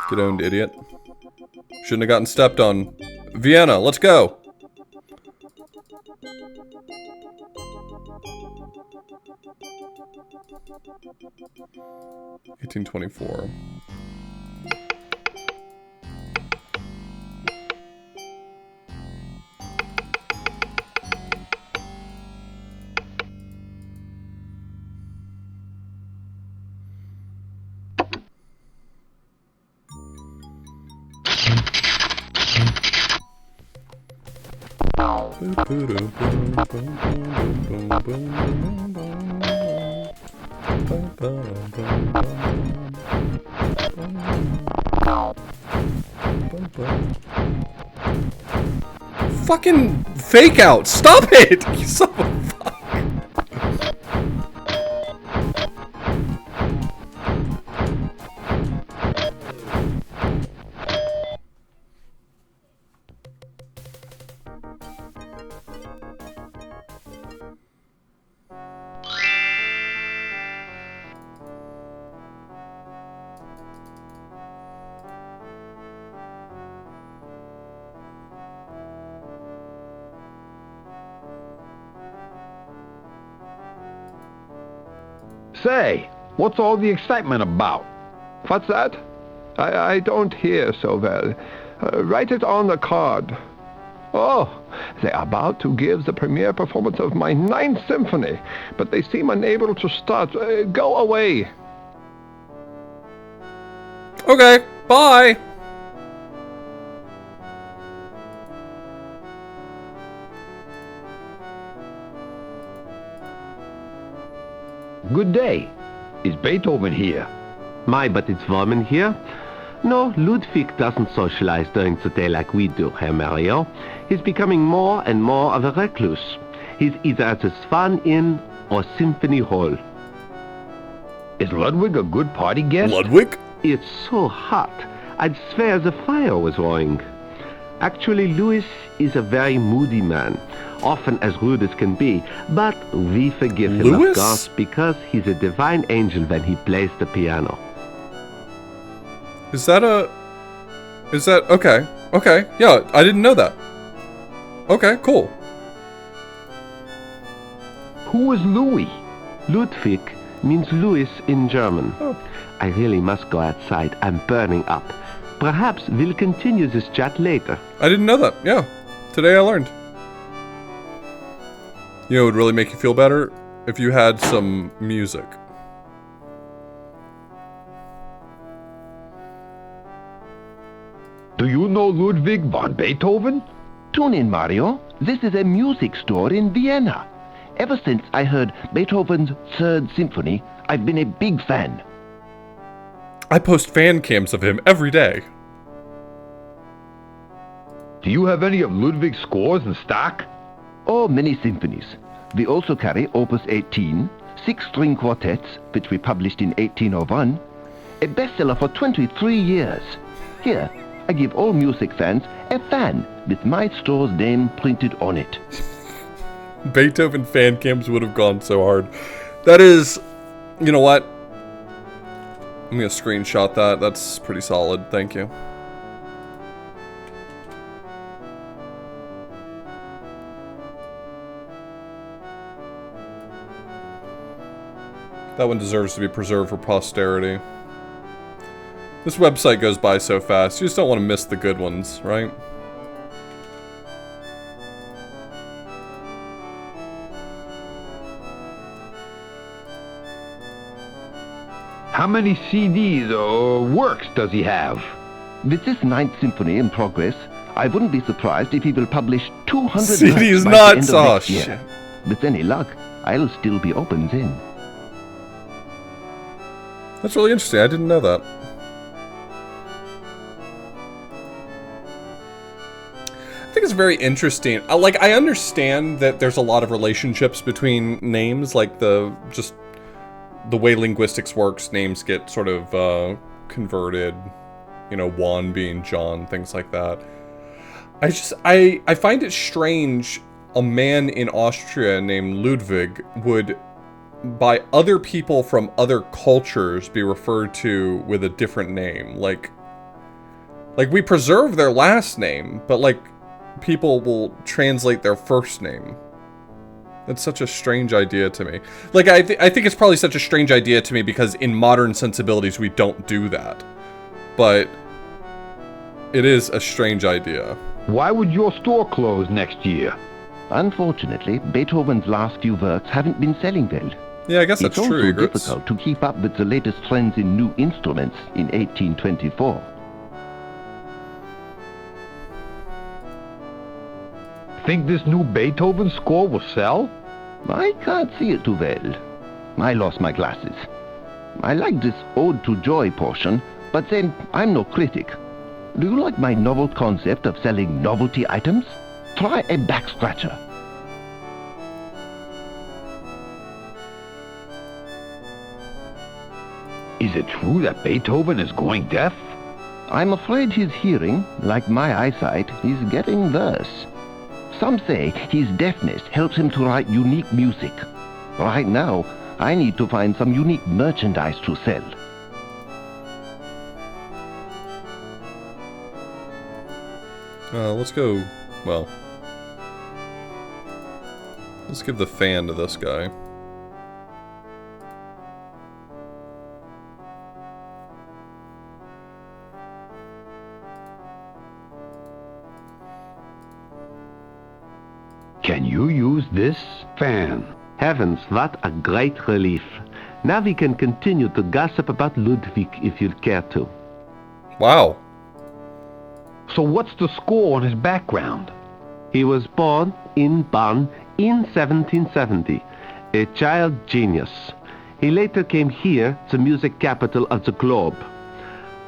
Get owned, idiot. Shouldn't have gotten stepped on. Vienna, let's go! $1824. fucking fake out. Stop it! You son of a fuck. Say, what's all the excitement about? What's that? I don't hear so well. Write it on the card. Oh, they are about to give the premiere performance of my 9th symphony, but they seem unable to start. Go away. Okay, bye. Good day. Is Beethoven here? My, but it's warm in here. No, Ludwig doesn't socialize during the day like we do, Herr Mario. He's becoming more and more of a recluse. He's either at the Swan Inn or Symphony Hall. Is Ludwig a good party guest? Ludwig? It's so hot, I'd swear the fire was roaring. Actually, Louis is a very moody man, often as rude as can be, but we forgive him, Louis? of course, because he's a divine angel when he plays the piano. Is that okay? Okay, yeah, I didn't know that. Okay, cool. Who is Louis? Ludwig means Louis in German. Oh. I really must go outside. I'm burning up. Perhaps we'll continue this chat later. I didn't know that. Yeah. Today I learned. You know, it would really make you feel better if you had some music. Do you know Ludwig van Beethoven? Tune in, Mario. This is a music store in Vienna. Ever since I heard Beethoven's 3rd Symphony, I've been a big fan. I post fan cams of him every day. Do you have any of Ludwig's scores in stock? Oh, many symphonies. We also carry Opus 18, 6-string quartets, which we published in 1801, a bestseller for 23 years. Here, I give all music fans a fan with my store's name printed on it. Beethoven fan cams would have gone so hard. That is, you know what? I'm gonna screenshot that. That's pretty solid. Thank you. That one deserves to be preserved for posterity. This website goes by so fast. You just don't want to miss the good ones, right? How many CDs or works does he have? With this 9th Symphony in progress, I wouldn't be surprised if he will publish 200 CDs works by nuts. the end of Oh, next year. shit. With any luck, I'll still be open then. That's really interesting. I didn't know that. I think it's very interesting. Like, I understand that there's a lot of relationships between names, like just the way linguistics works, names get sort of converted, you know, Juan being John, things like that. I find it strange a man in Austria named Ludwig would, by other people from other cultures, be referred to with a different name. Like we preserve their last name, but like people will translate their first name. That's such a strange idea to me. Like, I think it's probably such a strange idea to me because in modern sensibilities we don't do that. But it is a strange idea. Why would your store close next year? Unfortunately, Beethoven's last few works haven't been selling well. Yeah, I guess that's it's true. also difficult to keep up with the latest trends in new instruments in 1824. Think this new Beethoven score will sell? I can't see it too well. I lost my glasses. I like this Ode to Joy portion, but then I'm no critic. Do you like my novel concept of selling novelty items? Try a back scratcher. Is it true that Beethoven is going deaf? I'm afraid his hearing, like my eyesight, is getting worse. Some say his deafness helps him to write unique music. Right now, I need to find some unique merchandise to sell. Let's go, well, let's give the fan to this guy. Can you use this fan? Heavens, what a great relief. Now we can continue to gossip about Ludwig if you'd care to. Wow. So what's the score on his background? He was born in Bonn in 1770, a child genius. He later came here, the music capital of the globe.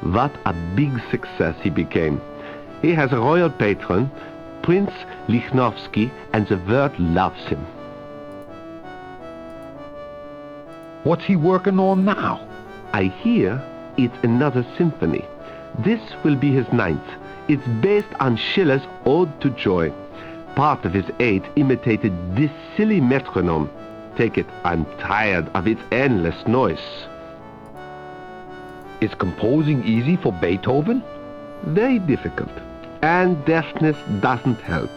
What a big success he became. He has a royal patron, Prince Lichnowsky, and the world loves him. What's he working on now? I hear it's another symphony. This will be his 9th. It's based on Schiller's Ode to Joy. Part of his 8 imitated this silly metronome. Take it, I'm tired of its endless noise. Is composing easy for Beethoven? Very difficult. And deafness doesn't help.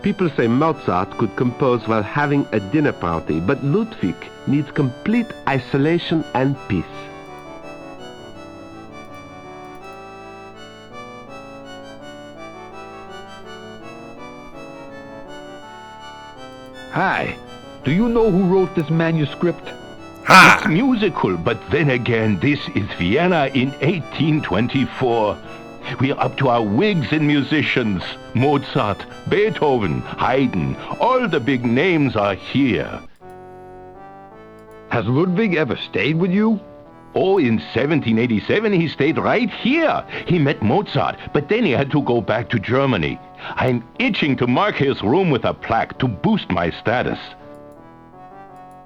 People say Mozart could compose while having a dinner party, but Ludwig needs complete isolation and peace. Hi. Do you know who wrote this manuscript? It's musical, but then again, this is Vienna in 1824. We are up to our wigs in musicians. Mozart, Beethoven, Haydn, all the big names are here. Has Ludwig ever stayed with you? Oh, in 1787 he stayed right here. He met Mozart, but then he had to go back to Germany. I'm itching to mark his room with a plaque to boost my status.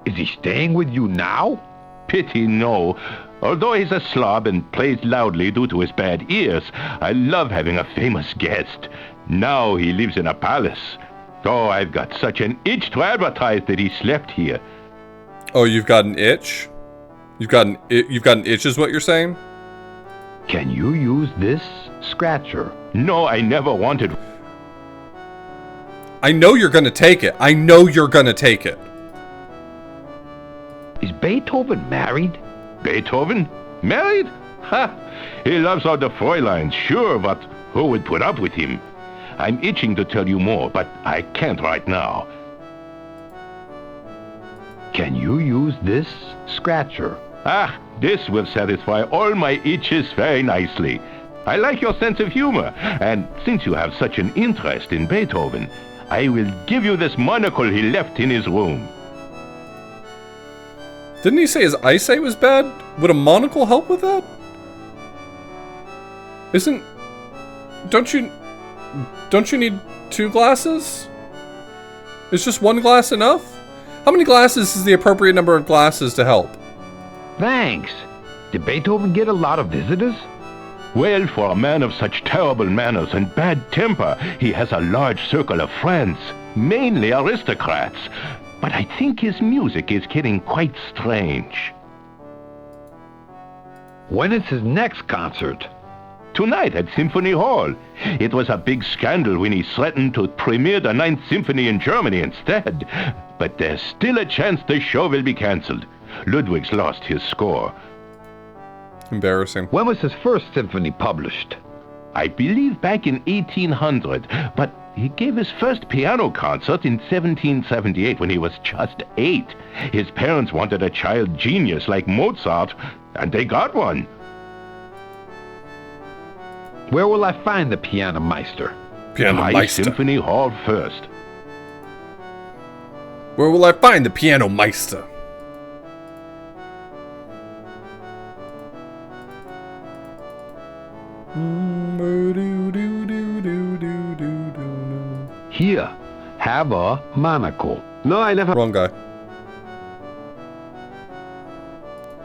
Is he staying with you now? Pity no. Although he's a slob and plays loudly due to his bad ears, I love having a famous guest. Now he lives in a palace. Oh, I've got such an itch to advertise that he slept here. Oh, you've got an itch? You've got an itch is what you're saying? Can you use this scratcher? No, I never wanted. I know you're gonna take it. I know you're gonna take it. Is Beethoven married? Beethoven? Married? Ha! He loves all the Fräuleins, sure, but who would put up with him? I'm itching to tell you more, but I can't right now. Can you use this scratcher? Ah, this will satisfy all my itches very nicely. I like your sense of humor, and since you have such an interest in Beethoven, I will give you this monocle he left in his room. Didn't he say his eyesight was bad? Would a monocle help with that? Don't you need 2 glasses? Is just 1 glass enough? How many glasses is the appropriate number of glasses to help? Thanks. Did Beethoven get a lot of visitors? Well, for a man of such terrible manners and bad temper, he has a large circle of friends, mainly aristocrats. But I think his music is getting quite strange. When is his next concert? Tonight at Symphony Hall. It was a big scandal when he threatened to premiere the 9th Symphony in Germany instead. But there's still a chance the show will be cancelled. Ludwig's lost his score. Embarrassing. When was his first symphony published? I believe back in 1800, but he gave his first piano concert in 1778 when he was just 8. His parents wanted a child genius like Mozart, and they got one. Where will I find the Piano Meister? Piano Try Meister. Symphony Hall first. Where will I find the Piano Meister? He Here, have a monocle. No, I never... Wrong guy.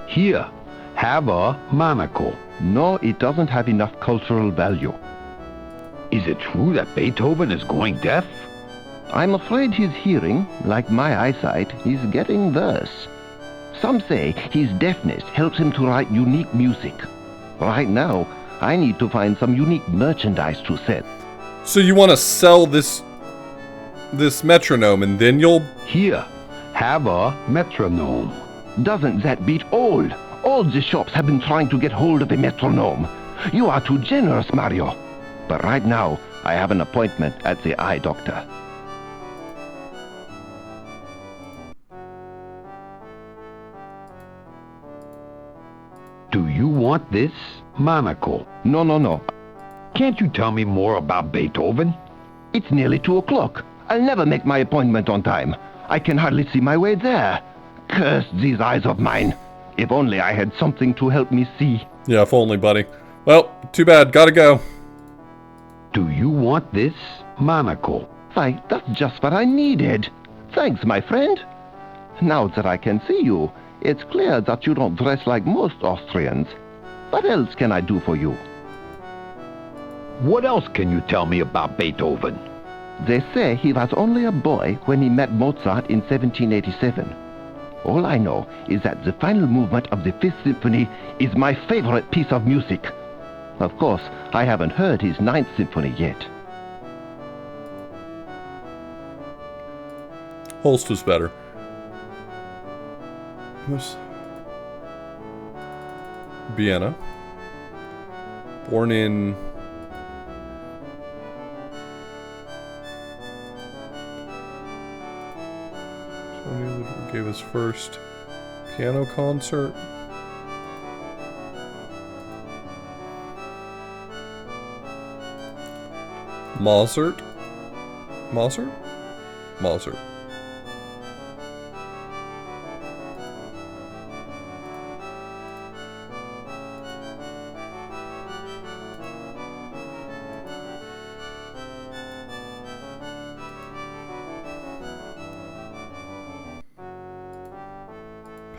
Here, have a monocle. No, it doesn't have enough cultural value. Is it true that Beethoven is going deaf? I'm afraid his hearing, like my eyesight, is getting worse. Some say his deafness helps him to write unique music. Right now, I need to find some unique merchandise to sell. So you want to sell this metronome and then you'll... Here, have a metronome. Doesn't that beat all? All the shops have been trying to get hold of a metronome. You are too generous, Mario. But right now, I have an appointment at the eye doctor. Do you want this monocle? No. Can't you tell me more about Beethoven? It's nearly 2 o'clock. I'll never make my appointment on time. I can hardly see my way there. Curse these eyes of mine. If only I had something to help me see. Yeah, if only, buddy. Well, too bad. Gotta go. Do you want this monocle? Why, that's just what I needed. Thanks, my friend. Now that I can see you, it's clear that you don't dress like most Austrians. What else can I do for you? What else can you tell me about Beethoven? They say he was only a boy when he met Mozart in 1787. All I know is that the final movement of the Fifth Symphony is my favorite piece of music. Of course, I haven't heard his Ninth Symphony yet. Holst was better. Who's Vienna. Born in gave his first piano concert. Mozart.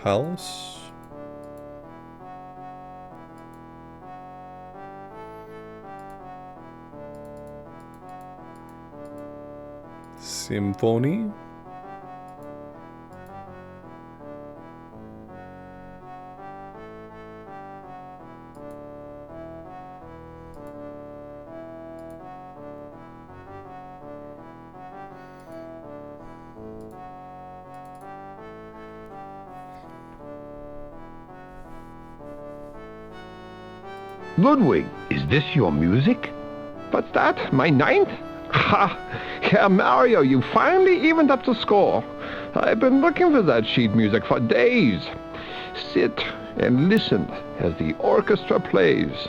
Palace. Symphony. Ludwig, is this your music? What's that? My ninth? Ha! Herr Mario, you finally evened up the score. I've been looking for that sheet music for days. Sit and listen as the orchestra plays.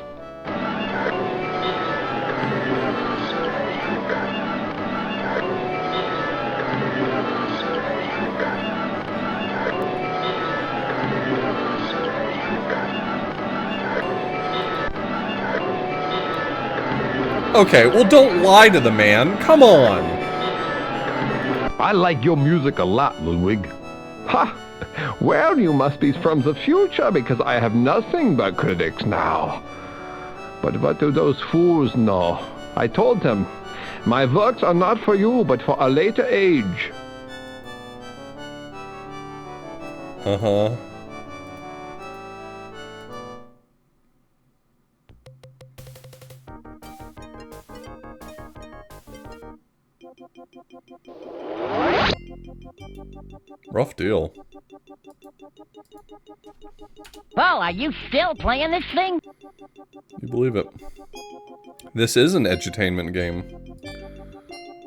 Okay, well, don't lie to the man. Come on. I like your music a lot, Ludwig. Ha! Well, you must be from the future, because I have nothing but critics now. But what do those fools know? I told them, my works are not for you, but for a later age. Uh-huh. Rough deal. Well, are you still playing this thing? You believe it. This is an edutainment game.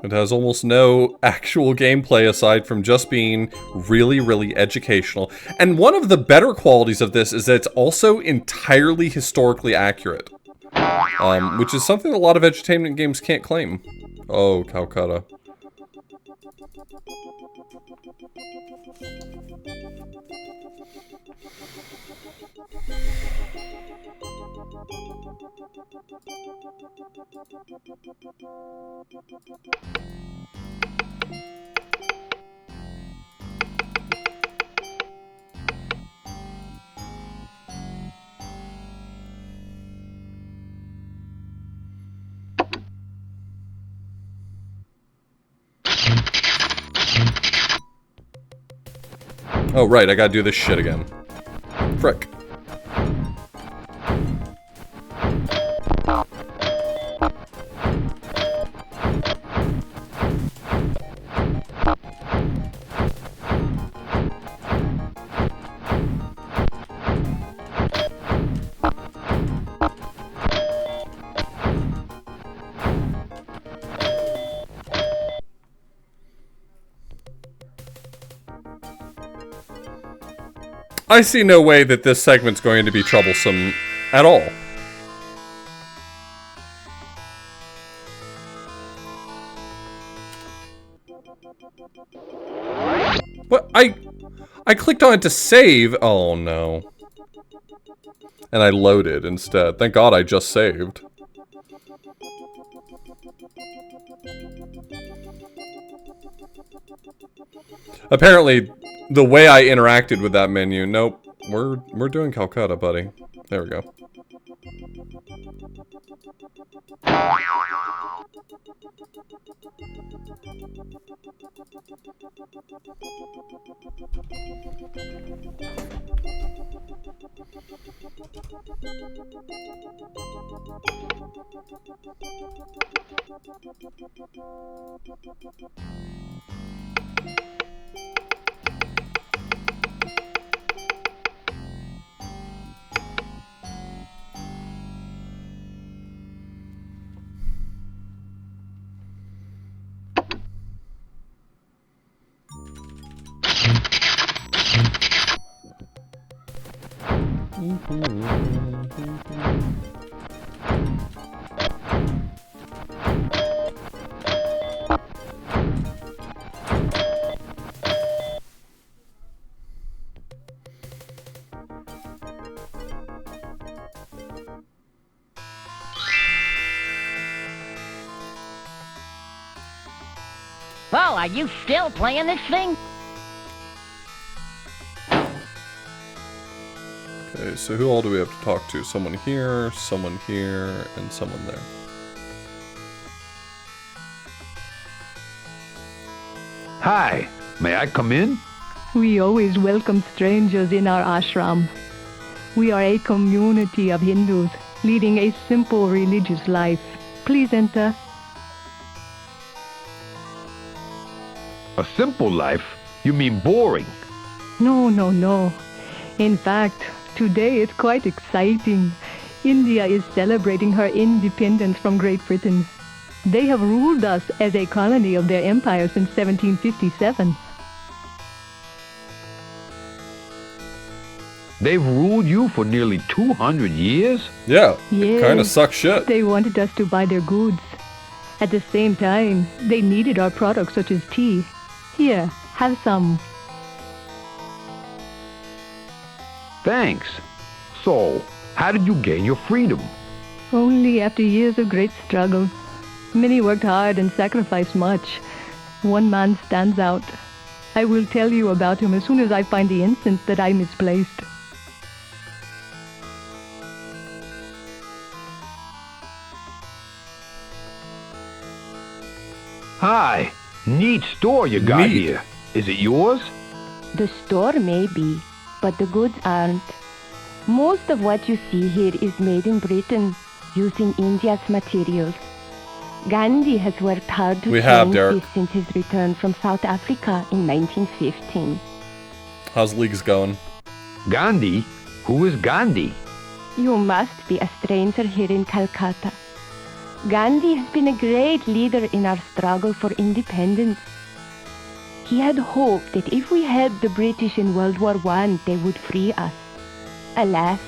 It has almost no actual gameplay aside from just being really, really educational. And one of the better qualities of this is that it's also entirely historically accurate. Which is something a lot of edutainment games can't claim. Oh, Calcutta. Oh, right, I gotta do this shit again. Frick. I see no way that this segment's going to be troublesome at all. What? I clicked on it to save. Oh no. And I loaded instead. Thank God I just saved. Apparently, the way I interacted with that menu, nope. We're doing Calcutta, buddy. There we go. Well, are you still playing this thing? Okay, so who all do we have to talk to? Someone here, and someone there. Hi, may I come in? We always welcome strangers in our ashram. We are a community of Hindus leading a simple religious life. Please enter. A simple life? You mean boring? No, no, no. In fact, today is quite exciting. India is celebrating her independence from Great Britain. They have ruled us as a colony of their empire since 1757. They've ruled you for nearly 200 years? Yeah, Yes, kind of sucks shit. They wanted us to buy their goods. At the same time, they needed our products such as tea. Here, have some. Thanks. So, how did you gain your freedom? Only after years of great struggle. Many worked hard and sacrificed much. One man stands out. I will tell you about him as soon as I find the incense that I misplaced. Hi, neat store you got Neat. here. Is it yours? The store may be, but the goods aren't. Most of what you see here is made in Britain, using India's materials. Gandhi has worked hard to We have, change Derek. this since his return from South Africa in 1915. How's leagues going? Gandhi? Who is Gandhi? You must be a stranger here in Calcutta. Gandhi has been a great leader in our struggle for independence. He had hoped that if we helped the British in World War I, they would free us. Alas,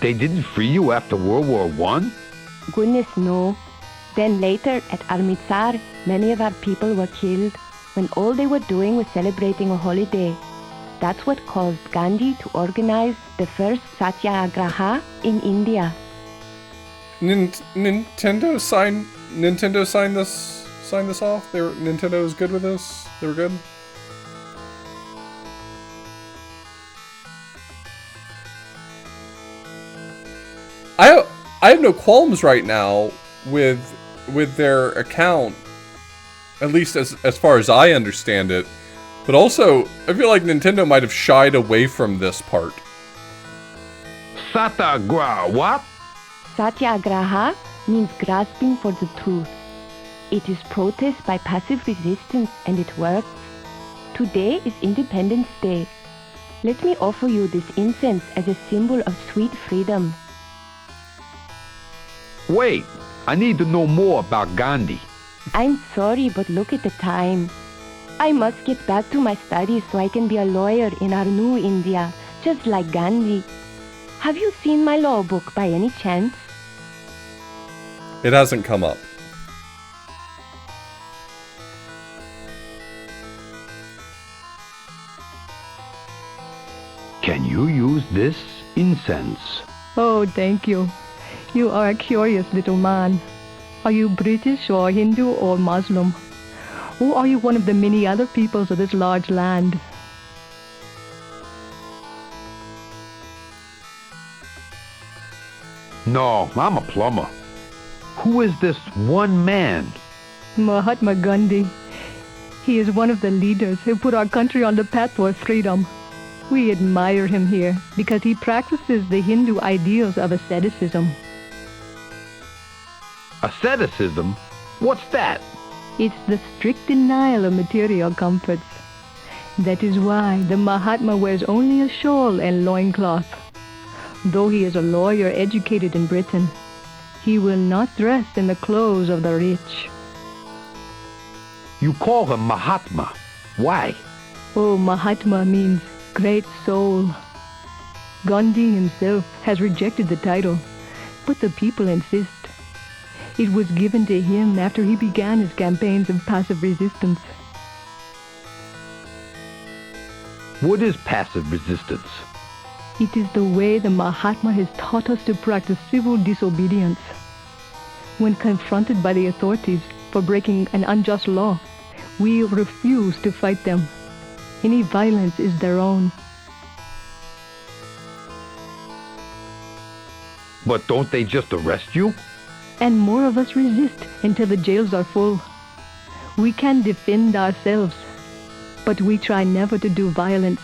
They didn't free you after World War I? goodness no. Then later at Amritsar, many of our people were killed when all they were doing was celebrating a holiday. That's what caused Gandhi to organize the first Satyagraha in India. Nintendo signed this off. Nintendo was good with this. They were good. I have no qualms right now with their account At least as far as I understand it. But also, I feel like Nintendo might have shied away from this part. Satyagraha, what? Satyagraha means grasping for the truth. It is protest by passive resistance, and it works. Today is Independence Day. Let me offer you this incense as a symbol of sweet freedom. Wait, I need to know more about Gandhi. I'm sorry, but look at the time. I must get back to my studies so I can be a lawyer in our new India, just like Gandhi. Have you seen my law book by any chance? It hasn't come up. Can you use this incense? Oh, thank you. You are a curious little man. Are you British or Hindu or Muslim? Or are you one of the many other peoples of this large land? No, I'm a plumber. Who is this one man? Mahatma Gandhi. He is one of the leaders who put our country on the path toward freedom. We admire him here because he practices the Hindu ideals of asceticism. Asceticism? What's that? It's the strict denial of material comforts. That is why the Mahatma wears only a shawl and loincloth. Though he is a lawyer educated in Britain, he will not dress in the clothes of the rich. You call him Mahatma. Why? Oh, Mahatma means great soul. Gandhi himself has rejected the title, but the people insist. It was given to him after he began his campaigns of passive resistance. What is passive resistance? It is the way the Mahatma has taught us to practice civil disobedience. When confronted by the authorities for breaking an unjust law, we refuse to fight them. Any violence is their own. But don't they just arrest you? And more of us resist until the jails are full. We can defend ourselves, but we try never to do violence.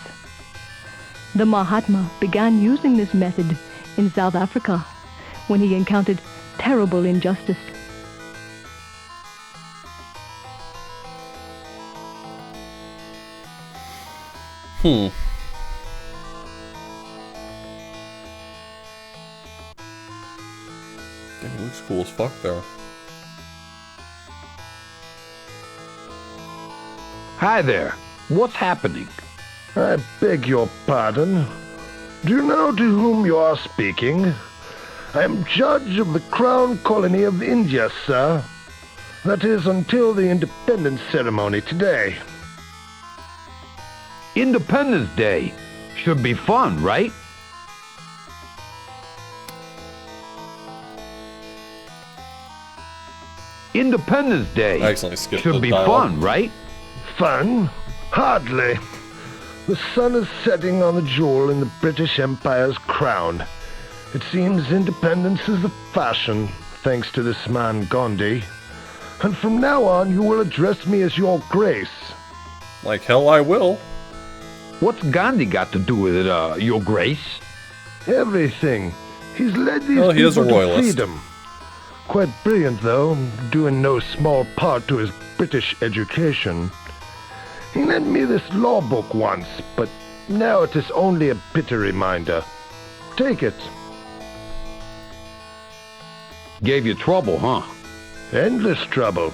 The Mahatma began using this method in South Africa when he encountered terrible injustice. Damn, he looks cool as fuck though. Hi there. What's happening? I beg your pardon. Do you know to whom you are speaking? I am judge of the Crown Colony of India, sir. That is until the independence ceremony today. Independence Day should be fun, right? Independence Day should be fun, right? Fun? Hardly. The sun is setting on the jewel in the British Empire's crown. It seems independence is the fashion, thanks to this man Gandhi. And from now on, you will address me as Your Grace. Like hell I will. What's Gandhi got to do with it, Your Grace? Everything. He's led these Well, he is a people to royalist. freedom. Quite brilliant, though, due in no small part to his British education. He lent me this law book once, but now it is only a bitter reminder. Take it. Gave you trouble, huh? Endless trouble.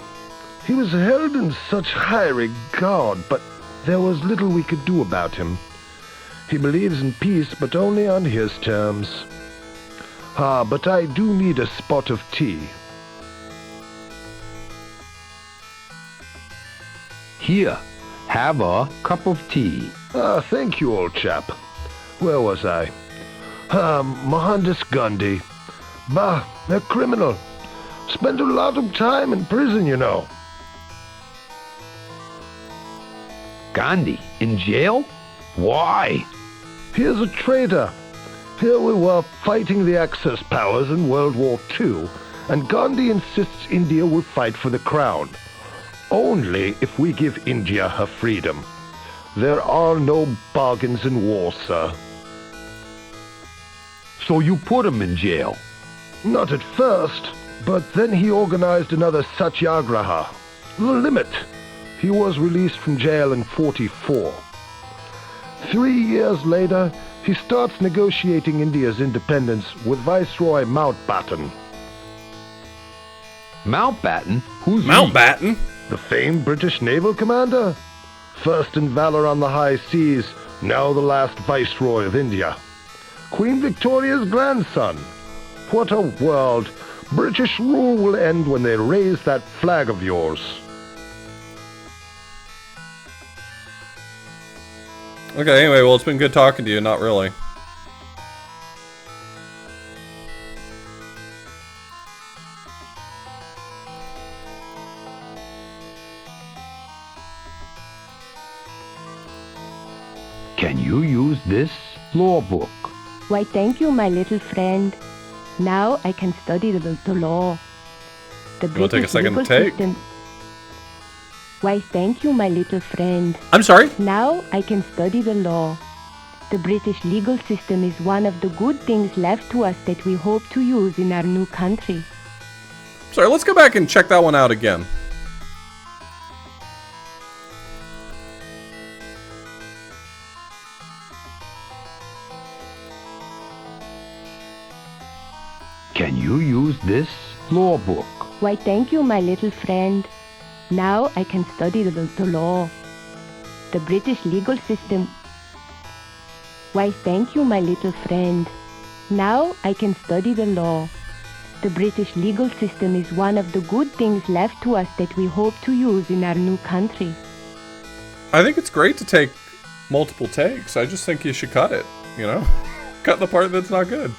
He was held in such high regard, but there was little we could do about him. He believes in peace, but only on his terms. Ah, but I do need a spot of tea. Here, have a cup of tea. Ah, thank you, old chap. Where was I? Mohandas Gandhi. Bah, a criminal. Spent a lot of time in prison, you know. Gandhi in jail? Why? He is a traitor. Here we were fighting the Axis powers in World War II, and Gandhi insists India will fight for the crown. Only if we give India her freedom. There are no bargains in war, sir. So you put him in jail? Not at first, but then he organized another satyagraha. The limit. He was released from jail in 44. 3 years later, he starts negotiating India's independence with Viceroy Mountbatten. Mountbatten? Who's Mountbatten? The famed British naval commander. First in valor on the high seas, now the last Viceroy of India. Queen Victoria's grandson. What a world. British rule will end when they raise that flag of yours. Okay, anyway, well, it's been good talking to you. Not really. Can you use this law book? Why, thank you, my little friend. Now I can study the law. The You want to take a second to legal take? system. Why, thank you, my little friend. I'm sorry? Now I can study the law. The British legal system is one of the good things left to us that we hope to use in our new country. Sorry, let's go back and check that one out again. Can you use this law book? Why, thank you, my little friend. Now I can study the law. The British legal system. Why, thank you, my little friend. Now I can study the law. The British legal system is one of the good things left to us that we hope to use in our new country. I think it's great to take multiple takes. I just think you should cut it, you know? Cut the part that's not good.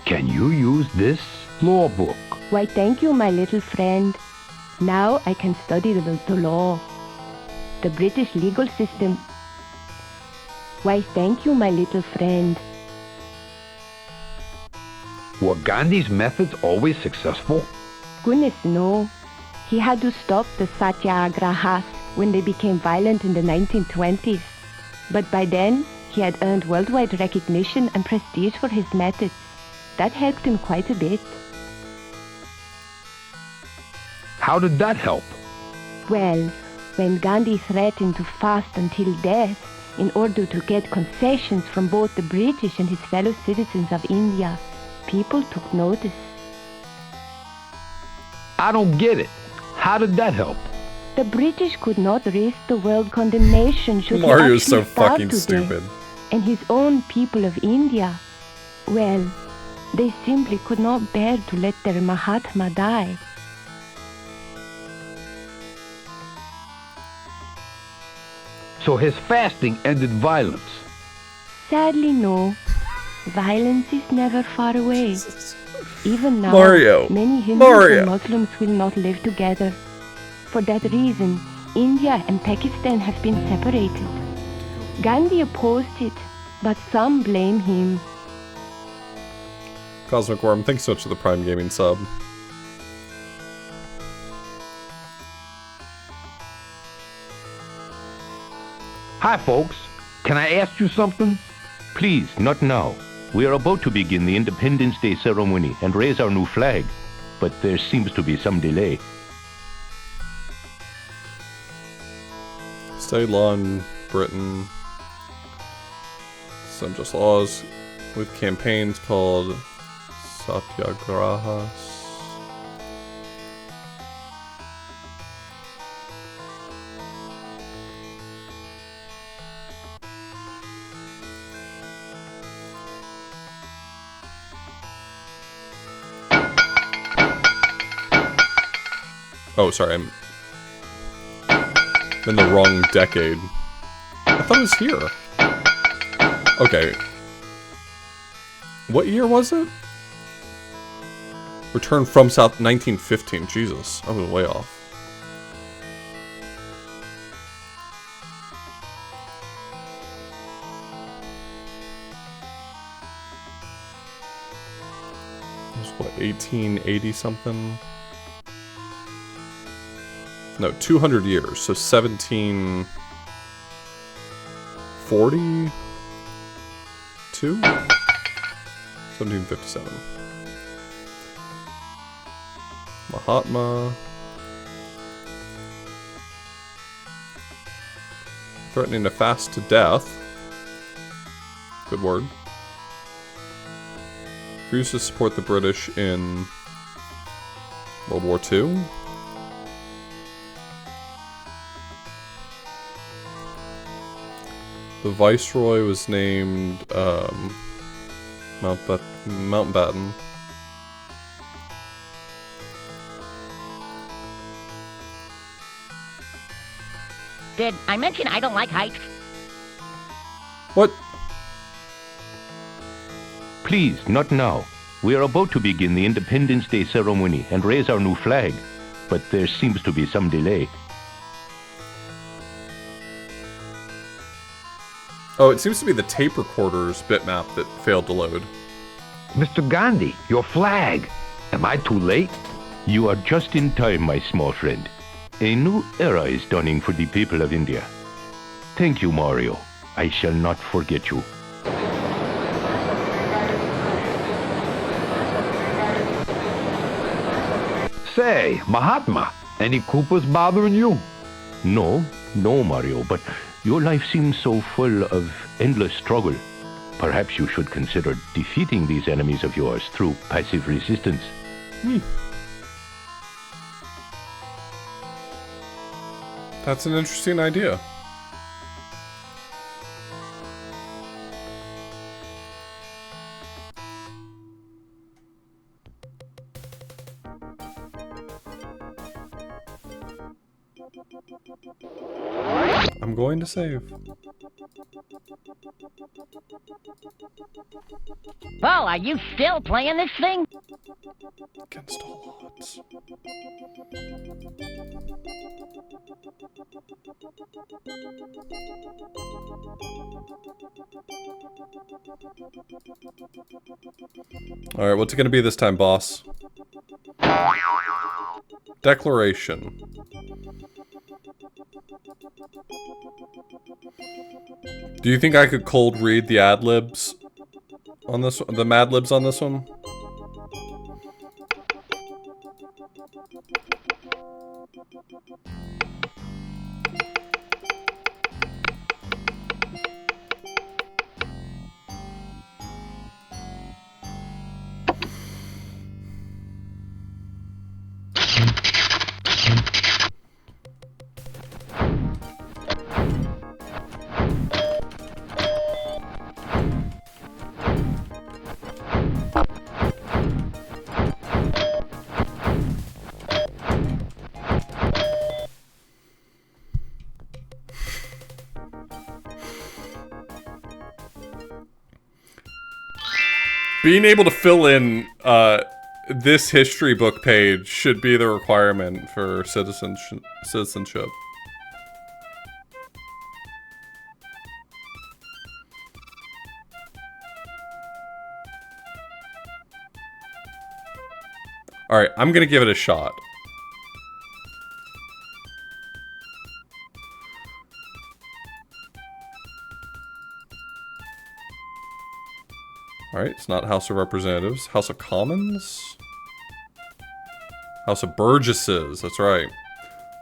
Can you use this law book? Why, thank you, my little friend. Now I can study the law. The British legal system. Why, thank you, my little friend. Were Gandhi's methods always successful? Goodness, no. He had to stop the satyagrahas when they became violent in the 1920s. But by then, he had earned worldwide recognition and prestige for his methods. That helped him quite a bit. How did that help? Well, when Gandhi threatened to fast until death in order to get concessions from both the British and his fellow citizens of India, people took notice. I don't get it. How did that help? The British could not risk the world condemnation should he Mario's actually so starve fucking to stupid. death. And his own people of India, well, they simply could not bear to let their Mahatma die. So his fasting ended violence. Sadly, no. Violence is never far away. Even now, Mario. many Hindus Mario. and Muslims will not live together. For that reason, India and Pakistan have been separated. Gandhi opposed it, but some blame him. Cosmic Worm, thanks so much for the Prime Gaming sub. Hi, folks. Can I ask you something? Please, not now. We are about to begin the Independence Day ceremony and raise our new flag, but there seems to be some delay. State law in Britain. Some just laws with campaigns called satyagrahas. Oh, sorry, I'm in the wrong decade. I thought it was here. Okay. What year was it? Return from South 1915. Jesus, I was way off. It was what, 1880 something? No, 200 years. So 1742? 1757. Mahatma. Threatening to fast to death. Good word. Refused to support the British in World War II. The Viceroy was named Mountbatten. Did I mention I don't like heights? What? Please, not now. We are about to begin the Independence Day ceremony and raise our new flag, but there seems to be some delay. Oh, it seems to be the tape recorder's bitmap that failed to load. Mr. Gandhi, your flag. Am I too late? You are just in time, my small friend. A new era is dawning for the people of India. Thank you, Mario. I shall not forget you. Say, Mahatma, any Koopas bothering you? No, Mario, but your life seems so full of endless struggle. Perhaps you should consider defeating these enemies of yours through passive resistance. That's an interesting idea. I'm going to save. Well, are you still playing this thing? Against all odds. Alright, what's it gonna be this time, boss? Declaration. Do you think I could cold read the ad-libs on this one? The mad-libs on this one? Being able to fill in this history book page should be the requirement for citizenship. Alright, I'm gonna give it a shot. Alright, it's not House of Representatives. House of Commons? House of Burgesses, that's right.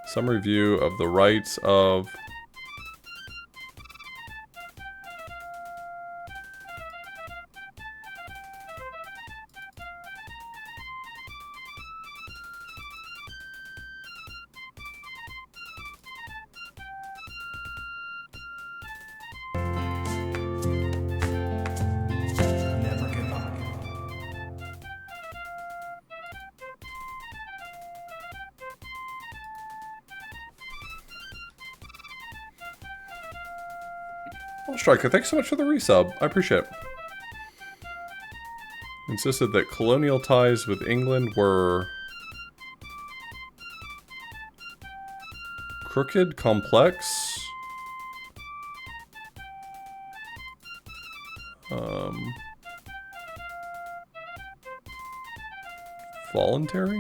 Summary view of the rights of... Striker, thanks so much for the resub. I appreciate it. Insisted that colonial ties with England were crooked, complex, voluntary.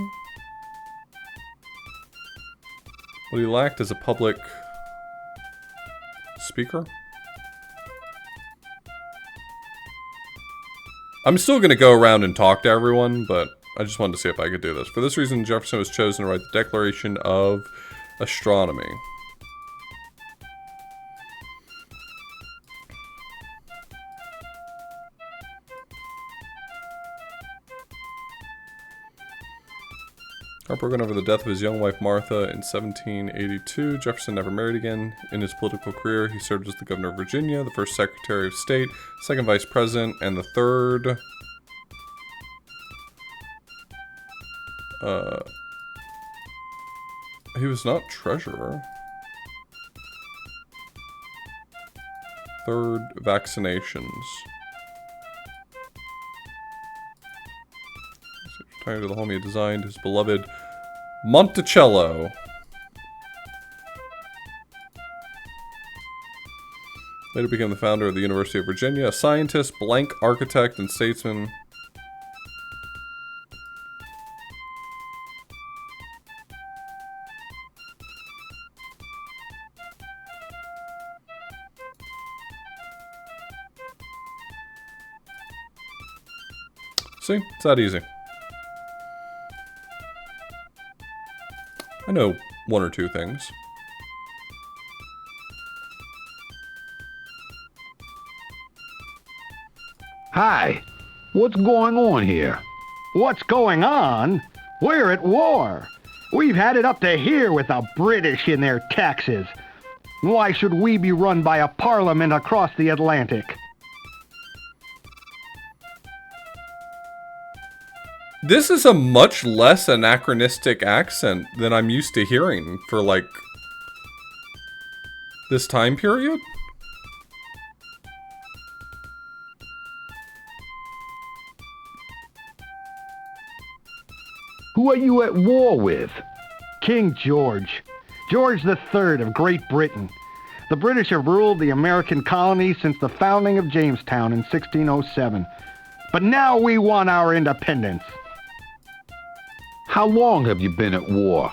What he lacked is a public speaker. I'm still going to go around and talk to everyone, but I just wanted to see if I could do this. For this reason, Jefferson was chosen to write the Declaration of Astronomy. Heartbroken over the death of his young wife Martha in 1782, Jefferson never married again. In his political career, he served as the governor of Virginia, the first Secretary of State, second Vice President, and the third... he was not treasurer. Third, vaccinations. Retired to the home he had designed, his beloved Monticello. Later became the founder of the University of Virginia, a scientist, blank architect, and statesman. See? It's that easy. I know one or two things. Hi. What's going on here? What's going on? We're at war. We've had it up to here with the British and their taxes. Why should we be run by a parliament across the Atlantic? This is a much less anachronistic accent than I'm used to hearing for, like, this time period. Who are you at war with? King George. George III of Great Britain. The British have ruled the American colonies since the founding of Jamestown in 1607. But now we want our independence. How long have you been at war?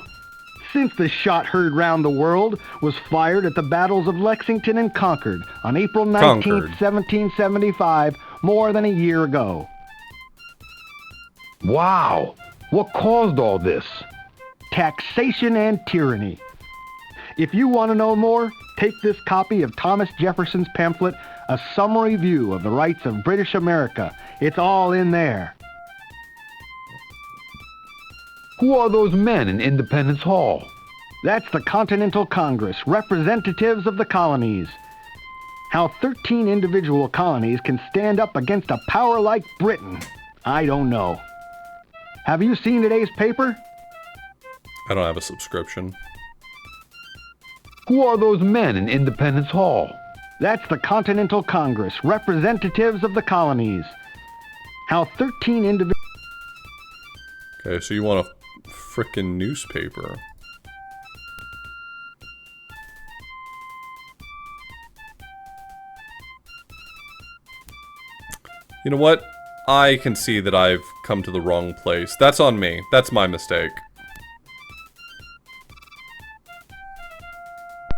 Since the shot heard round the world was fired at the battles of Lexington and Concord on April 19th, 1775, more than a year ago. Wow! What caused all this? Taxation and tyranny. If you want to know more, take this copy of Thomas Jefferson's pamphlet, A Summary View of the Rights of British America. It's all in there. Who are those men in Independence Hall? That's the Continental Congress, representatives of the colonies. How 13 individual colonies can stand up against a power like Britain, I don't know. Have you seen today's paper? I don't have a subscription. Who are those men in Independence Hall? That's the Continental Congress, representatives of the colonies. How 13 individual... Okay, so you want a frickin' newspaper. You know what? I can see that I've come to the wrong place. That's on me. That's my mistake.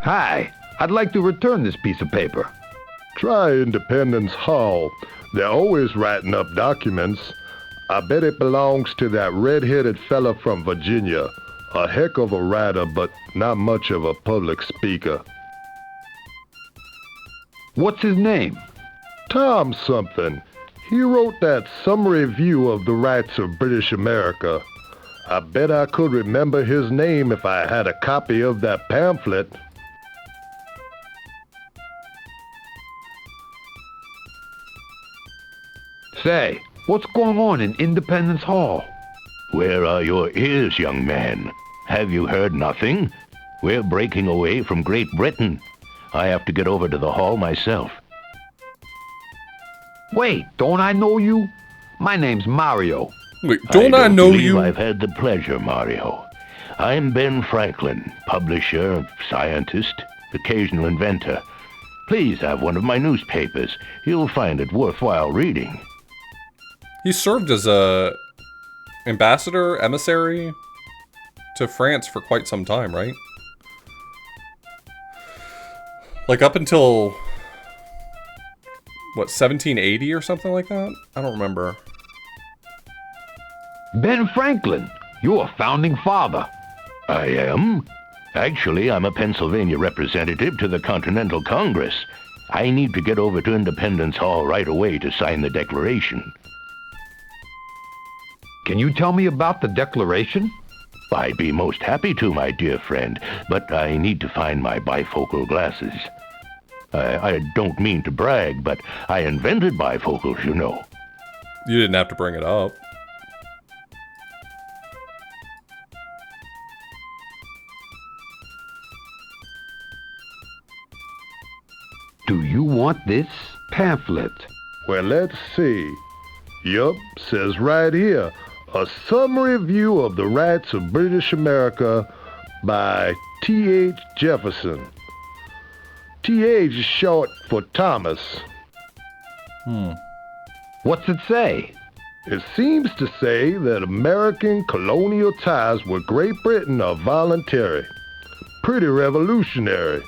Hi, I'd like to return this piece of paper. Try Independence Hall. They're always writing up documents. I bet it belongs to that red-headed fella from Virginia. A heck of a writer, but not much of a public speaker. What's his name? Tom something. He wrote that summary view of the rights of British America. I bet I could remember his name if I had a copy of that pamphlet. Say, what's going on in Independence Hall? Where are your ears, young man? Have you heard nothing? We're breaking away from Great Britain. I have to get over to the hall myself. Wait, don't I know you? My name's Mario. Wait, don't I know you? I've had the pleasure, Mario. I'm Ben Franklin, publisher, scientist, occasional inventor. Please have one of my newspapers. You'll find it worthwhile reading. He served as a ambassador, emissary to France for quite some time, right? Like up until, what, 1780 or something like that? I don't remember. Ben Franklin, you're a founding father. I am. Actually, I'm a Pennsylvania representative to the Continental Congress. I need to get over to Independence Hall right away to sign the Declaration. Can you tell me about the Declaration? I'd be most happy to, my dear friend, but I need to find my bifocal glasses. I don't mean to brag, but I invented bifocals, you know. You didn't have to bring it up. Do you want this pamphlet? Well, let's see. Yup, says right here, a summary view of the rights of British America by T.H. Jefferson. T.H. is short for Thomas. What's it say? It seems to say that American colonial ties with Great Britain are voluntary. Pretty revolutionary.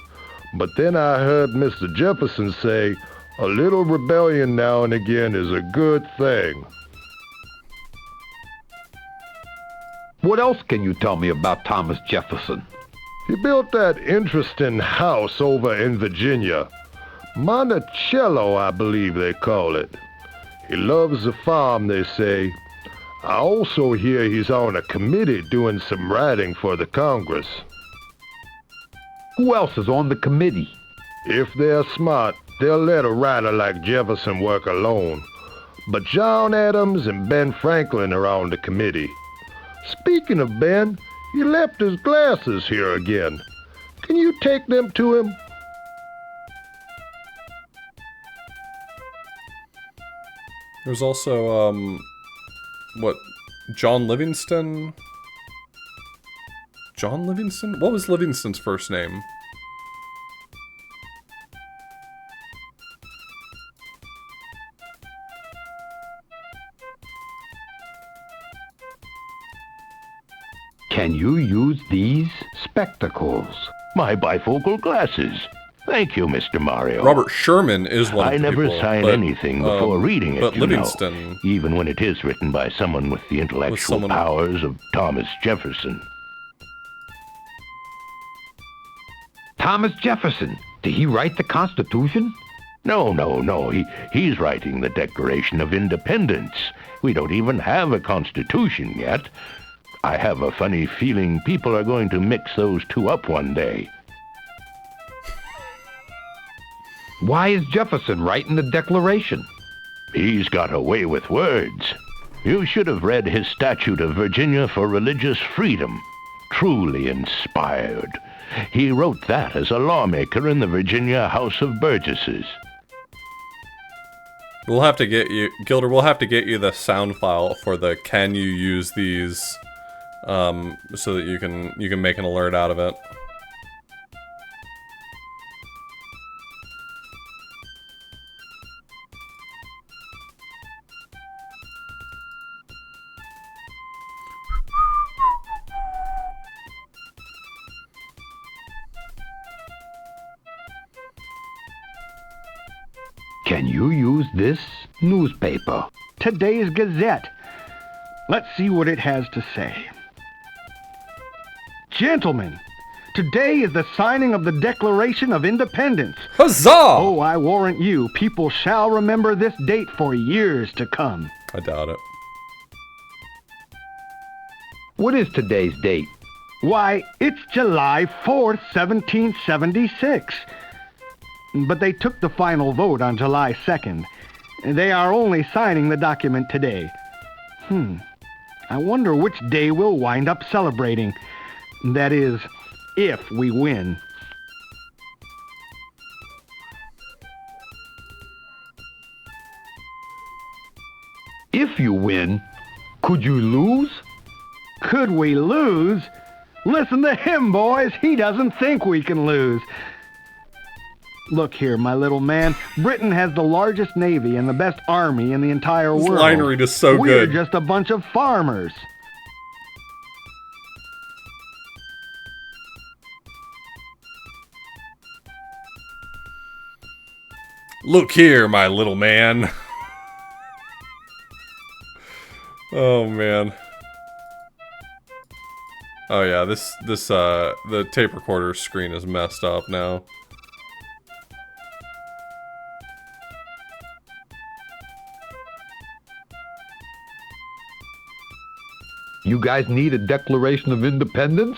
But then I heard Mr. Jefferson say, a little rebellion now and again is a good thing. What else can you tell me about Thomas Jefferson? He built that interesting house over in Virginia. Monticello, I believe they call it. He loves the farm, they say. I also hear he's on a committee doing some writing for the Congress. Who else is on the committee? If they're smart, they'll let a writer like Jefferson work alone. But John Adams and Ben Franklin are on the committee. Speaking of Ben, he left his glasses here again. Can you take them to him? There's also, what, John Livingston? John Livingston? What was Livingston's first name? Can you use these spectacles? My bifocal glasses. Thank you, Mr. Mario. Robert Sherman is one of the I never people, sign but, anything before reading it, but you Livingston, know, even when it is written by someone with the intellectual powers of Thomas Jefferson. Thomas Jefferson. Did he write the Constitution? No. He's writing the Declaration of Independence. We don't even have a Constitution yet. I have a funny feeling people are going to mix those two up one day. Why is Jefferson writing the Declaration? He's got a way with words. You should have read his Statute of Virginia for Religious Freedom. Truly inspired. He wrote that as a lawmaker in the Virginia House of Burgesses. We'll have to get you, Gilder, we'll have to get you the sound file for the can you use these, so that you can make an alert out of it. Can you use this newspaper? Today's Gazette. Let's see what it has to say. Gentlemen, today is the signing of the Declaration of Independence. Huzzah! Oh, I warrant you, people shall remember this date for years to come. I doubt it. What is today's date? Why, it's July 4th, 1776. But they took the final vote on July 2nd. They are only signing the document today. I wonder which day we'll wind up celebrating. That is, if we win. If you win, could you lose? Could we lose? Listen to him, boys. He doesn't think we can lose. Look here, my little man. Britain has the largest navy and the best army in the entire world. This line read is so We're good. just a bunch of farmers. Look here, my little man. Oh, man. Oh, yeah, the tape recorder screen is messed up now. You guys need a Declaration of Independence?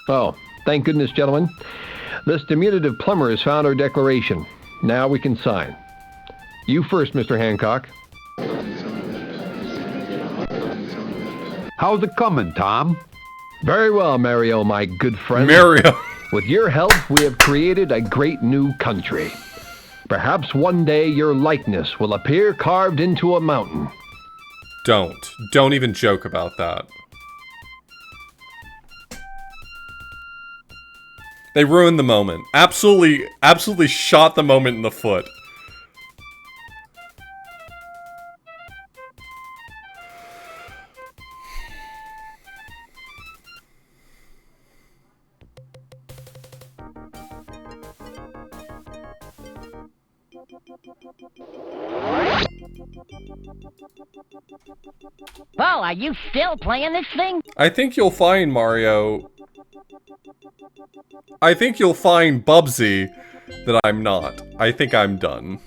Oh, thank goodness, gentlemen. This diminutive plumber has found our declaration. Now we can sign. You first, Mr. Hancock. How's it coming, Tom? Very well, Mario, my good friend. Mario! With your help, we have created a great new country. Perhaps one day your likeness will appear carved into a mountain. Don't even joke about that. They ruined the moment. Absolutely shot the moment in the foot. Well, are you still playing this thing? I think you'll find, Mario... I think you'll find, Bubsy, that I'm not. I think I'm done.